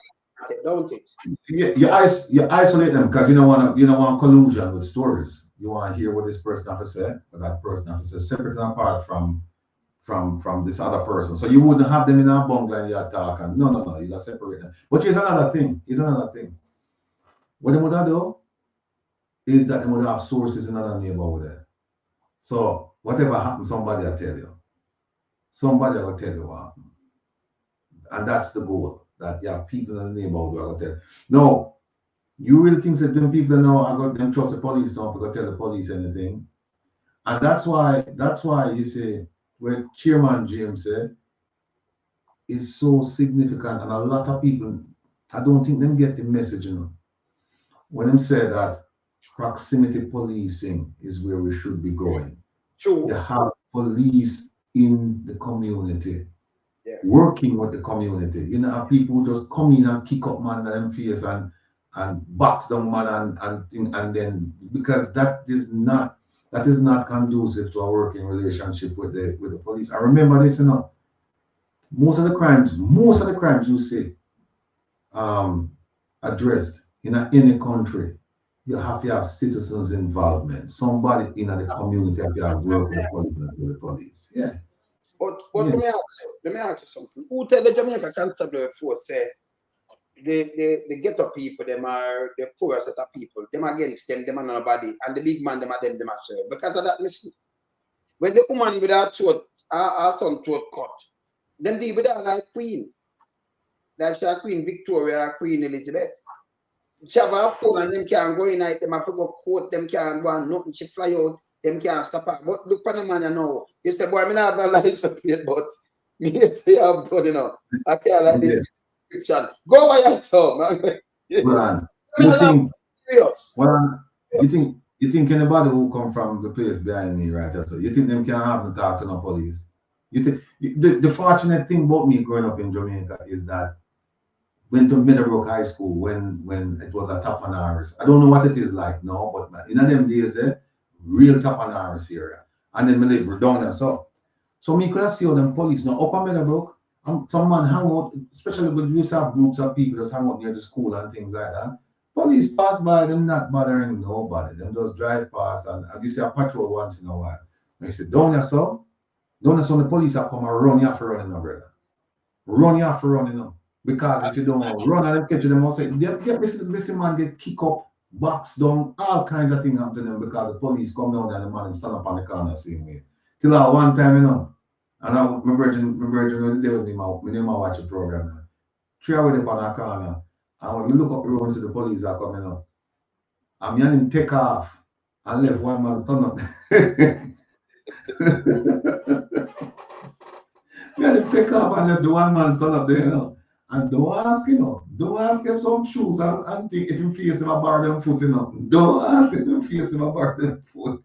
it, don't it? You isolate them because you don't want collusion with stories. You want to hear what this person has to say, what that person has to say, separate and apart from this other person. So you wouldn't have them in a bungle and you talk and no, you gotta separate them. But here's another thing. What they would do is that they would have sources in another neighborhood there. So whatever happens, somebody will tell you. Somebody will tell you what happened. And that's the goal. That you have people in the neighborhood who will tell you. No, you really think that them people know I got them trust the police, don't forget to tell the police anything. And that's why you say when Chairman James said is so significant, and a lot of people, I don't think them get the message, you know. When them say that proximity policing is where we should be going. True. You have police in the community, working with the community. You know, people who just come in and kick up man in them face and box down man and then because that is not conducive to a working relationship with the police. And remember this, you know, most of the crimes you see addressed in any country, you have to have citizens' involvement. Somebody in the community have to work with the police. Yeah. But let me ask you something. Who tell the Jamaican Constabulary Force the ghetto people, them are the poorest of the people, them against them are nobody, and the big man, them are serve. Because of that, listen. When the woman with her throat, her son throat cut, them deal with her like queen. Like she Queen Victoria or Queen Elizabeth. She have a phone and them can't go in night, them have to go court, them can't go and nothing, she fly out, them can't stop her. But look for the man, you know. You say, boy, I not have no license plate, but me say I've done, you know. I can't like this description. Go by yourself, man. You think anybody who come from the place behind me, right? So you think them can't have to talk to no police? You think the fortunate thing about me growing up in Jamaica is that went to Meadowbrook High School when it was a top on ours. I don't know what it is like now, but in them days, real top on ours area. And then we live down there. So me could see all them police now up on Meadowbrook. Some man hang out, especially when you have groups of people just hang out near the school and things like that. Police pass by, them not bothering nobody. Them just drive past and I just see a patrol once in a while. And you say, down there, so the police are come and run you after running, my brother. Run you after running, you know. Because if you don't run and them catch them, say, this man get kicked up, box down, all kinds of things happen to them because the police come down and the man stand up on the corner same way. Till one time, you know, and my virgin was there with me, my name watch the program. 3 hours up on the corner, and when we look up the road and see the police are coming up, and me and him take off and left one man stand up. Me and him take off and left the one man stand up there, you know. And don't ask him some shoes and think if him face him a bar them foot, you know. Don't ask him face him a bar them foot.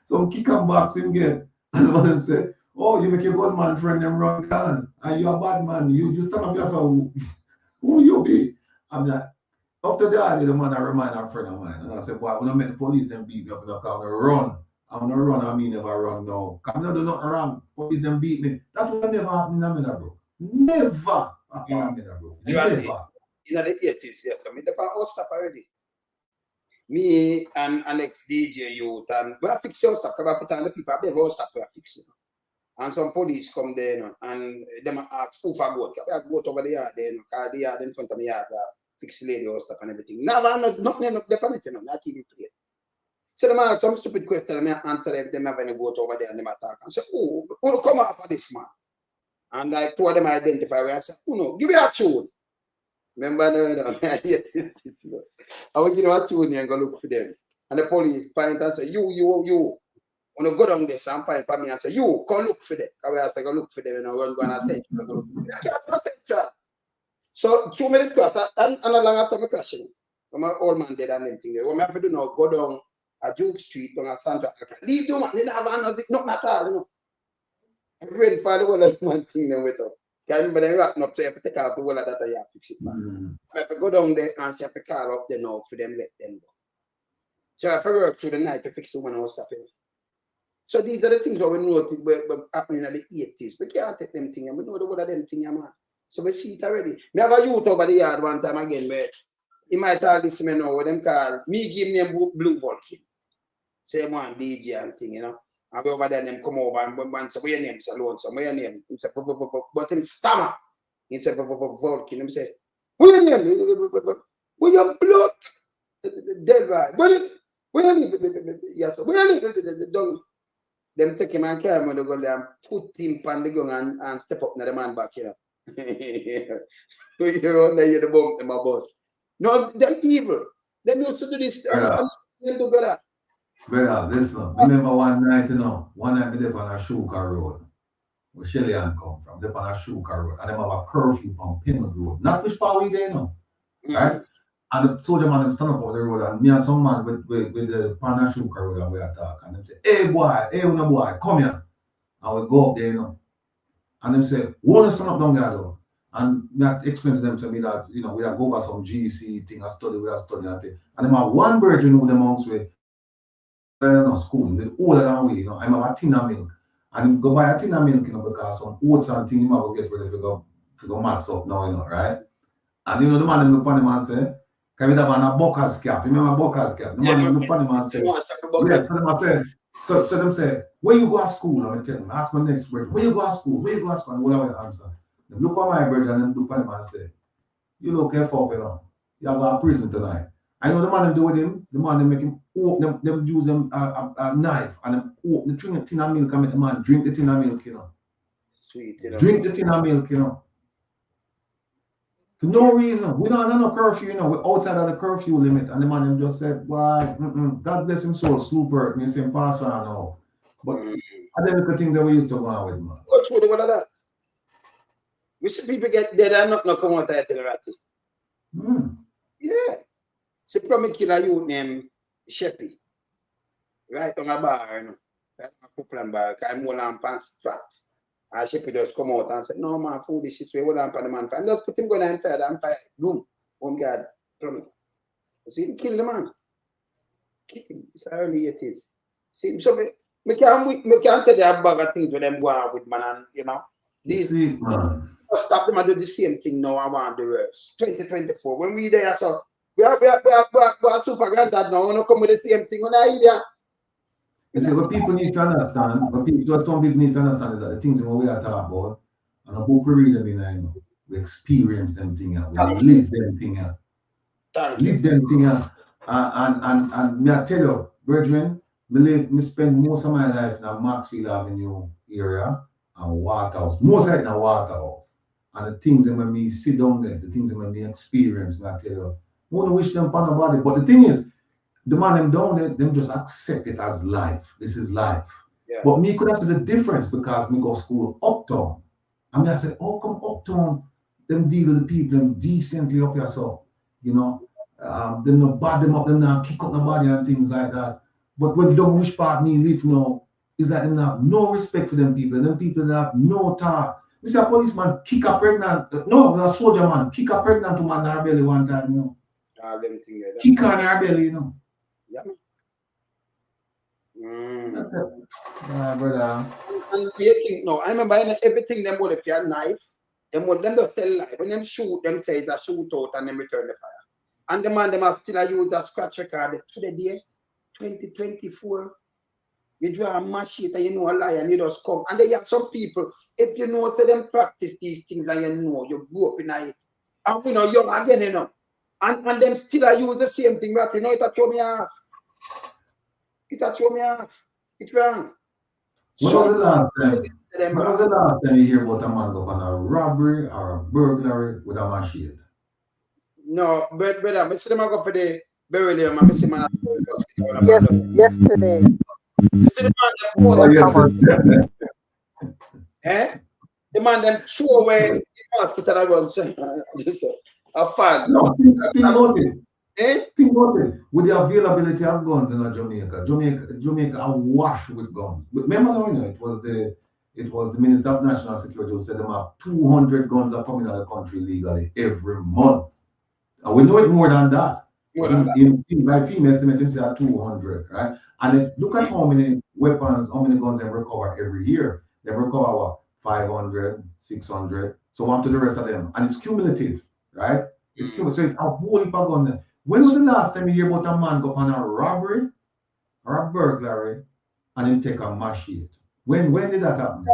Some kick and box him get. And one of them say, oh, you make your good man friend them run down. And you a bad man. You stand up yourself. Who you be? I'm like, up to the man I remind a friend of mine. And I said, boy, I'm gonna make the police them beat me up in the car. I'm gonna run, I mean never run now. I'm not doing nothing wrong. Police them beat me. That will never happen in America, bro. Never. Never. in the 80s, yes. I mean, the power stop already. Me and an ex-DJ youth, and we have fixed your stuff, because I put on the people, I have stop, we have fixed it. And some police come there, you know, and them ask who for goat. I have goat over the yard there, because the yard in front of me yard, fix the lady house stuff and everything. Never, nothing up there, you know, not even play. So them ask some stupid question, and I answer them have any goat over there, and them attack. And say, oh, who come out for this man? And I told them identify where I said, oh no, give me a tune. Remember, no. I will give them a tune and go look for them. And the police point and say, you. When you go down there, some point for me and say, you, come look for them. Because we have to go look for them and run and take them. Go look for them. So, 2 minutes after, and a long after my question, my old man did and everything. What I have to do now, go down a Duke Street, down a Santa. Leave you, man. They don't have another, nothing at all, you know. I'm ready for the whole of one thing then with them. Can't remember them wrapping up, so you have to take out the whole of that and you have to fix it, man. I have to go down there and you have to call up there now for them, let them go. So I have to work through the night to fix the one I was stopping. So these are the things that we know were happening in the 80s. We can't take them things, and we know the whole of them things, man. So we see it already. Never youth over the yard one time again, where he might all this man now, what them call, me give me a Blue Vulcan. Same one, DJ and thing, you know. And we over there, them come over and say, what's your name? Say, Alone, so what's your name? He say, but him stammer. He say, Vulcan. He say, what's your name? What's your blood? Dead right. Where them take him and carry him to go there and put him on the gun and step up to the man back, you know. You're under the bump in my boss. No, they're evil. They used to do this. They'll do better. Brother, listen. Remember one night, you know, one night we live on a Shuka Road, where Shellyan come from. They on a Shuka Road, and they have a curfew on Penal Road. Not which part we there, no. Right? And the soldier man stand up on the road, and me and some man with the Pana Shuka Road, and we attack. And them say, hey boy, come here. And we go up there, you know. And them say, we want to stand up down there, though. And me explain to them, me that, you know, we have go over some GC thing, I study, we are studying that thing. And them have one bird, you know, the monks with school, the older than we, you know, I'm a tin of milk. And go buy a tin of milk, you know, because some oats and things you might get ready to go max up now, you know, right? And you know, the man look on him and say, can we have a buckers cap? You remember buckers cap? The man look on him and say, yeah, so them say, where you go to school? I'm tell them, ask my next word, where you go to school? Where you go to school? And what I answer? They look on my brother and then look on him and say, you look careful, you know, you have a prison tonight. I know the man them do with him, the man them make him open them use them a knife and them open the drink a tin of milk and make the man drink the tin of milk, you know. Sweet, you know. Drink the tin of milk, you know. For no reason. We don't have no curfew, you know. We're outside of the curfew limit. And the man them just said, why, God bless him soul, super, and you say pass on now. But I don't the things that we used to go on with, man. What's with all of that? We see people get dead and not come out of the Yeah. See, probably killer you named Sheppy. Right on a bar, you know. Right on a couple bar, because I'm one on pants straps. And Sheppy just come out and say, no man, fool this is way, hold on for the man. And just put him going inside and fire. Boom. Home guard. You see him kill the man. Kill him. It's early 80s. See, so me can't tell you a bag of things with them go on with man and you know. These man. Stop them and do the same thing now. I want the worst. 2024. When we there, so we are super granddad now. We don't come with the same thing. When I idiot. You see, what people need to understand, what some people need to understand is that the things we are talking about, and a book we read them in, you know, we experience them things, we live them things, live them things, and me I tell you, brethren, me spend most of my life in the Maxfield Avenue area and Waterhouse, most of it in the Waterhouse, and the things that when me sit down there, the things that when me experience, me I tell you, I want to wish them upon nobody, but the thing is, the man them down there, them just accept it as life. This is life. Yeah. But me could have see the difference because me go school uptown. I mean, I said, oh, come uptown, them deal with the people, them decently up here, so, you know, them not bad them up, them not kick up nobody and things like that. But when you don't which part me live now, is that them have no respect for them people that have no talk. You see a policeman kick a pregnant, a soldier man, kick a pregnant woman in her belly one time, you know. Kick her in her belly, you know. Yeah. Brother. And you think no, I remember everything them would if you had a knife, them just tell lie. When them shoot, them say it's a shootout and them return the fire. And the man them are still use a scratch record to the day 2024. You draw a machete and you know a lie and you just come. And then you have some people, if you know to them practice these things and you know you grew up in it. And we know young again, you know. And them still use the same thing, but you know, it'll throw me off. It'll throw me off. It's wrong. When was the last time you hear about a man go on a robbery or a burglary with a machete? No, but brother, I see them go for the burial. I see man. Yesterday. The man them show where the hospital runs. A fan. No, think about it. Think about it. With the availability of guns in Jamaica awash with guns. But remember now, you know, it was the Minister of National Security who said them have 200 guns are coming out of the country legally every month. And we know it more than that. By female estimate, him say 200, right? And if look at how many weapons, how many guns they recover every year. They recover what? 500, 600, so on to the rest of them. And it's cumulative, right? It's cumulative. So it's a whole heap of guns. When was the last time you hear about a man go on a robbery or a burglary and then take a machete? When did that happen?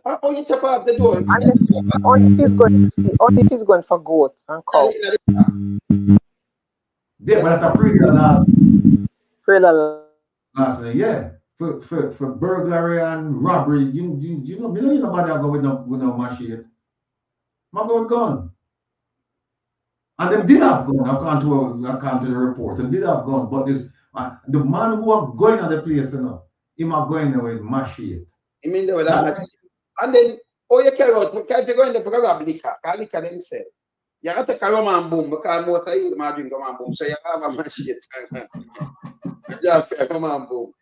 Oh, you tap out the door. Only if he's going for goat and cow. Yeah, but that's a pretty last. Last night, yeah. For burglary and robbery, you know, nobody go with no machete. Man go with gun. And them did have gun, according to the report. They did have gun, but this the man who are going at the place, you know, him are going there with machete. You mean there with that machete? And then, you carry out, can't you go in the program of liquor? Because liquor themselves. You have to take a rum and boom, because most of you might drink rum and boom, so you have a machete. You have to rum and boom.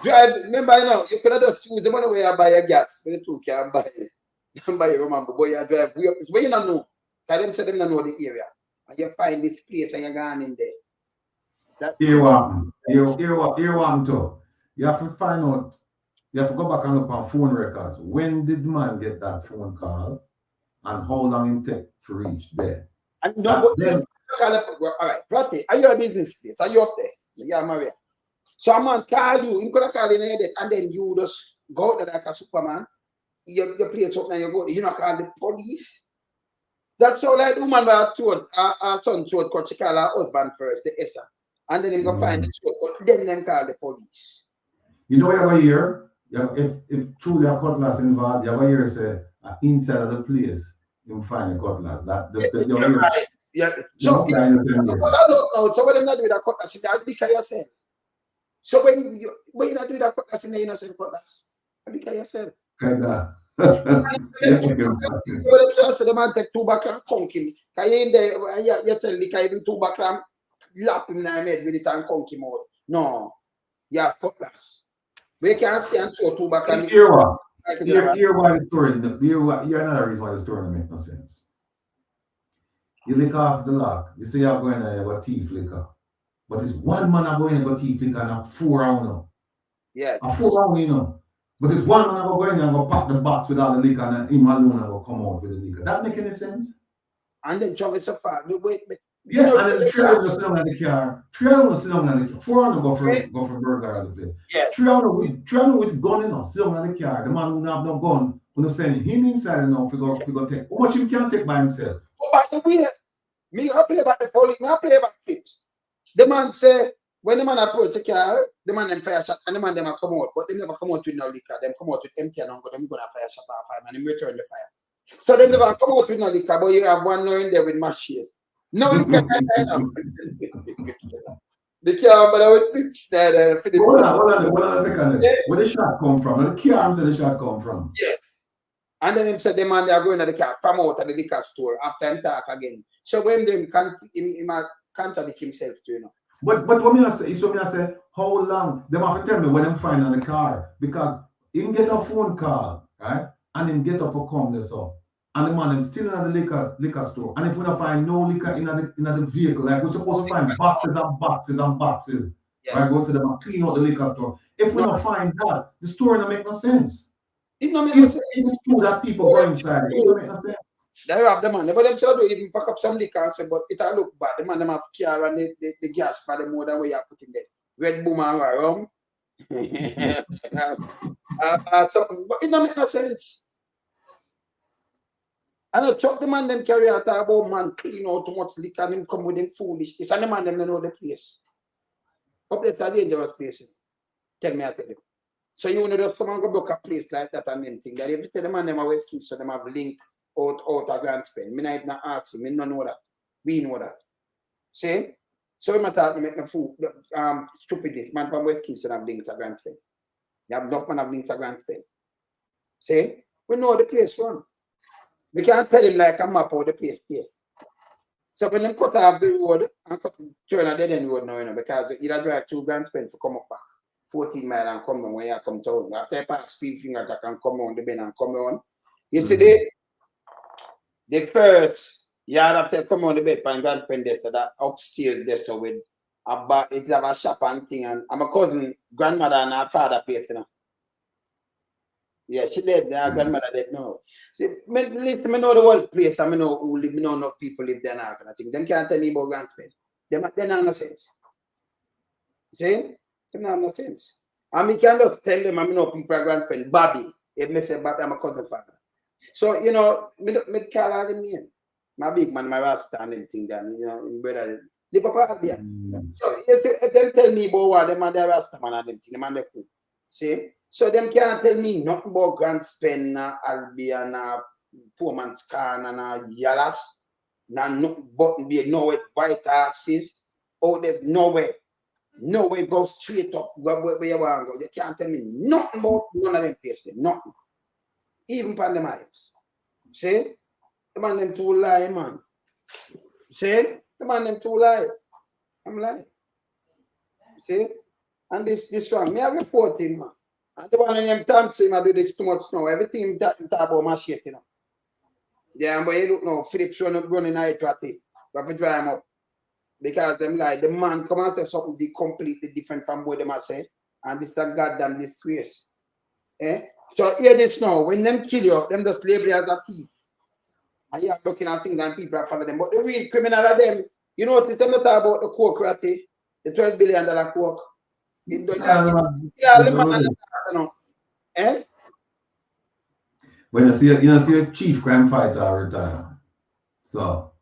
Drive, remember, you know, you could have just use the money where you buy your gas, when you can buy your rum and boom, but you drive, it's where you don't know. Because them say them don't know the area. And you find this place and you're gone in there. Here one too. You have to find out. You have to go back and look on phone records. When did the man get that phone call, and how long it take to reach there? And no, all right, Prati, are you a business place? Are you up there? Yeah, Maria. So a man call you, he could have called in there, and then you just go out there like a Superman. You place up and you go. You not call the police. That's how like the woman by her son throat cut, she call her husband first, the Esther. And then he go find the throat cut, then them call the police. You know what I hear? If truly a cutlass involved, you ever hear say inside of the place you find a cutlass. Right. Yeah. So what I don't know, so when they not do that cutlass, that's because yourself. So when you not do that cutlass, you know same cutlass. Because yourself. Kinda. So the man take two back and conk him. Because you in there, you sell the guy even two back and lap him in the head with it and conk him out. No. You have cutlass. We can't stay and throw two back and hear why the story, hear another reason why the story don't make no sense. You lick off the lock, you say you're going to have a thief liquor. But it's one man going to have a thief liquor and a 4 round now. Yeah. A 4 round, you know. But it's one man going to go pack the box with all the liquor and him alone will come out with the liquor. That make any sense? And then travel so far. Yeah, and then 300 will sit down in the car. 300 will sit down in the car. 400 go for burglar as a place. Yeah. 300 with gun, you know, sit down in the car. The man who have no gun, who send him inside and now if we go take. How much him can take by himself? Oh, by the way, me I play about the police, me I play about flips. The man say, when the man approach the car, the man them fire shot and the man them come out, but they never come out with no liquor. Them come out with empty and them gonna fire shot off him and them return the fire. So they never come out with no liquor, but you have one knowing there with machine. No, you can't. The car, but I would fix that. Hold on a second. Where the shot come from? And the car said the shot come from. Yes. And then him said the man they are going to the car from out at the liquor store after him talk again. So when them contradict himself too, you know. But what me I say is what me I say, how long them have to tell me when them find on the car, because him get a phone call, right? And him get up a come this up. And the man them still in the liquor store. And if we don't find no liquor in the vehicle, like we're supposed to find boxes and boxes and boxes. Yeah. Right? Go to them and clean out the liquor store. If we don't find that, the story don't make no sense. It don't make no sense. It's true that people go inside. It don't make no sense. They have the man, but them should do even pack up some liquor and say, but it all look bad. The man them have car and the gas for the more than what you are putting there. Red Boom and rum. Something, but it don't make no sense. I know Chuck the man them carry out about man clean out too much liquor and him come with them foolish. It's and the man them they know the place. Up there to a dangerous place. Tell me I tell you. So you know just someone go block a place like that and then think that if you tell the man them away see so them have link out a grand spend. Me not even ask him, me don't know that. We know that. See? So we thought make me fool stupid man from West Kingston have links a grand spend. You have enough man have links a grand spend. See? We know the place run. We can't tell him like a map of the place here. So when them cut off the road and cut turn a dead end road now, you know, because you drive 2 grand spend to come up back. 14 miles and come down when you come down. After you pass 3 fingers, you can come on the bend and come on. Yesterday, the first yard after come on the bed and grand spend this that upstairs this with a it's have a shop and thing and my cousin grandmother and her father place, you know. Yeah, she dead, her grandmother dead now. See, at least I know the whole place, I know who live, know enough people live there now. I think them can't tell me about grand spend. They don't have no sense. See? They don't have no sense. And we can just tell them I know people are grand spend Bobby. If me say Bobby, I'm a cousin father. So, you know, me call all them name. My big man, my rasta and them thing down, you know, in brother. Live up out there. So if them tell me about what them and their rasta man and them thing, them and the cool. See? So them can't tell me nothing about grand spend, Albion, poor man's can and Yalas, no button be nowhere white asses. Oh, there's nowhere. Nowhere go straight up, go where you want to go. You can't tell me nothing about none of them places. Nothing. Even pandemics. See? The man them too lie, man. See? The man them too lie. I'm lying. See? And this wrong. Me I report him, man. And the one in them times him I do this too much now. Everything talk about my shit, you know. Yeah, but you look now, Philip's running out traffic. We have to dry him up. Because them like the man come and say something completely different from what them I say. And this is a goddamn disgrace. Eh? So hear this now, when them kill you, them just label you as a thief. And you are looking at things and people are following them. But the real criminal of them, you know what them talk about the coke ratty, the $12 billion coke. It don't eh? When you see a chief crime fighter retire. So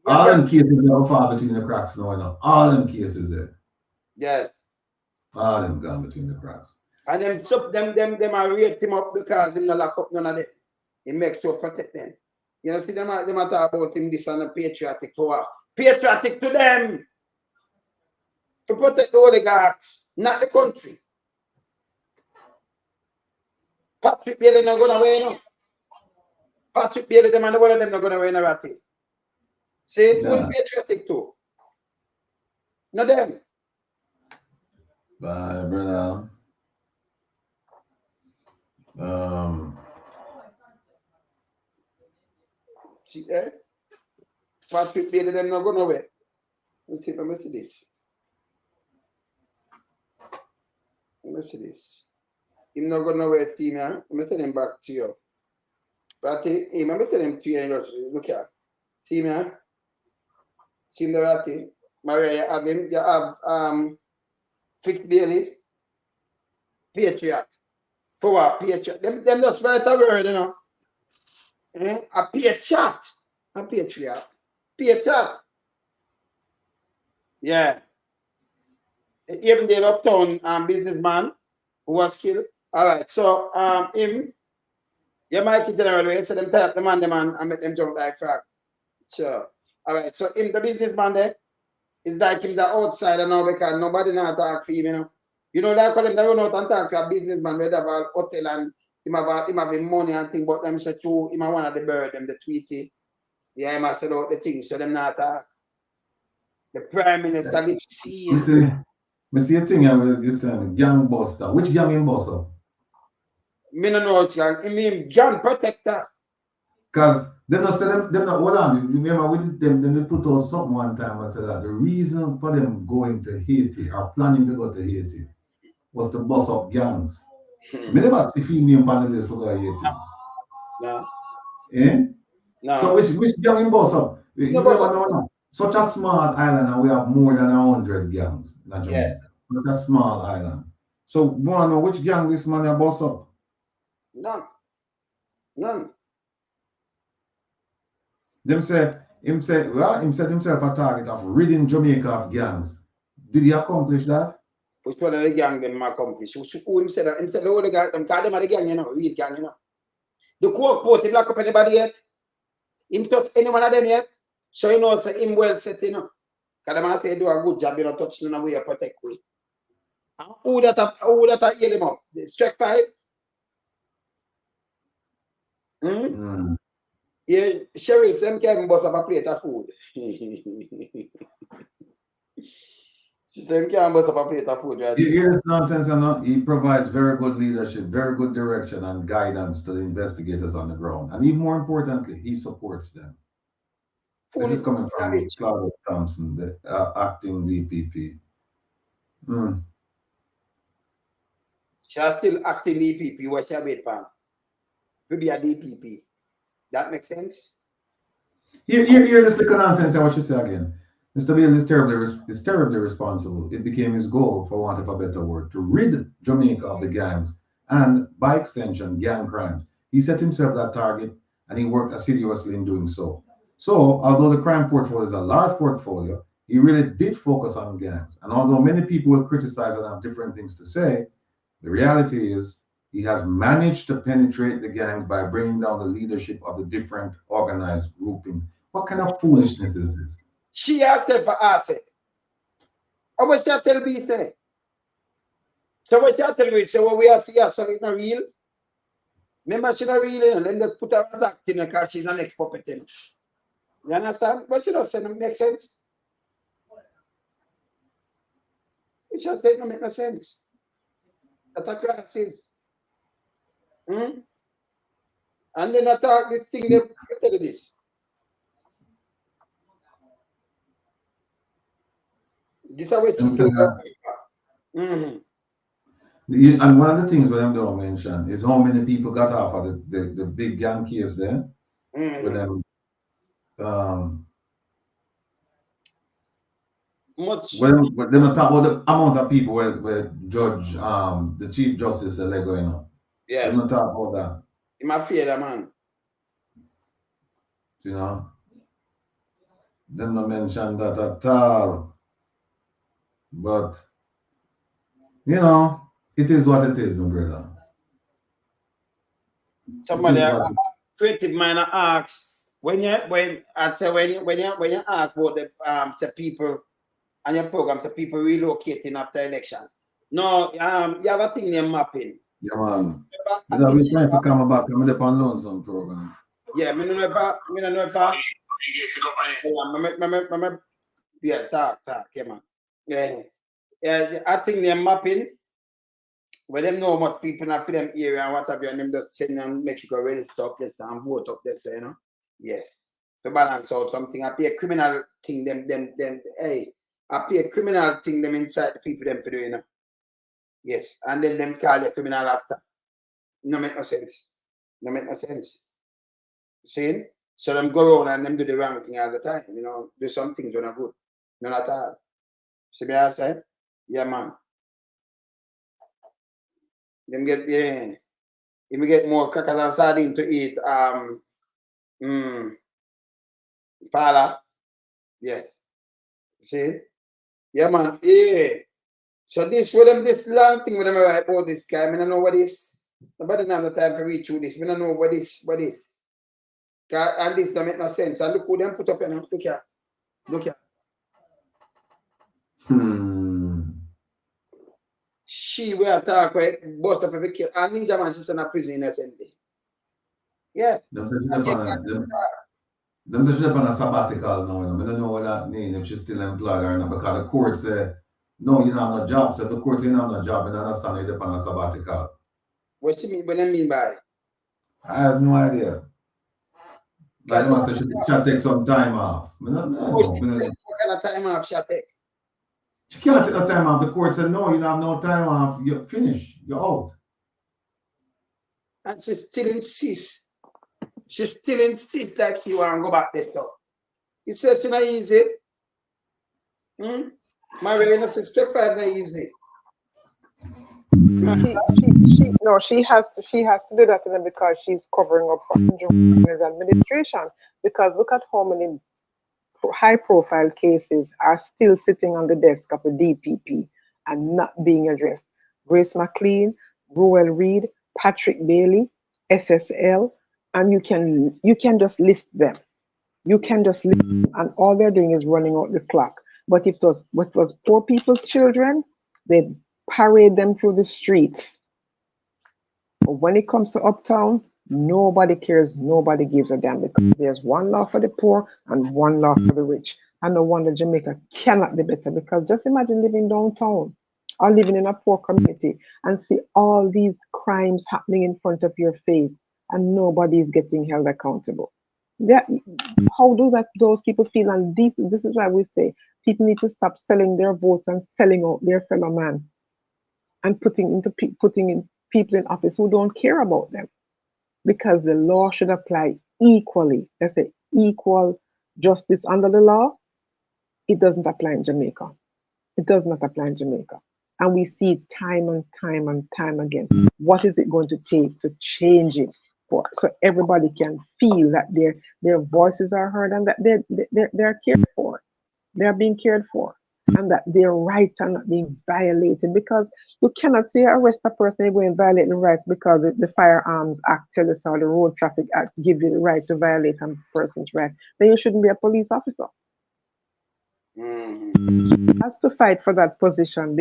all them cases never fall between the cracks now, you know. All them cases there. Yes. All them gone between the cracks. And them are rate him up because him not lock up none of them. He makes sure protect them. You know, see them talk about him this and a patriotic for patriotic to them. To protect the oligarchs, not the country. Patrick Bailey not going away, no. Patrick Bailey, them and the one of them not going away in a ratty. See, who patriotic too? Not them. Bye, brother. See, Patrick Bailey, them not going away. Let's see, let me see this. Let me see this. Him not going nowhere, team, yeah? Let me send him back to you. But him, let me send him to you. Look here. See me, yeah? See him the ratty. Maria, you have him. You have Fix Bailey. Patriot. For what? Patriot. Them just write a word, you know. A patriot. A patriot. Patriot. Yeah. Even the uptown businessman who was killed. All right, so him, you might keep general way, so them type the man and make them jump like frog. Sure. All right, so him, the businessman there, is like him the outsider now because nobody now talk for him, you know. You know, like them, they run out and talk for a businessman where they have a hotel and him have money and thing, but them say true, him one of the bird, them the tweety. Yeah, him said out the things, so them not talk. The Prime Minister lives see. I see a thing you saying gang buster. Which gang in buster? Me no know which gang. I mean gang protector. Because them not say them not hold on. Remember with them they put out something one time and said that the reason for them going to Haiti or planning to go to Haiti was to bust up gangs. Me never see female panelists for that yet. No. Eh? No. So which gang in boss up? You never know. Such a small island and we have more than 100 gangs in Jamaica. Yes. Such a small island. So wanna know which gang this man a boss up? None. None. Him set himself a target of ridding Jamaica of gangs. Did he accomplish that? Which one of the gang them accomplish? Who him said that? Him said the gang, them call them the gang, you know, real gang, you know. The court port, he lock up anybody yet? Him touch any one of them yet? So you know, say him well set, you know. Because them say do a good job, you know, touch none of way you protect we. And who that heal him up? The check 5? Yeah, sheriff, them can bust up a plate of food. Them can bust up a plate of food. Right? You hear this nonsense or not? He provides very good leadership, very good direction and guidance to the investigators on the ground. And even more importantly, he supports them. This is coming from Claudia Thompson, the acting DPP. She's still acting DPP, what she wait for? To be a DPP. That makes sense? Hear this little nonsense and what you say again. Mr. Bill is terribly responsible. It became his goal, for want of a better word, to rid Jamaica of the gangs and, by extension, gang crimes. He set himself that target and he worked assiduously in doing so. So, although the crime portfolio is a large portfolio, he really did focus on gangs. And although many people will criticize and have different things to say, the reality is he has managed to penetrate the gangs by bringing down the leadership of the different organized groupings. What kind of foolishness is this? She asked her for us. How much she tell me say? So what she tell me? So what we are seeing, so it's not real. Remember, she's not real, and then just put her as acting because she's an ex-puppet. You understand? But she doesn't make sense. It just doesn't make no sense. That's a crisis. And then I talk this thing, they tell this. This is what you do. And one of the things that I don't mention is how many people got off of the big gang case there. With them, when them talk about the amount of people where Judge, the Chief Justice are going on. Yes. Them talk about that. He might fear that man. You know? Them not mention that at all. But, you know, it is what it is, my brother. Somebody, creative mind asks, when you ask about the say people and your program, say people relocating after election. No, you have a thing named mapping. Yeah, man. I've been trying to come back. I'm on loan program. Yeah, I don't know if yeah, talk, yeah, man. Yeah, I think they're mapping where them know how much people have for them area and what have you, and them just send them, make you go register up this and vote up this, you know. Yes. To balance out something. I pay a criminal thing them, hey, I pay a criminal thing them inside the people them for doing, you know. Yes. And then them call you criminal after. No make no sense. No make no sense. See? So them go around and them do the wrong thing all the time, you know. Do some things when are good. None at all. See me outside? Yeah, man. Them get if we get more crackers and sardines to eat, Pala. Yes. See? Yeah, man. Yeah. So this with them, this long thing with them about this guy, I don't know what is. Nobody have the time to read through this. I don't know what is. And this don't make no sense. And look who them put up and look here. Look here. She will talk right, bust up every kill. And Ninja Man, she's in a prison innocently. Yeah. Them say she's on a sabbatical now. I don't know what that means, if she's still employed or not, because the court say, no, you don't have no job. So the court say you don't have no job, and I understand you're on a sabbatical. What do you mean by? I have no idea. But I must say she take some time off. What kind of time off she take? She can't take no time off. The court said, no, you don't have no time off. You're finished. You're out. And she still insists. She still insists that she want to go back there. He said it's not easy. Maria, you know, 65 not easy. She has to do that because she's covering up for his administration. Because look at how many high profile cases are still sitting on the desk of the DPP and not being addressed. Grace McLean, Ruel Reed, Patrick Bailey, SSL, and you can just list them. You can just list them, and all they're doing is running out the clock. But if it was poor people's children, they parade them through the streets. But when it comes to uptown, nobody cares, nobody gives a damn because there's one law for the poor and one law for the rich. And no wonder Jamaica cannot be better because just imagine living downtown or living in a poor community and see all these crimes happening in front of your face and nobody is getting held accountable. How do those people feel? And this is why we say people need to stop selling their votes and selling out their fellow man and putting in people in office who don't care about them, because the law should apply equally. Let's say equal justice under the law. It doesn't apply in Jamaica. It does not apply in Jamaica. And we see it time and time and time again. What is it going to take to change it so everybody can feel that their voices are heard and that they're cared for. They're being cared for. And that their rights are not being violated, because you cannot say arrest a person and go and violate the rights because the Firearms Act tells us, or the Road Traffic Act gives you the right to violate a person's right. Then you shouldn't be a police officer. She has to fight for that position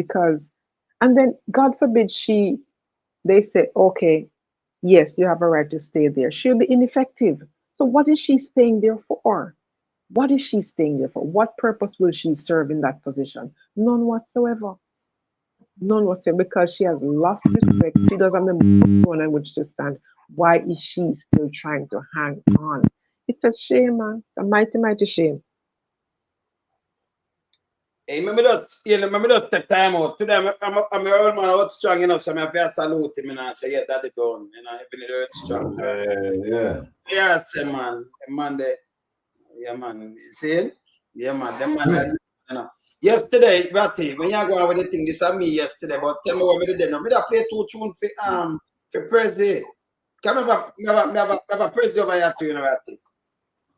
and then God forbid they say, okay, yes, you have a right to stay there. She'll be ineffective. So what is she staying there for? What is she staying there for? What purpose will she serve in that position? None whatsoever. None whatsoever, because she has lost respect. She doesn't have the one on which to stand. Why is she still trying to hang on? It's a shame, man. It's a mighty, mighty shame. Hey, remember just take time out. Today, I'm your old man out strong, you know, so I have to salute him and say, yeah, daddy gone, you know, even though it's strong. Yeah. Yeah, say, man. Monday. Yeah, man. See? Yeah, man. Them man, you know. Yesterday, Ratty, when you go on with the thing, this is me yesterday, but tell me what I did. I play 2 tunes for Presley. Can I have a Presley over here too, you know, Ratty?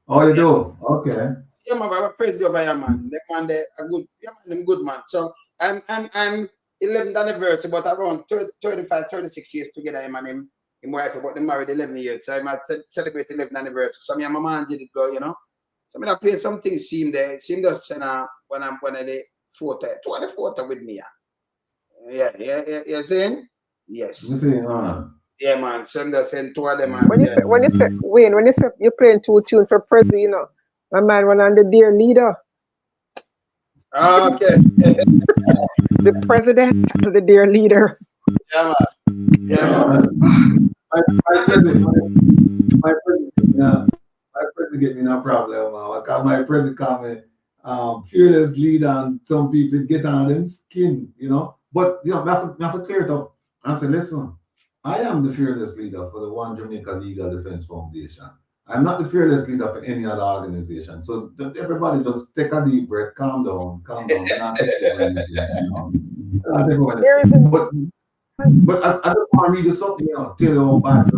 Oh, you do? Okay. Yeah, man, I have a Presley over here, man. Them man, they are good. Yeah, man, them good, man. So I'm 11th anniversary, but around 35, 36 years together, him and him wife, but they married 11 years. So I might celebrate 11th anniversary. So me and my man did it go, you know. So I play something seem there. Seem just when I the photo, 24th with me. Yeah, you saying? Yes. You see, man. Yeah, man. Send us 2 of them, man. When you say you're playing 2 tunes for Presley, you know, my man went on the Dear Leader. Okay. The president and the Dear Leader. Yeah, man. Yeah, man. My president get me no problem, man. Because my president call me fearless leader, and some people get on them skin, you know. But you know, I have to clear it up and say, listen, I am the fearless leader for the One Jamaica Legal Defense Foundation. I'm not the fearless leader for any other organization. So everybody just take a deep breath, calm down. Not take over anything, But I just want to read you something, you know, tell you how bad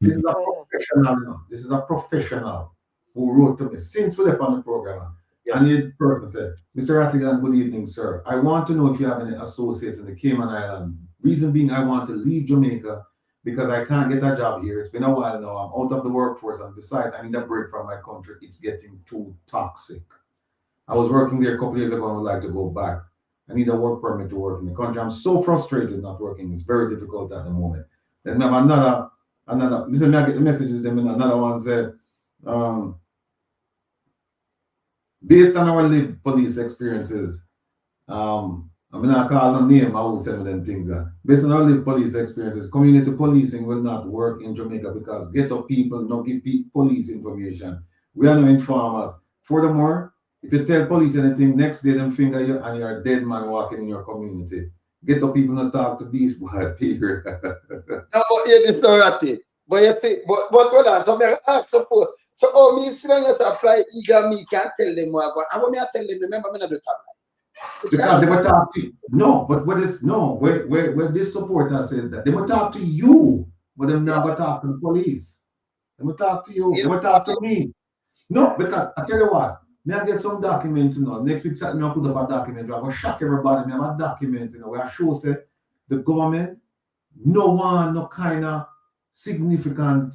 this is a professional, you know. This is a professional who wrote to me since we left on the program. Yes. And the person said, Mr. Rattigan, good evening, sir. I want to know if you have any associates in the Cayman Island. Reason being, I want to leave Jamaica because I can't get a job here. It's been a while now. I'm out of the workforce. And besides, I need a break from my country. It's getting too toxic. I was working there a couple years ago and would like to go back. I need a work permit to work in the country. I'm so frustrated not working. It's very difficult at the moment. Then we have another, listen, I get the messages. Then another one said, based on our lived police experiences, I'm not calling a name, I will say them things. Based on our lived police experiences, community policing will not work in Jamaica because ghetto people don't give police information. We are no informers. Furthermore, if you tell police anything, next day them finger you and you're a dead man walking in your community. get the people to talk to Beast Boy, period. No, but yeah, this story. But you see, but hold on, so I ask suppose. So me sit down to apply eager me can't tell them what I want. And when I tell them, remember me not do that. Because they will talk to you. No, but what is no, where this supporter says that they will talk to you, but them never talk to the police. They will talk to you, they will talk to me. No, because I tell you what, me I get some documents, you know. Next week Saturday, I put up a document. I will shock everybody. Me have a document, you know, where I show say the government no one, no kind of significant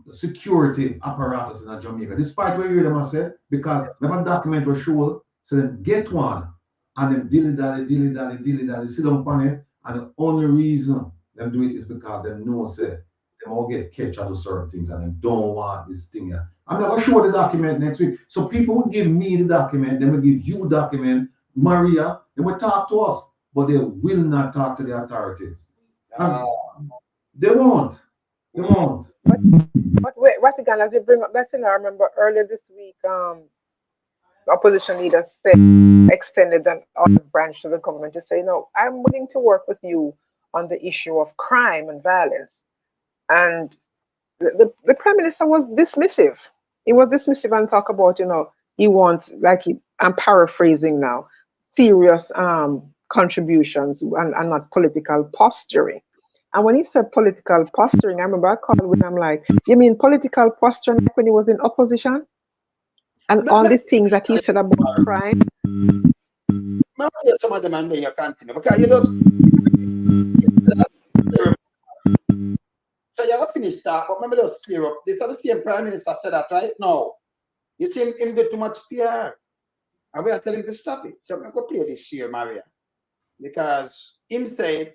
security apparatus in Jamaica. Despite what you hear them I said, because they have a document will show, so then get one and then dilly-dally, sit down on it, and the only reason them do it is because they know say they won't get catch out of certain things and they don't want this thing here. I'm not gonna show the document next week. So people will give me the document, they will give you document, Maria, they will talk to us, but they will not talk to the authorities. They won't. They won't. But wait, what again? As you bring up that thing, I remember earlier this week, opposition leaders said extended an olive branch to the government to say, no, I'm willing to work with you on the issue of crime and violence. And the Prime Minister was dismissive. He was dismissive and talk about, you know, he wants, I'm paraphrasing now, serious contributions and not political posturing. And when he said political posturing, I remember I called with him like, you mean political posturing like when he was in opposition? And all the things that he said about crime. Some of them and then you continue. Because you just so you have finished that, but maybe just clear up. This is the same Prime Minister said that right now. You see him get too much PR. And we are telling him to stop it. So I'm going to play this here, Maria. Because him said,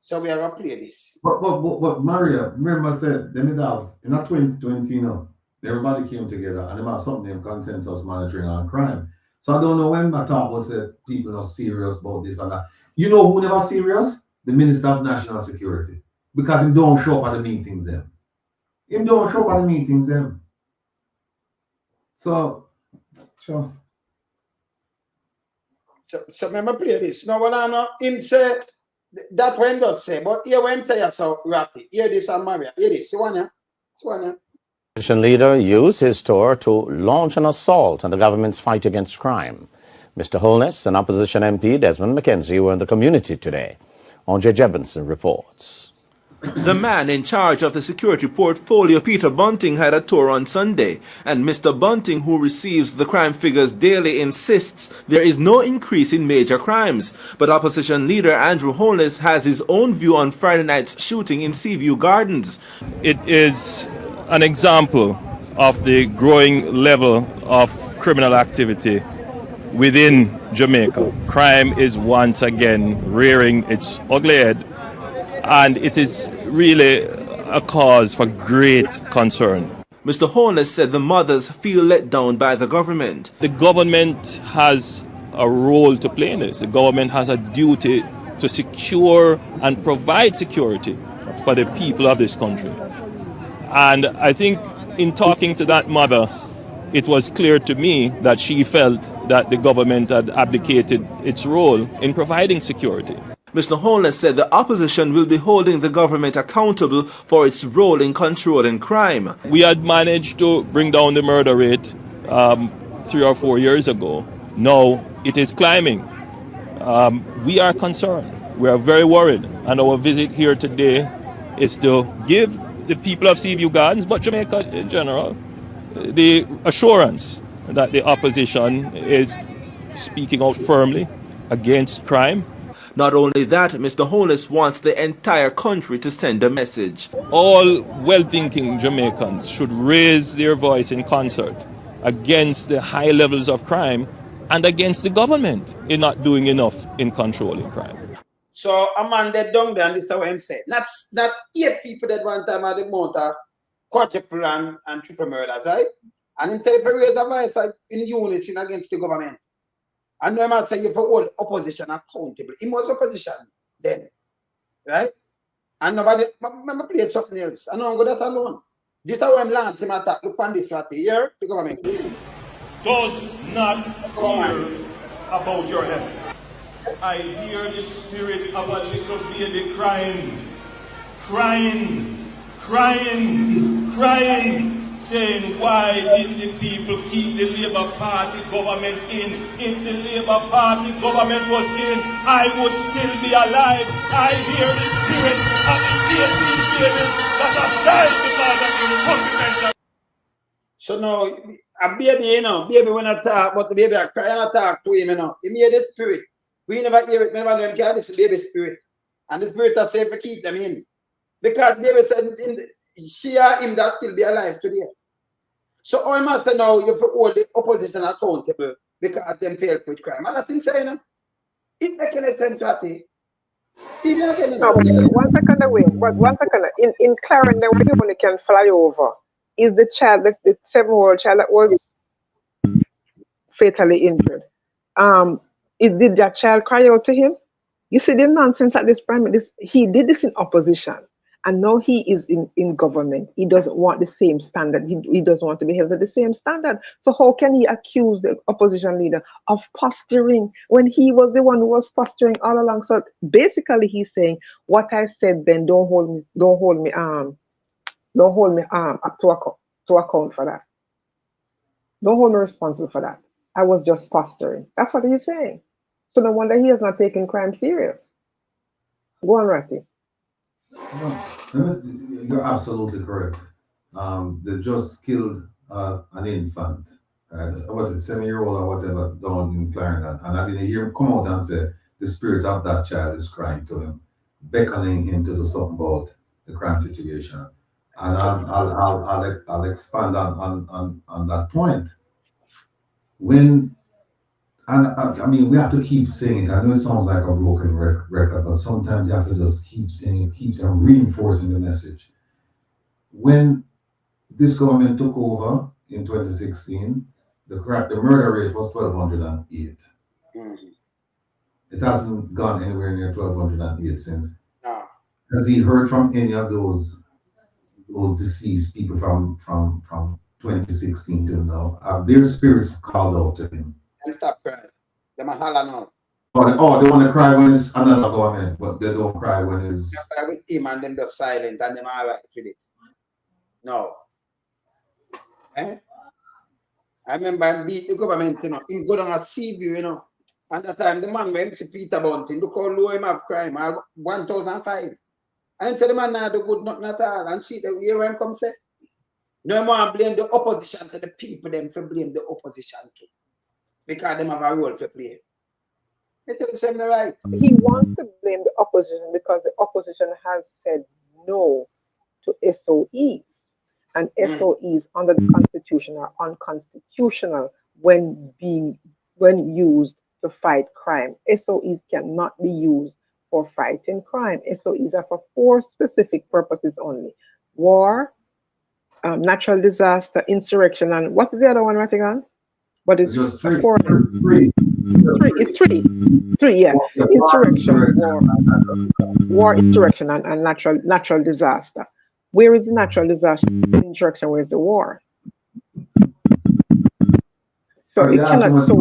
so we are going to play this. But Maria, remember I said, they did have, in 2020, you know, everybody came together and they have something named consensus monitoring on crime. So I don't know when I talk about say people are serious about this and that. You know who never serious? The Minister of National Security. Because him don't show up at the meetings them. Him don't show up at the meetings them. So, sure. So remember play this. No, what I know, him say, that when God say, but here when say so ratty. Hear this and Maria. Hear this. See one here? See one here? Opposition leader used his tour to launch an assault on the government's fight against crime. Mr. Holness and opposition MP Desmond McKenzie were in the community today. Andre Jebinson reports. The man in charge of the security portfolio, Peter Bunting, had a tour on Sunday, and Mr. Bunting, who receives the crime figures daily, insists there is no increase in major crimes. But opposition leader Andrew Holness has his own view on Friday night's shooting in Seaview Gardens. It is an example of the growing level of criminal activity within Jamaica. Crime is once again rearing its ugly head, and it is really a cause for great concern. Mr. Holness said the mothers feel let down by the government. The government has a role to play in this. The government has a duty to secure and provide security for the people of this country. And I think in talking to that mother, it was clear to me that she felt that the government had abdicated its role in providing security. Mr. Holness said the opposition will be holding the government accountable for its role in controlling crime. We had managed to bring down the murder rate 3 or 4 years ago. Now it is climbing. We are concerned. We are very worried. And our visit here today is to give the people of Seaview Gardens, but Jamaica in general, the assurance that the opposition is speaking out firmly against crime. Not only that, Mr. Holness wants the entire country to send a message. All well-thinking Jamaicans should raise their voice in concert against the high levels of crime and against the government in not doing enough in controlling crime. So a man that down there, and this is what I'm saying. Not 8 people that one time had the motor, quadruple and triple murders, right? And in tell you to raise a voice in unity against the government. And no man say you for all opposition accountable. He was opposition then, right? And nobody, remember play something else. I know I'm going that alone. This is how I'm Lance him attack. Look on this right here, the government. Does not care about your health. I hear the spirit of a little baby crying, crying, crying, crying, saying, why did the people keep the Labour Party government in? If the Labour Party government was in, I would still be alive. I hear the spirit of the 18 babies that have died because of the fundamental. So now, a baby, you know, baby when I talk, but the baby I cry and I talk to him, you know. He made the spirit. We never hear it, never them can this baby spirit. And the spirit that say to keep them in. Because baby said she or him that still be alive today. So I must say now you have to hold the opposition accountable because them failed with crime. And I think so, you know. It makes any sense to it. No, but 1 second away. But 1 second. In Clarendon, where you only can fly over, is the child, the 7-year-old child that was fatally injured. Did that child cry out to him? You see the nonsense at this prime. He did this in opposition, and now he is in government. He doesn't want the same standard. He doesn't want to be held to the same standard. So how can he accuse the opposition leader of posturing when he was the one who was posturing all along? So basically, he's saying, "What I said then, don't hold me up to account for that. Don't hold me responsible for that. I was just posturing." That's what he's saying. So no wonder he is not taking crime serious. Go on, Ratty. No, you're absolutely correct. They just killed an infant. Was it 7-year-old or whatever down in Clarendon? And I didn't hear him come out and say the spirit of that child is crying to him, beckoning him to do something about the crime situation. And I'll expand on that point. I mean, we have to keep saying it. I know it sounds like a broken record, but sometimes you have to just keep saying it, keep reinforcing the message. When this government took over in 2016, the murder rate was 1,208. It hasn't gone anywhere near 1,208 since. Has he heard from any of those deceased people from 2016 till now? Have their spirits called out to him? And stop crying. Them a holler now. They want to cry when it's another government, but they don't cry when it's. They cry with him and them just silent and them all right with it. No. I remember him beat the government, you know. Him go down a sea view, you know. And that time the man went to Peter Bunting, look how low him have crime, 1,005. And him said the man not do good nothing at all. And see the way him come say. No more blame the opposition, so the people them to blame the opposition too. Because them have a role to play. It is the right. He wants to blame the opposition because the opposition has said no to SOEs. And SOEs under the Constitution are unconstitutional when used to fight crime. SOEs cannot be used for fighting crime. SOEs are for 4 specific purposes only: war, natural disaster, insurrection, and what is the other one, Ratigan? But it's just 3. It's 3, yeah. Insurrection, war, insurrection, and natural disaster. Where is the natural disaster? Insurrection, where is the war? So it cannot. So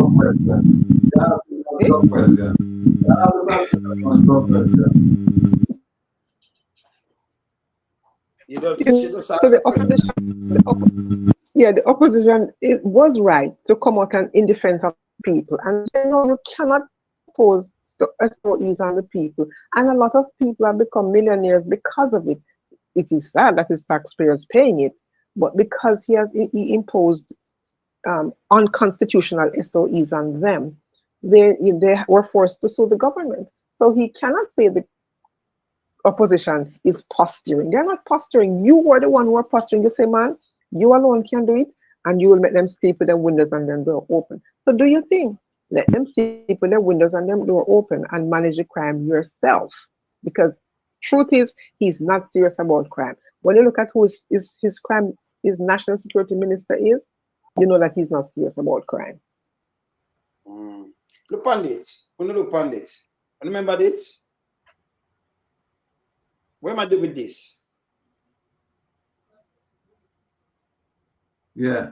the opposition, it was right to come out and in defense of people, and you know you cannot oppose SOEs on the people, and a lot of people have become millionaires because of it. It is sad that his taxpayers paying it, but because he imposed unconstitutional SOEs on them, they were forced to sue the government. So he cannot say the opposition is posturing. They're not posturing. You were the one who are posturing. You say, man, you alone can do it, and you will make them sleep with their windows and their door open. So do your thing. Let them sleep with their windows and their door open and manage the crime yourself. Because truth is, he's not serious about crime. When you look at who his national security minister is, you know that he's not serious about crime. Look on this. Look on this. Remember this? What am I doing with this? Yeah.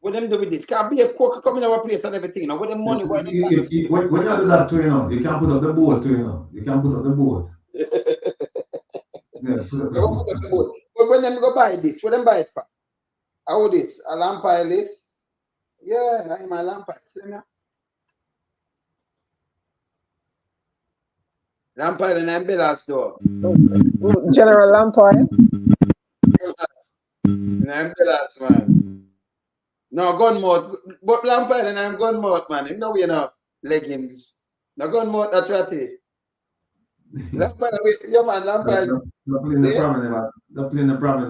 What them do with this? Can't be a cook coming to our place and everything. You know, with the money, what they When you do that too, you know, you can put up the boat too, you know. You can put up the boat. Yeah, put up the boat. But when them go buy this, what them buy it for? How this? A lamp pile this? Yeah, I'm a lamp pile. Lamp pile and ambulance door. General lamp pile? Ambulance, man. No, gun mouth. But lamp pile and I'm gun mouth, man. You know, leggings. No gun mouth, that's right. Lamp pile, yeah, man, lamp pile. The plane never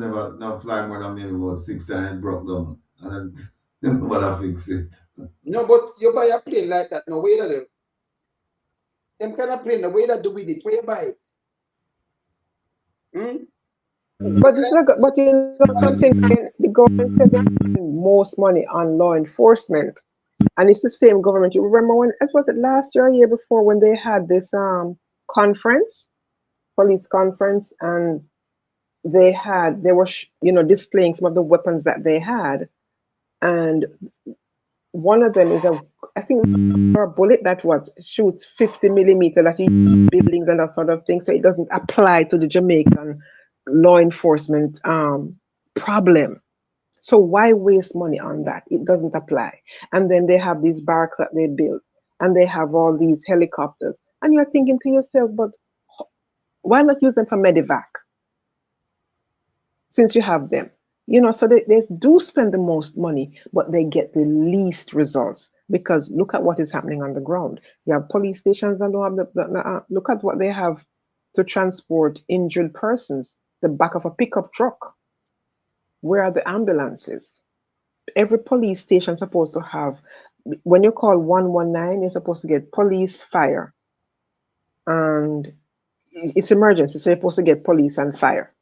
fly more than maybe about 6 times, broke down. And then nobody fix it. No, but you buy a plane like that, no way to live. Them kind of plane, the way that do with it, where you buy it? But it's not, but you know something, the government said they're spending most money on law enforcement. And it's the same government. You remember when, it was it last year or year before, when they had this conference, police conference, and they were displaying some of the weapons that they had. And one of them is I think a bullet that shoots 50 millimeter that you use buildings and that sort of thing. So it doesn't apply to the Jamaican law enforcement problem. So why waste money on that? It doesn't apply. And then they have these barracks that they built, and they have all these helicopters. And you're thinking to yourself, but why not use them for medevac? Since you have them. So they do spend the most money, but they get the least results, because look at what is happening on the ground. You have police stations that don't have look at what they have to transport injured persons, the back of a pickup truck. Where are the ambulances? Every police station is supposed to have, when you call 119, you're supposed to get police, fire, and it's emergency, so you're supposed to get police and fire.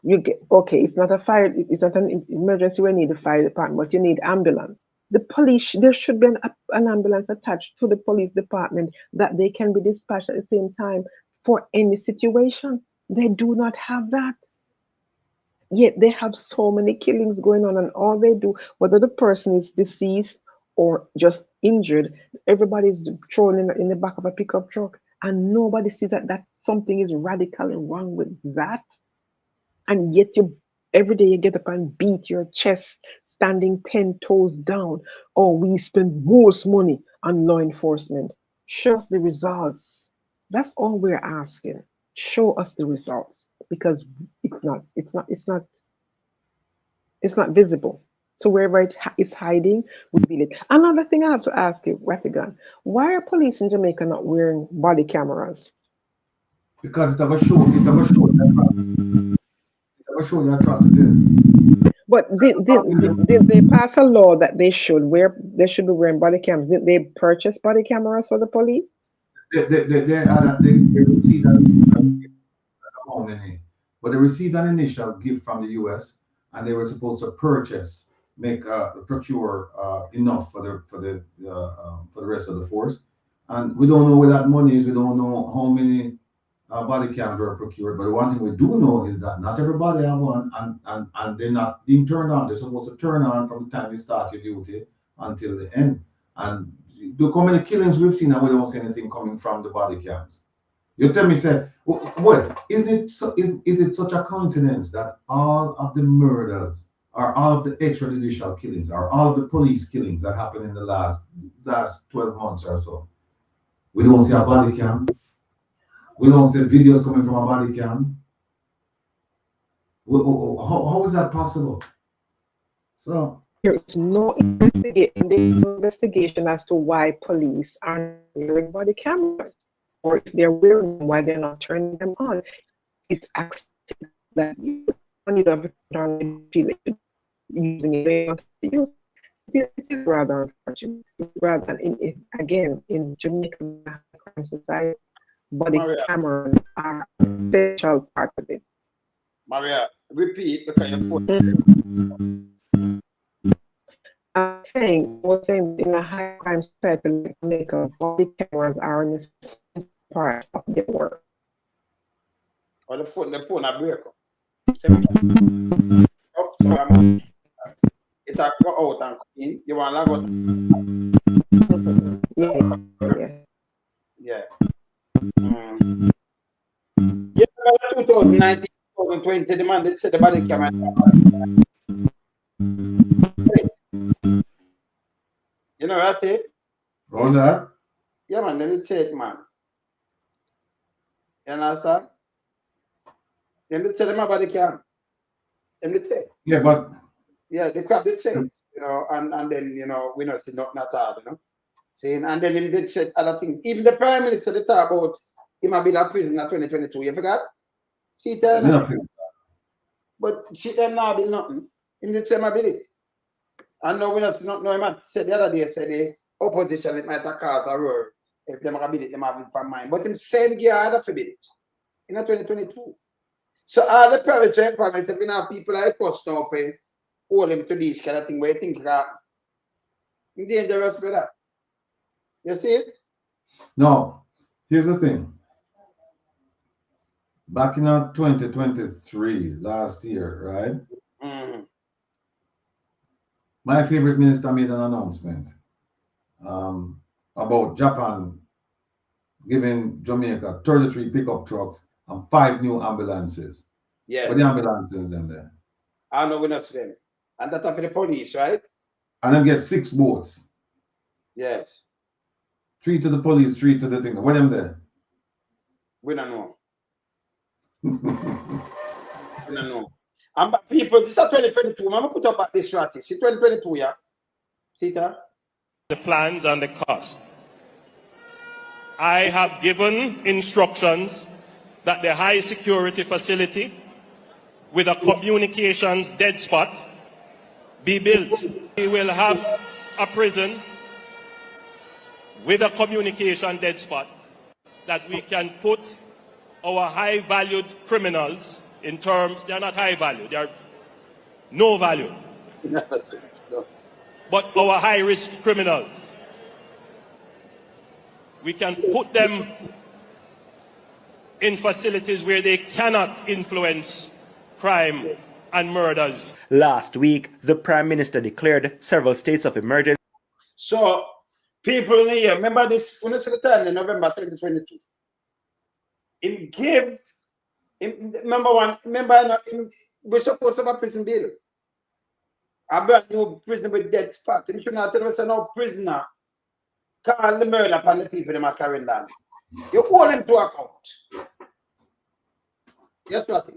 It's not a fire, it's not an emergency where you need the fire department, but you need ambulance. The police, there should be an ambulance attached to the police department that they can be dispatched at the same time for any situation. They do not have that. Yet they have so many killings going on, and all they do, whether the person is deceased or just injured, everybody's thrown in the back of a pickup truck, and nobody sees that something is radically wrong with that. And yet every day you get up and beat your chest, standing 10 toes down. Oh, we spend most money on law enforcement. Show us the results. That's all we're asking. Show us the results, because it's not visible. So wherever it's hiding, we feel it. Another thing I have to ask you, Ratigan, why are police in Jamaica not wearing body cameras? Because it have a show the atrocities. But did they pass a law that they should be wearing body cameras? Did they purchase body cameras for the police? They received how many? But they received an initial gift from the US, and they were supposed to procure enough for the rest of the force. And we don't know where that money is. We don't know how many body cams were procured. But the one thing we do know is that not everybody have one, and they're not being turned on. They're supposed to turn on from the time you start your duty until the end. And look how many killings we've seen, and we don't see anything coming from the body cams. You tell me, say, what is it such a coincidence that all of the murders, or all of the extrajudicial killings, or all of the police killings that happened in the last 12 months or so, we don't see a body cam? We don't see videos coming from a body cam? How is that possible? So there is no investigation as to why police aren't wearing body cameras, or if they're wearing them, why they're not turning them on. It's actually that you don't have it on using it. It is rather unfortunate. Rather, in Jamaican crime society, body cameras are an essential part of it. Maria, repeat, because your phone. I was saying in a high crime society like Jamaica, body cameras are an essential part of their work. Or the phone I break up. It will go out and in, you want to log out. Yeah. Yeah, 2019, 2020, the man that said the body camera. You know what, eh? What was that? Yeah, man, let me say it, man. You understand? Let me tell them about the camera. Let me say. Yeah, but. Yeah, the crowd did say it, you know, and then, you know, we not all, you know. Saying, and then he did say other things. Even the Prime Minister, they talk about him have been in prison in 2022. You forgot? See, Nothing. But see, them now did nothing. Him did say him ability. And now we not know him said the other day, said the opposition, it might have caused a roar if them have ability, them have it from mind. But him same gear had a ability in 2022. So all the private promise, if you have people like us now for hold him to this kind of thing, where you think that it's dangerous for that. You see it? No, here's the thing. Back in 2023, last year, right? My favorite minister made an announcement about Japan giving Jamaica 33 pickup trucks and 5 new ambulances. Yeah. What the ambulances in there? I know we're not them. And that's for the police, right? And then get 6 boats. Yes. 3 to the police, 3 to the thing. What them there? We don't know. We don't know. And people, this is 2022. I'm going to put up at this strategy. See 2022, yeah? See that? The plans and the cost. I have given instructions that the high security facility with a communications dead spot be built. We will have a prison with a communication dead spot that we can put our high valued criminals in terms, they are not high value, they are no value. But our high risk criminals, we can put them in facilities where they cannot influence crime and murders. Last week, the Prime Minister declared several states of emergency. So, people in the year, remember this, when it's the time in November 2022, it gave, we're supposed to have a prison bill. A brand new prison with dead spot. And you should not tell us no prisoner call the murder upon the people that are carrying down. You hold them to account. Yes, what?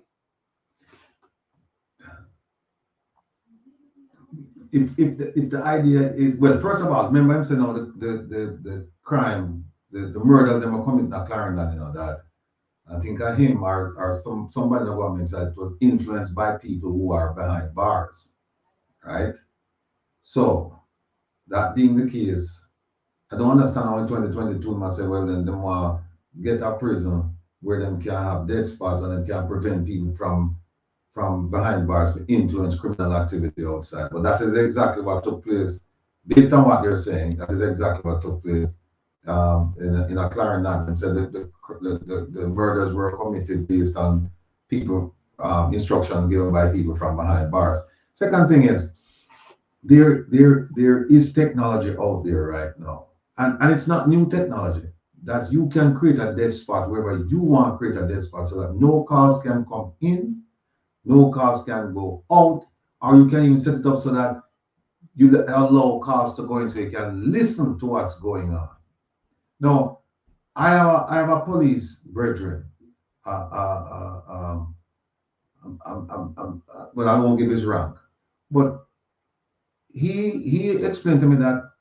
If the idea is, well, first of all, remember I'm saying now the crime, the murders that were committed at Clarendon, you know, that I think of him or somebody in the government said it was influenced by people who are behind bars, right? So that being the case, I don't understand how in 2022 must say, well, then they want to get a prison where them can have dead spots and them can prevent people from behind bars to influence criminal activity outside. But that is exactly what took place, based on what they're saying, that is exactly what took place in a Clarendon. They said that the murders were committed based on people, instructions given by people from behind bars. Second thing is, there is technology out there right now. And it's not new technology, that you can create a dead spot wherever you want to create a dead spot so that no calls can come in, no calls can go out, or you can even set it up so that you allow calls to go in so you can listen to what's going on. Now, I have a police brethren. Well, I won't give his rank, but he explained to me that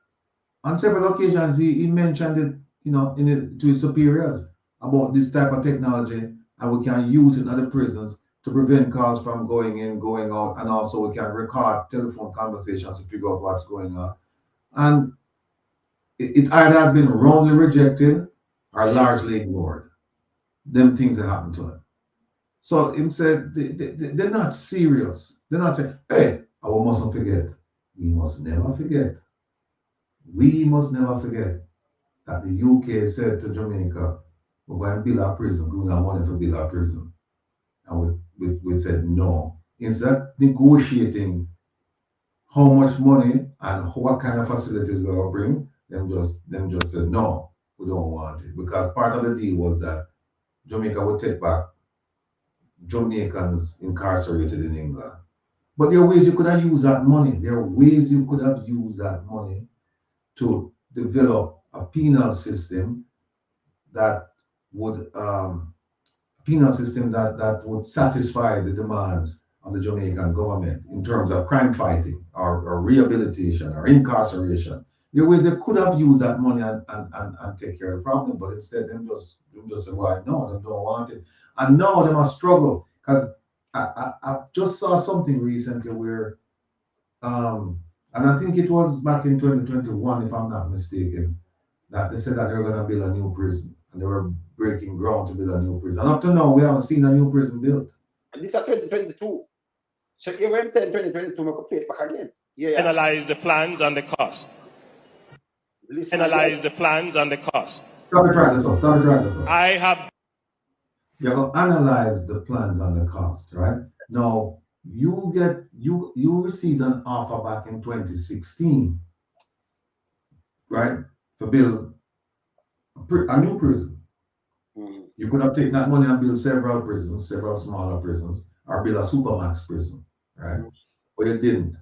on several occasions he mentioned it, you know, to his superiors about this type of technology, and we can use it in other prisons to prevent calls from going in, going out, and also we can record telephone conversations to figure out what's going on. And it either has been wrongly rejected or largely ignored. Them things that happen to him. So him said they're not serious. They're not saying, hey, I mustn't forget. We must never forget. We must never forget that the UK said to Jamaica, we're going to build a prison, we're going to want to build a prison. And we said no. Instead of negotiating how much money and what kind of facilities we will bring, them just said no, we don't want it. Because part of the deal was that Jamaica would take back Jamaicans incarcerated in England. But there are ways you could have used that money. There are ways you could have used that money to develop a penal system that would that would satisfy the demands of the Jamaican government in terms of crime fighting or rehabilitation or incarceration. There are ways they could have used that money and take care of the problem, but instead them just say, well, no, they don't want it. And now they must struggle. Because I just saw something recently where and I think it was back in 2021, if I'm not mistaken, that they said that they were going to build a new prison. And they were breaking ground to build a new prison. And up to now, we haven't seen a new prison built. And this is 2022. So you went in 2022, we could play it back again. Yeah. Analyze the plans and the cost. Analyze the plans and the cost. Stop it right there, stop it right there. I have. You have to analyze the plans and the cost, right? Now, you received an offer back in 2016, right? To build a new prison. You could have taken that money and built several prisons, several smaller prisons, or build a supermax prison, right? But you didn't.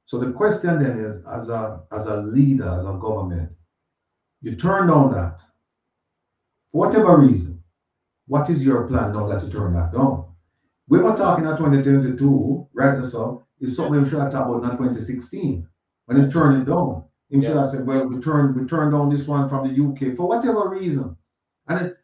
So the question then is, as a leader, as a government, you turn down that. For whatever reason, what is your plan now that you turn that down? We were talking at 2022, right? So it's something we should have talked about in 2016 when he turned it down. He should have said, well, we turned down this one from the UK for whatever reason. And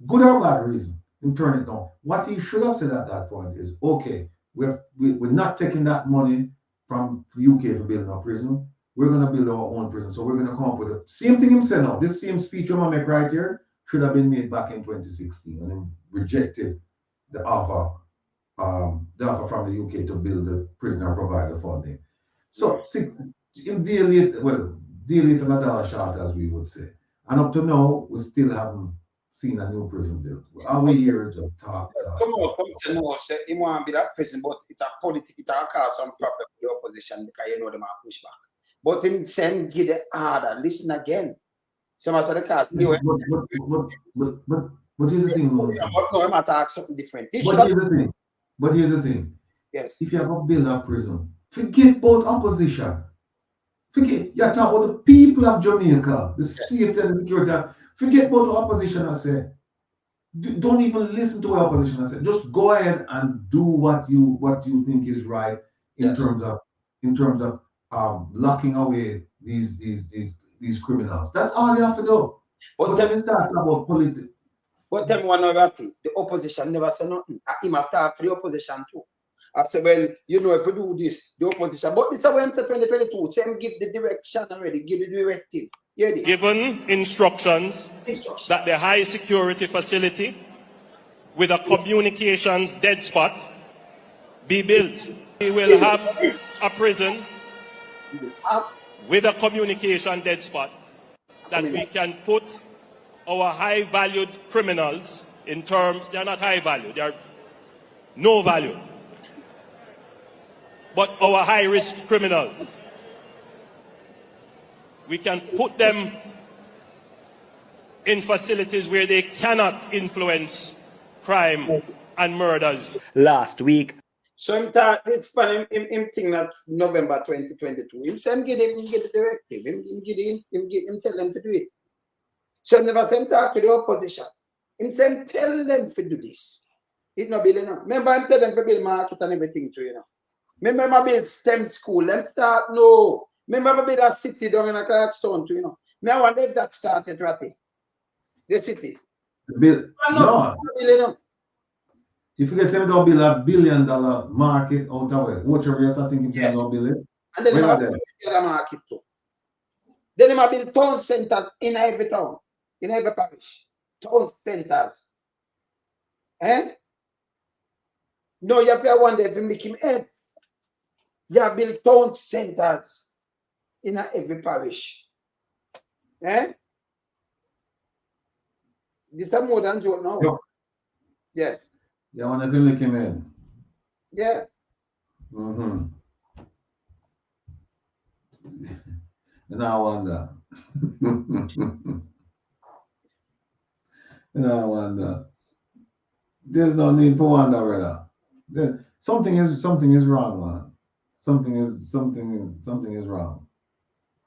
good or bad reason, he turned it down. What he should have said at that point is, okay, we're not taking that money from the UK for building a prison. We're going to build our own prison. So we're going to come up with the same thing himself now. This same speech I'm going to make right here should have been made back in 2016 and then rejected the offer from the UK to build the prison and provide the funding. So deal it in a dollar short, as we would say. And up to now, we still haven't seen a new prison built. All we hear is just talk. Come to know, say, he want to build a prison, but it's a politics, it will cause some problem with the opposition because you know them are push back. But him saying, give the order, listen again. Some of the cars, but here's the thing. But no, I'm not talking something different. But here's the thing. Yes. If you have a build a prison, forget about opposition. Forget, you talk about the people of Jamaica, the safety and the security. Forget about the opposition, I say. Don't even listen to what opposition I say. Just go ahead and do what you think is right in terms of locking away these criminals. That's all you have to do. But then start about politics. But then one other thing, the opposition never said nothing. I him after for the opposition too. I said, well, you know, if we do this, the opposition. But this is when 2022, so him give the direction already, give the directive. Given instructions that the high security facility with a communications dead spot be built. We will have a prison with a communication dead spot that we can put our high valued criminals in terms, they are not high value, they are no value. But our high risk criminals, we can put them in facilities where they cannot influence crime and murders. Last week. So him think that November 2022. Him say him get the directive. Him tell them to do it. So him never him talk to the opposition. Him say him tell them to do this. It not build enough. Remember him tell them to build market and everything too, you know. Remember I build STEM school. Them start no. Remember I build a city down in a Clarkstone too, you know. Me I wonder if that started right. The city. No. You forget him don't build $1 billion market out of it. Water race, I think him don't build it. And then he might build the market too. Then he might build town centers in every town, in every parish. Town centers. No, you have to wonder if you make him head. You have built town centers in every parish. This is more than joke now. Yo. Yes. You want to make him in? Yeah. Now wonder. Now wonder. There's no need for wonder, brother. Something is wrong, man. Something is wrong.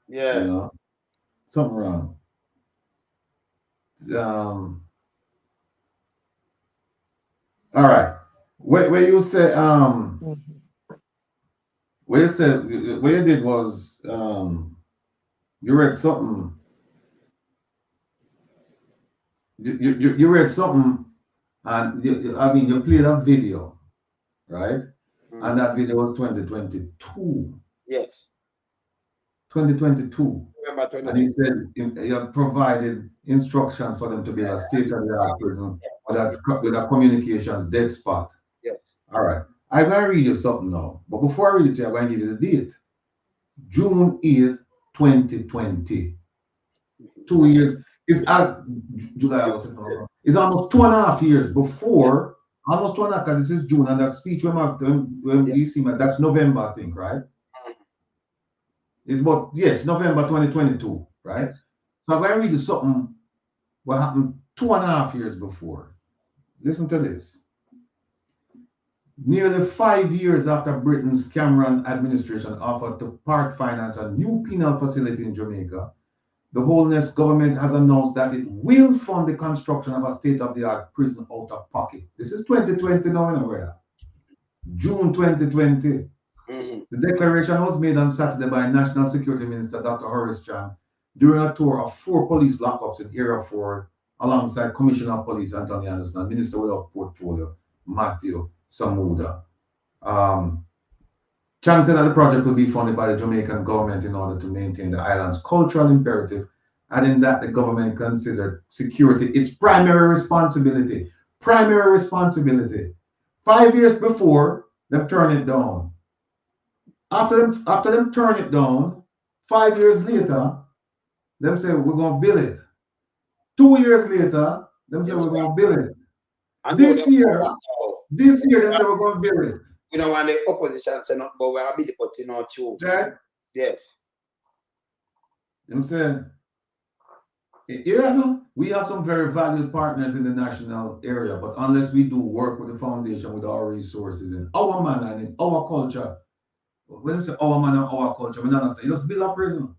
Yes. You know, something wrong. All right. Where you say what you said, what you did was you read something. You read something, and you played a video, right? And that video was 2022. Yes. 2022. November 2022. And he said you have provided instructions for them to build a state-of-the-art prison with a communications dead spot. Yes. All right. I'm going to read you something now. But before I read it to you, I'm going to give you the date. June 8th, 2020. 2 years. It's at July. It's almost 2.5 years before, almost 2.5, because this is June, and that speech when we see that's November, I think, right? It's about, it's November 2022, right? Yes. So I'm going to read you something what happened 2.5 years before. Listen to this. Nearly 5 years after Britain's Cameron administration offered to part finance a new penal facility in Jamaica, the Holness government has announced that it will fund the construction of a state-of-the-art prison out of pocket. This is 2020 now, anywhere. June 2020. The declaration was made on Saturday by National Security Minister Dr. Horace Chan during a tour of 4 police lockups in Area 4 alongside Commissioner of Police Anthony Anderson and Minister without Portfolio Matthew Samuda. Chan said that the project will be funded by the Jamaican government in order to maintain the island's cultural imperative, adding that the government considered security its primary responsibility. Primary responsibility. 5 years before, they turned it down. After them turn it down, 5 years later, them say we're gonna build it. 2 years later, them say we're gonna build it. This year, them say we're gonna build it. You know, when the opposition say not, but we're ability to put true. Right? Yes. Them say, here we have some very valued partners in the national area, but unless we do work with the foundation, with our resources, in our manner and in our culture. When you say our man and our culture, we don't understand. You just build a prison.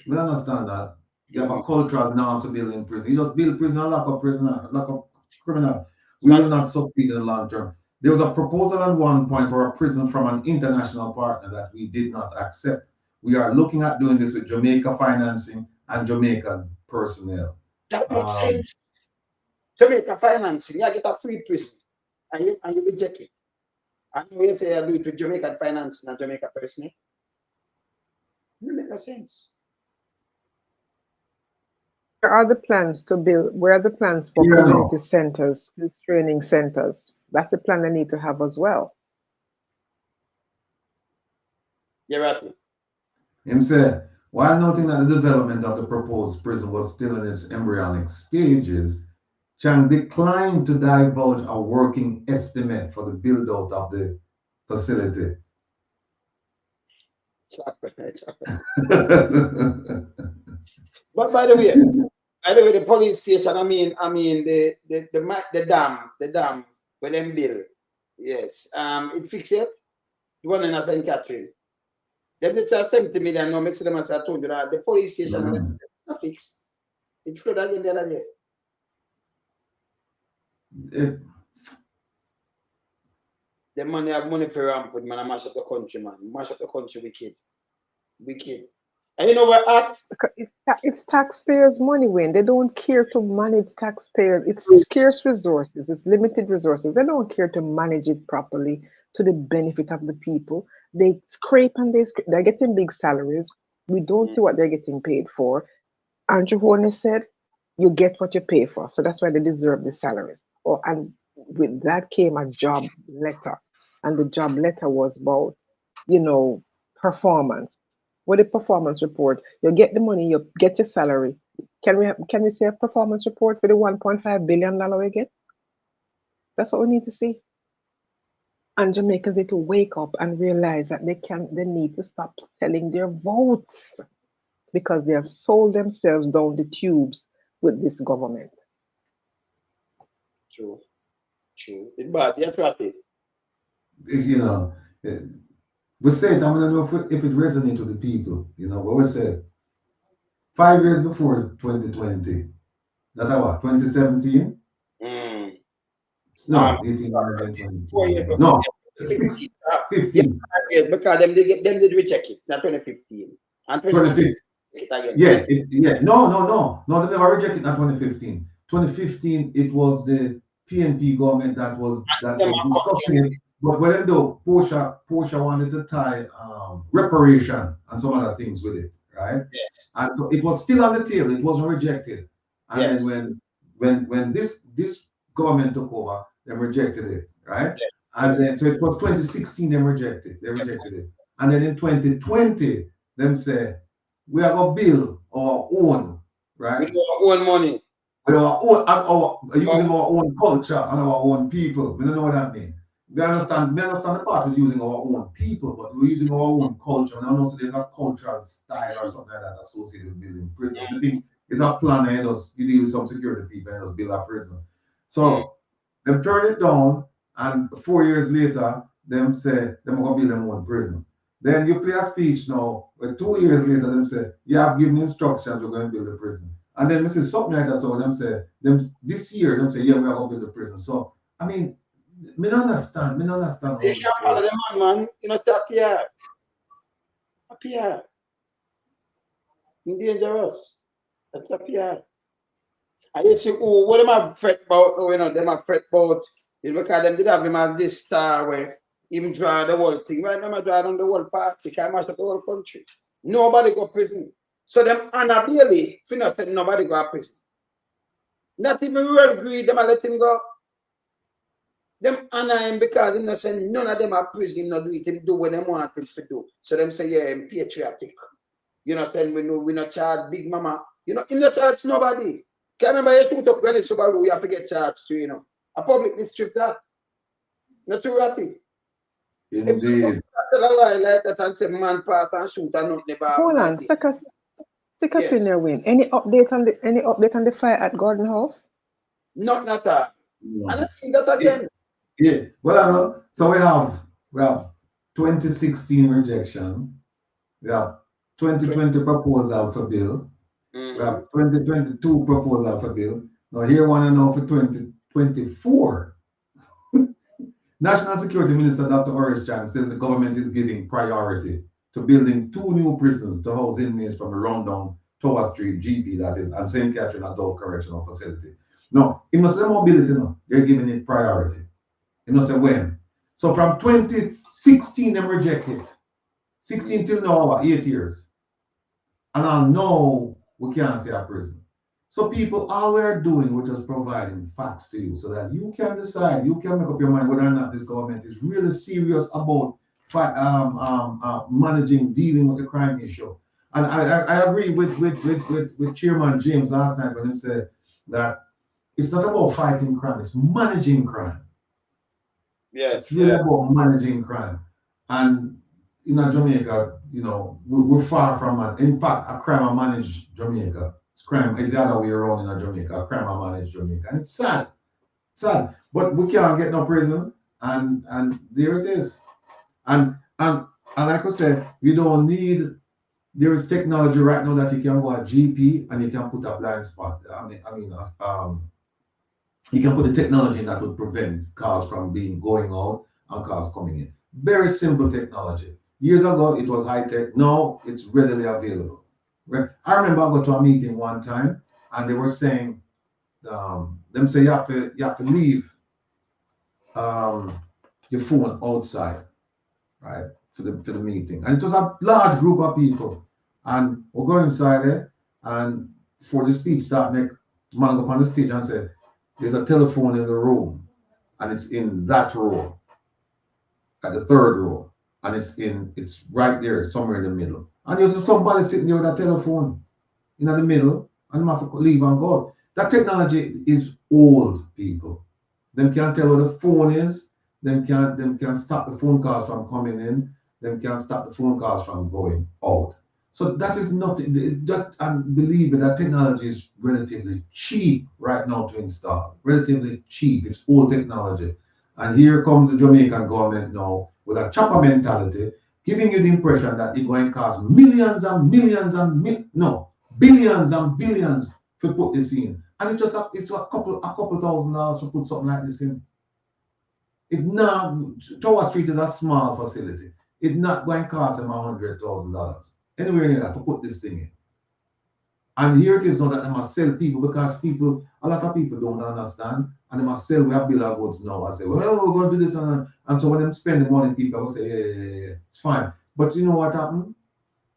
We don't understand that. You have a cultural norm to build in prison. You just build prison and lock up prisoner, lock up criminal. We will not succeed in the long term. There was a proposal at one point for a prison from an international partner that we did not accept. We are looking at doing this with Jamaica financing and Jamaican personnel. That makes sense. Jamaica financing, you get a free prison and you reject it. And you say you do it with Jamaican financing and Jamaica personnel. It makes no sense. Where are the plans to build? Where are the plans for community centers, training centers? That's the plan they need to have as well. You're right. Him said, while noting that the development of the proposed prison was still in its embryonic stages, Chang declined to divulge a working estimate for the build-out of the facility. But by the way, the police station, I mean the dam where them build, yes, it fixed it. The one in St. Catherine. Then it's a 70 million. No, Mr. Demasa told you that the police station not fixed. It flooded again the other day. The money have money for rampant, man. I mash up the country, man. Mash up the country, wicked. Wicked. And you know what, Act? It's taxpayers' money, Wayne. They don't care to manage taxpayers. It's scarce resources. It's limited resources. They don't care to manage it properly to the benefit of the people. They scrape and they're getting big salaries. We don't see what they're getting paid for. Andrew Holness said, you get what you pay for. So that's why they deserve the salaries. And with that came a job letter. And the job letter was about, performance. With a performance report, you get the money, you get your salary. Can we say a performance report for the $1.5 billion we get? That's what we need to see. And Jamaicans need to wake up and realize that they need to stop selling their votes. because they have sold themselves down the tubes with this government. True. It's bad. That's what it. You know, we said, I don't know if it resonates with the people, you know, but we said 5 years before 2020, that what, 2017? No, 18, 19, 4 years before. no, 15. 15. Yeah, because them did reject it, not 2015. And 2016. Yeah, no, they never rejected it in 2015. 2015, it was the PNP government that was discussing it. But when though Portia wanted to tie reparation and some other things with it, right? Yes. And so it was still on the table. It wasn't rejected. And Yes. then when this government took over, they rejected it, right? Yes. And then so it was 2016 they rejected it. And then in 2020, them say we are gonna build our own, right? With our own money. With our own, using our own culture and our own people. We don't know what that means. We understand the part of using our own people, but we're using our own culture. And I know so there's a cultural style or something like that associated with building prison. I think it's a plan and you deal with some security people and just build a prison. So them turn it down, and 4 years later, them say them gonna build them own prison. Then you play a speech now, but 2 years later, them say, you have given instructions, we're going to build a prison. And then Mrs. something like that, so them say, this year, them say, yeah, we are going to build a prison. So, I mean, me don't understand. You can't follow them man. You know, stop here. Up here. Dangerous. That's up here. And you see, what them have fret about, you know, them have fret about, is because them did have him as this star where him draw the whole thing. Right now, I draw on the whole party, can mash up the whole country. Nobody go prison. So them Anna Bailey, Finna said nobody go to prison. Not even real agree, them let him go. Them Anna him because him say none of them are prison, not do it, him do what them want him to do. So them say, yeah, I'm patriotic. You know, saying we not charge Big Mama. You know, him not charge nobody. Can remember you put up when it's Subaru, we have to get charged to, you know. A public district that. Not too rapid. Indeed. Like that and say man pass and shoot and not never. Hold on, stick us in there, Wayne. Any update on the fire at Gordon House? Not that. No. And I see that again. Yeah. Well, I know. So we have 2016 rejection. We have 2020 proposal for bill. We have 2022 proposal for bill. Now here one and now for 2024. National Security Minister Dr. Horace Chan says the government is giving priority to building 2 new prisons to house inmates from the rundown Tower Street, GB, that is, and St. Catherine Adult Correctional Facility. No, it must say mobility, no. They're giving it priority. You know, say when. So from 2016, them reject it. 16 till now, 8 years. And I know we can't see a prison. So people, all we're doing, we're just providing facts to you so that you can decide, you can make up your mind whether or not this government is really serious about managing, dealing with the crime issue. And I agree with Chairman James last night when he said that it's not about fighting crime, it's managing crime. Yes. It's really about managing crime. And in Jamaica, you know, we're far from it. In fact, a crime manage Jamaica. Crime is the other way around in Jamaica. Crime manage Jamaica. And it's sad. Sad. But we can't get no prison. And there it is. And like I said, we don't need, there is technology right now that you can go at GP and you can put a blind spot. You can put the technology that would prevent cars from going out and cars coming in. Very simple technology. Years ago, it was high tech. Now it's readily available. I remember I got to a meeting one time and they were saying, them say you have to leave your phone outside, right, for the meeting. And it was a large group of people. And we'll go inside there, and for the speech start, man go up on the stage and say, there's a telephone in the room, and it's in that row, at the 3rd row, and it's right there, somewhere in the middle. And there's somebody sitting there with a telephone in the middle, and you have to leave and go. That technology is old, people. Them can't tell where the phone is. Them can stop the phone calls from coming in. Them can stop the phone calls from going out. So that is nothing. And believe me, that technology is relatively cheap right now to install. Relatively cheap. It's old technology. And here comes the Jamaican government now with a chopper mentality, giving you the impression that it's going to cost millions and millions and billions and billions to put this in. And it's just it's a couple $1,000 to put something like this in. Tower Street is a small facility. It's not going to cost them $100,000 anywhere near that to put this thing in. And here it is now that they must sell people because a lot of people don't understand, and they must sell. We have bill of goods now. I say, well, we're going to do this, and so when they spend the money, people will say, yeah, it's fine. But you know what happened?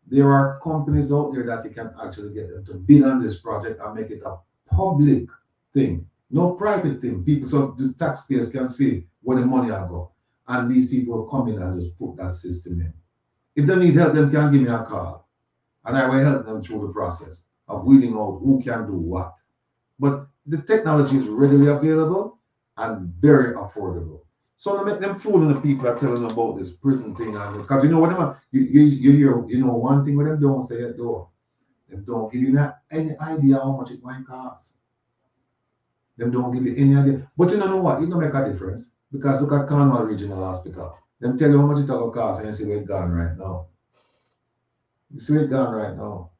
There are companies out there that you can actually get them to bid on this project and make it a public thing, no private thing. People, so the taxpayers can see where the money will go, and these people will come in and just put that system in. If they need help, they can give me a call, and I will help them through the process of weeding out who can do what. But the technology is readily available and very affordable. So they make them fooling the people that telling them about this prison thing, and because you know what you hear, one thing with them don't say it though. They don't give you any idea how much it might cost. Them don't give you any idea. But you know what? It don't make a difference. Because look at Cornwall Regional Hospital. Them tell you how much it will cost and you see where it's gone right now. You see where it's gone right now.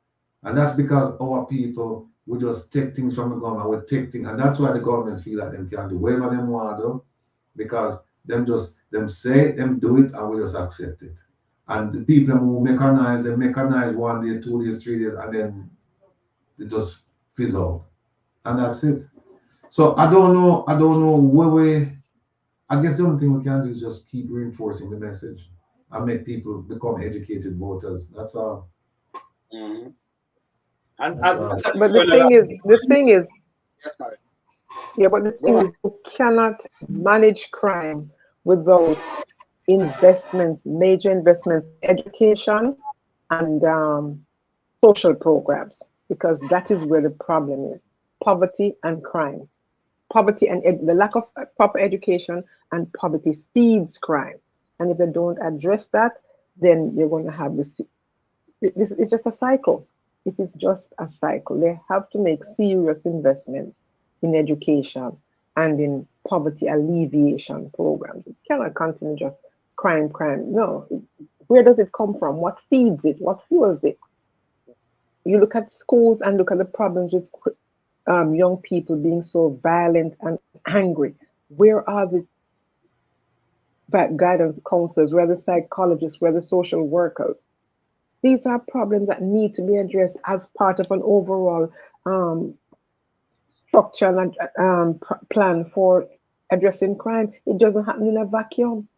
And that's because our people will just take things from the government, we take things, and that's why the government feel like them can do whatever them want to do, because them say, them do it, and we just accept it. And the people who mechanize, they mechanize 1 day, 2 days, 3 days, and then they just fizzle out. And that's it. So I don't know where I guess the only thing we can do is just keep reinforcing the message and make people become educated voters. That's all. Mm-hmm. But the thing is, you cannot manage crime without investments, major investments, education and social programs, because that is where the problem is: poverty and crime. Poverty and the lack of proper education and poverty feeds crime, and if they don't address that, then you're going to have this. It's just a cycle. It is just a cycle. They have to make serious investments in education and in poverty alleviation programs. It cannot continue just crime. No. Where does it come from? What feeds it? What fuels it? You look at schools and look at the problems with young people being so violent and angry. Where are the guidance counselors? Where are the psychologists? Where are the social workers? These are problems that need to be addressed as part of an overall structure and plan for addressing crime. It doesn't happen in a vacuum.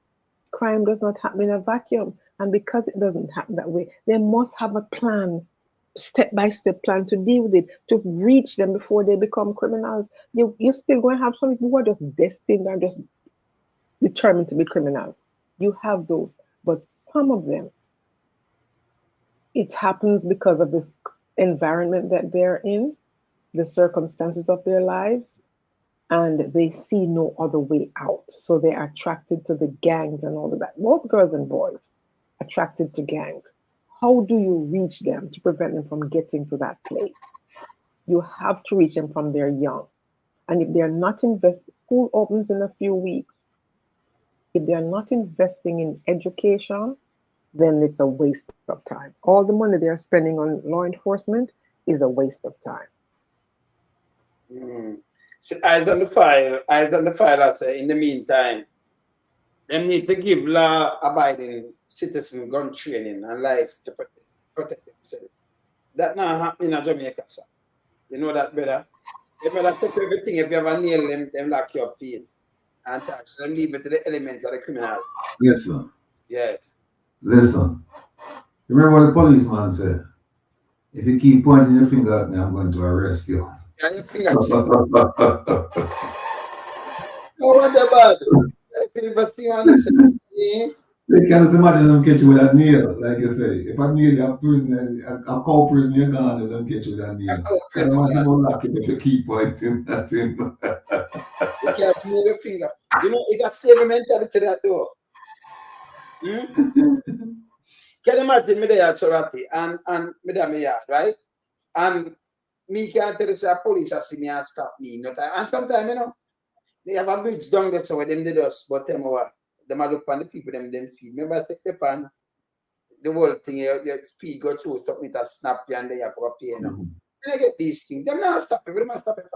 Crime does not happen in a vacuum. And because it doesn't happen that way, they must have a plan, step-by-step plan to deal with it, to reach them before they become criminals. You're still going to have some people who are just destined and just determined to be criminals. You have those. But some of them, it happens because of the environment that they're in, the circumstances of their lives, and they see no other way out. So they're attracted to the gangs and all of that. Both girls and boys attracted to gangs. How do you reach them to prevent them from getting to that place? You have to reach them from they're young. And if they're not investing, school opens in a few weeks. If they're not investing in education, then it's a waste of time. All the money they're spending on law enforcement is a waste of time. So eyes on the file, I say, in the meantime, they need to give law-abiding citizen gun training and lights to protect themselves. That not happening in Jamaica, sir. You know that, brother? They better take everything. If you ever nail them lock your feet and touch them, leave it to the elements of the criminal. Yes, sir. Yes. Listen, remember what the policeman said? If you keep pointing your finger at me, I'm going to arrest you. Yeah, your finger. No wonder bad. You can't just imagine them catch you with a nail, like you say. If I nail you in prison, a cow prison, you're gone, and them catch you with a nail. I don't want him to lock him if you keep pointing at him. You can't move your finger. You know, it got slavery mentality to that door. Can you imagine me there at Sorati and me there me yard, right? And me can't tell us the police are see me and stop me. And sometimes, you know, they have a bridge down there so where them did us, but them over. Them a look on the people, them speed. Remember, take the pan, the whole thing, your speed go through, stop me to snap you and they have to pay, you know. And I get these things, them not stop it, them not stop it.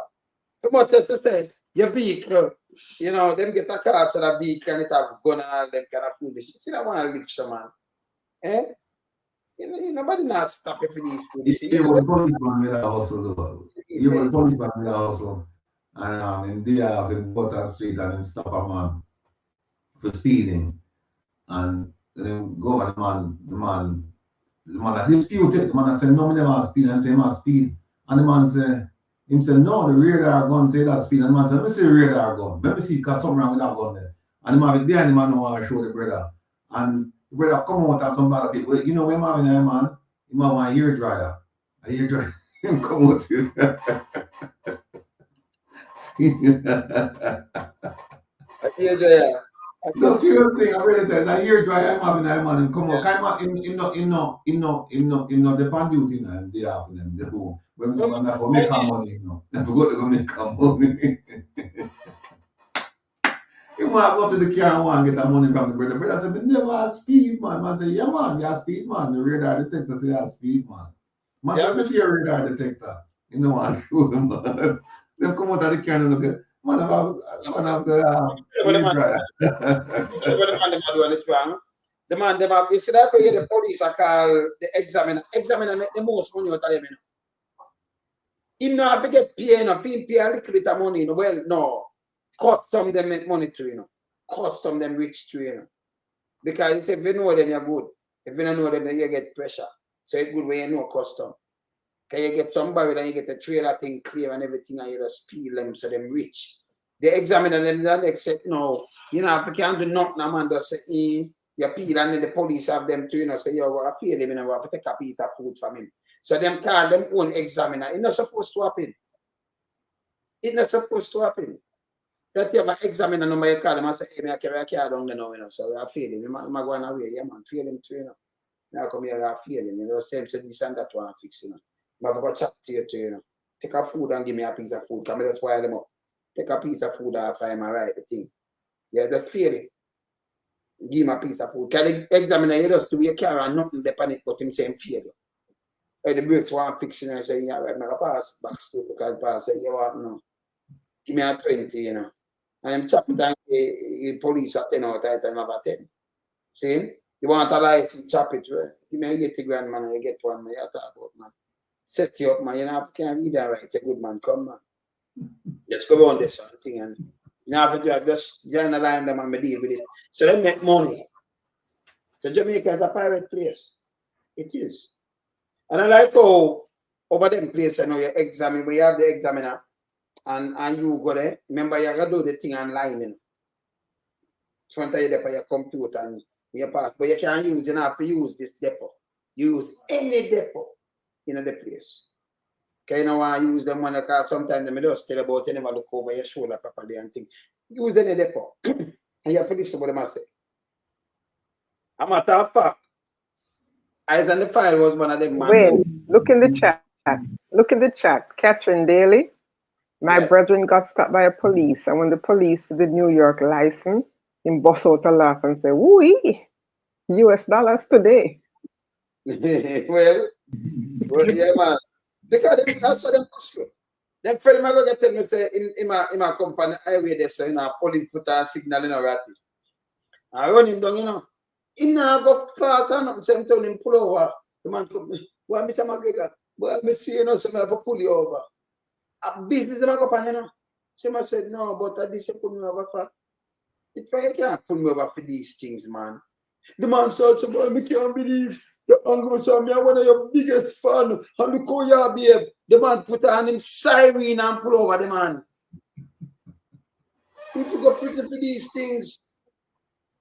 So much as to say, your vehicle, you know, them get a car to the vehicle and it have gun and all them kind of foolish. You see, I want to live some man. Eh? You know, nobody not stop it for these foolish. You were policeman with a hustle, though. You were policeman with a hustle. And in there, I've been put on street and them stop a man for speeding. And then go over the man that disputed. The man said, no, me never speed, and say, man speed. And the man said, no, the radar gun say that speed. And the man said, let me see the radar gun. Let me see, because something wrong with that gun there. And the man there, and the man don't want to show the brother. And the brother come out and some bad people. You know, when man in there, man, he might want a hair dryer. A hair dryer. Him come out to a hair dryer. No, serious thing, I really tell you, a hair dryer, I'm having a man, come on. Him not depend duty now, and they have them, they go. When someone have to make money, you know, they go to make money. You want to go to the car and want to get that money from the brother. The brother said, but never speed, man. Man said, yeah, man, you speed, man. The radar detector say you speed, man. Man said, let me see your radar detector. You know what? Show them, man. They come out of the car and look at, man, have the the man, you see that way the police are called the examiner. Examiner make the most money out of them. Him not have to get paid enough, him pay a little bit of money, you know. Well, no. Custom them make money too, you know. Custom them rich too, you know. Because if you know them, you're good. If you don't know them, then you get pressure. So it's good when you know custom. Because you get somebody, then you get the trailer thing clear and everything, and you just peel them so them rich. They examine them, then they say, no, you know, if you can't do nothing, a man does say, you peel, and then the police have them too, you know, so you have to pay them, you know, have to take a piece of food from him. So them call them own examiner. It's not supposed to happen. It's not supposed to happen. That you have an examiner number, you call them and say, hey, I carry a car down there now, you know, so I feel him. I'm going away, yeah, man, feel him too, you know. Now come here, I feel him, you know, same say this and that one fix, you know. I'm going to chat to you too, you know. Take a food and give me a piece of food, come here, just fire them up. Take a piece of food off him and write the thing. Yeah, just feel it. Give him a piece of food. Can the examiner, you just do your car and nothing depend it, but him say him feel you. Hey, the brakes want fixing and say, yeah, I'm going to pass back to because pass say, you want no. Give me a 20, you know. And I'm chopping down the police at 10 out of time about 10. See? You want a license, chop it, right? Give me a 80 grand, man, and you get one, man. You talk about, man. Set you up, man. You know, can't read that right. A good man, come, man. Let's go on this thing. And you have to just join the line them and deal with it. So they make money. So Jamaica is a private place. It is. And I like how over them place, I know you examine, we have the examiner. And you go there, remember you gotta do the thing online, you know. Front of you there for your computer and your pass, but you can't use, you have to use this depot. Use any depot in the place. Okay, you know I use them when I call sometimes they just tell about you never look over your shoulder properly and things. Use any depot. And you have to listen to what them say. A matter of fact, Eyes on the File was one of them man. Wayne, look in the chat. Look in the chat. Catherine Daly. My brethren got stopped by a police, and when the police did the New York license, he bust out a laugh and said, "Woo-wee, US dollars today." well, yeah, man. Because that's how them hustle. Them friend of mine go tell me say in my company highway there, so you know, police put a signal in a ratty. I run him down, you know. He now go fast and up, same time him pull over. The man come, well, Mr. McGregor, well, me see you know, so I have to pull you over. A business them go pan, you know. Someone said, no, but I didn't pull me over for. It's why you can't pull me over for these things, man. The man said, well, I can't believe the uncle saw me, I'm one of your biggest fan. And look how you behave. The man put on him siren and pull over the man. He took a prison for these things.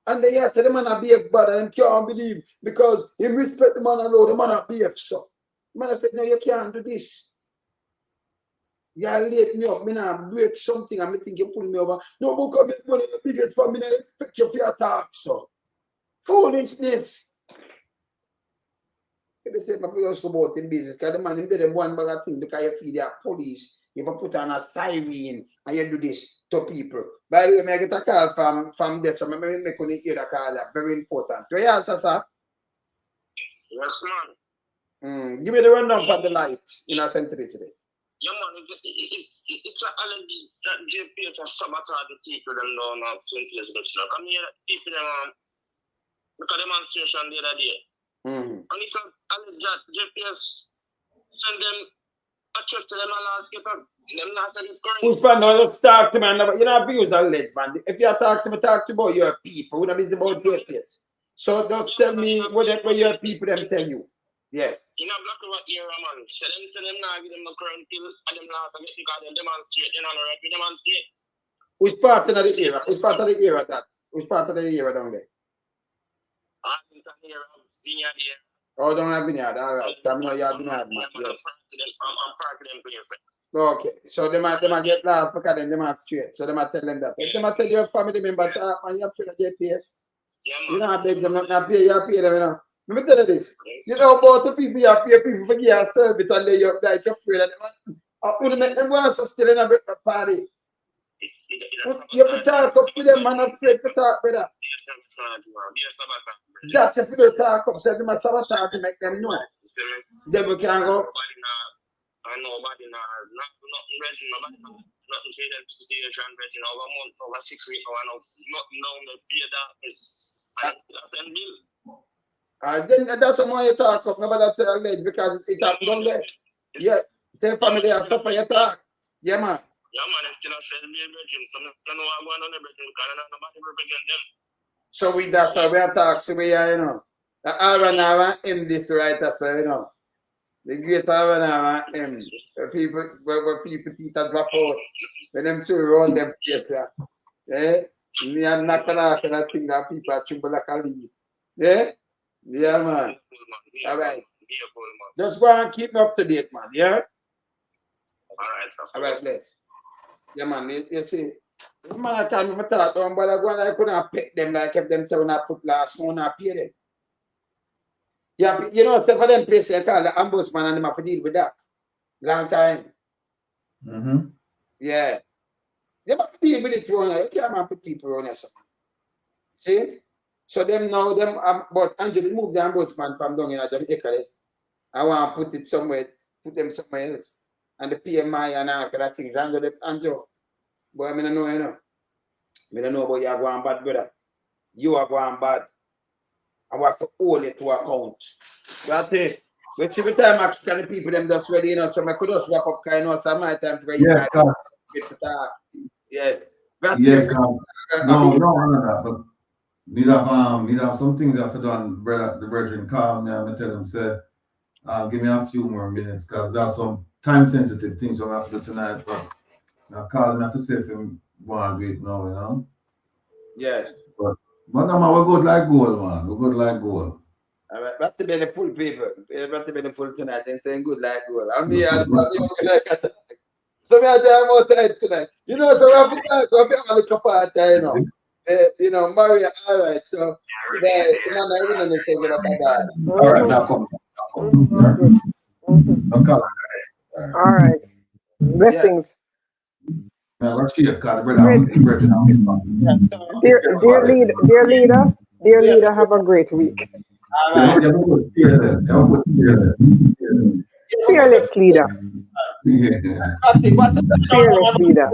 And they have to the man a behave bad and can't believe because he respect the man alone, the man a behave so. The man said, no, you can't do this. You late me up, me now break something and me think you pull me over. No, because me money the biggest for me, I expect you to attack, so. Foolishness. They say, if you just go about in business, because the man, him did one bag of thing because you feed their police, you put on a siren, and you do this to people. By the way, I get a call from there, so I make you hear the call, that's very important. Do you answer, sir? Yes, man. Give me the rundown for the lights in our century today. Yeah, man, it's an allergy that JPS has sabotaged the people them down at St. Elizabeth. Come here, people them look at demonstration the other day. And it's an allergy that JPS send them a check to them and ask get them not send it current. Who's man, no, let's talk to man. You don't have to use alleged, man. If you talk to me about your people, we don't be about JPS. So just tell me what your people them tell you. Yes. In a black over era, man. So them now give them the current till and them last and because they demonstrate, you know, right? We demonstrate. Which part of the era? Which part of the era that? Which part of the era down there? Senior year. Oh, don't have vineyard, all right. I'm not your vineyard, man. Yes. I'm part of them place. Okay. So they might get lost because they demonstrate. So they might tell them that. If they might tell your family member that man, you have to the JPS. Yeah, you don't beg them not pay, you pay them, you know. Let me tell you this. You know about the people you pay people for your service and they you're like afraid of them. When make them go and still in a party. You have to talk up to them, man, afraid to talk, brother. That's if you talk up, so they must sabotage to make them know. Then we can go. Nobody nothing ready, nothing for them situation ready over a month, over 6 weeks, nothing down the pay that is send bill. Then that's why you talk up, nobody that's alleged because it happened down there. Yeah, same family have suffer your talk. Yeah, man. Yeah, man, it's still a sell bill regime, so I don't know what going on there because nobody represent them. So we that's why we are talking, so we are, you know. The R&R in this writer, so you know. The great R&R where people teeth are drop out. When them two run them place there. Yeah? Me and knock out and I think that people are tremble like a leaf. Yeah? Yeah, man. All right. Just go and keep me up to date, man. Yeah? All right, bless. Yeah, man. You see, man, I can't even talk to them, but I couldn't pick them like if them say when I put last one, I pay them. Yeah, you know, for them place I call the ombudsman and them have to deal with that. Long time. Yeah. They have to deal with it, you can't put people on yourself. See? So them now, but Andrew, remove the ombudsman from down in Jamaica. I want to put it somewhere, put them somewhere else. And the PMI and all kind of things. Andrew, but I don't know, you know. I don't know about you are going bad, brother. You are going bad. I want to hold it to account. That's it. But every time I can the people them just ready, you know, so I could just wrap up kind of my time for you guys to talk. Yes. Yeah, no, but we have some things I have to do, brother. The brethren call me and I tell them, say, give me a few more minutes because we have some time sensitive things we have to do tonight. But I call them to say if you want to do it now, you know. Yes. But no, man, we're good like gold, man. We're good like gold. All right, that's to be the full people. That's to be the full tonight and saying good like gold. I'm here, I'm like that. So we are doing more time tonight. You know, so we have to talk, we have to look apart, you know, Maria, all right. So, you know, I say good about that. All right, now come. All right. Blessings. Dear leader, have a great week. Fearless leader. Fearless leader.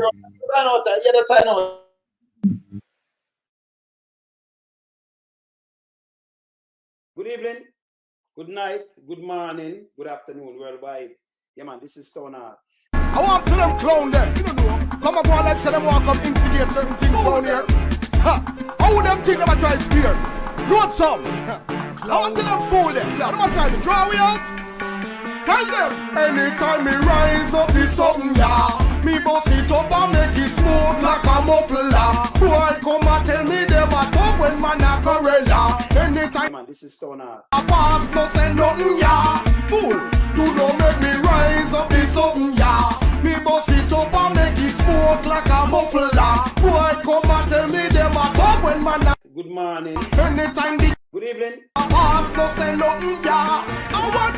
Good evening, good night, good morning, good afternoon, worldwide. Yeah, man, this is Stoner. I want to them clown them. Come and go and let's say them walk up, instigate certain things down here. How would them think them a try to steer? Note some. I want to them fool them. Them a try to draw we out. Tell them. Anytime me rise up is something, yeah. Me bust it up and make it smooth like a muffler. Boy, come and tell me them a talk when man a gorilla. Anytime. Man, this is Stoner. A pass no say nothing, yeah. Fool, do not make me rise up is something, yeah. Me bust it up and make it smoke like a muffler. Boy, come and tell me them a talk when man a. Good morning. Anytime the. Good evening. A pass no say nothing, yeah. I want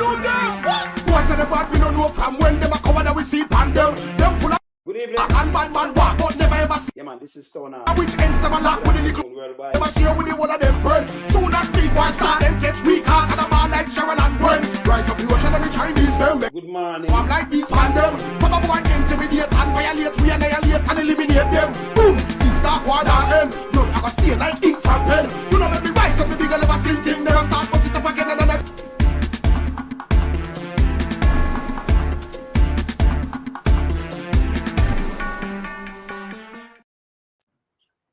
know from when them a cover that we see pan them. Them full of good evening. And man walk, but never ever see. Yeah, man, this is Stoner. Which ends them a lock with the little never share with the one of them friends. Soon as the boys start them catch weak heart and a man like Sharon and Gwen. Rise up the ocean and the Chinese them. Good morning. I'm like these fan them. Papa boy intimidate and violate, we annihilate and eliminate them. Boom, this dark water end. No, I got stay like ink from pen. You know let me rise up the bigger never seen thing. Never start put it up again and then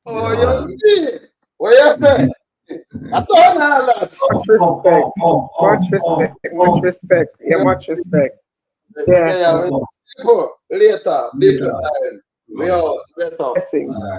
oh, you see? What you say? I told her that. Much respect. Yeah, much respect. Yeah. Later, time. We all, that's all.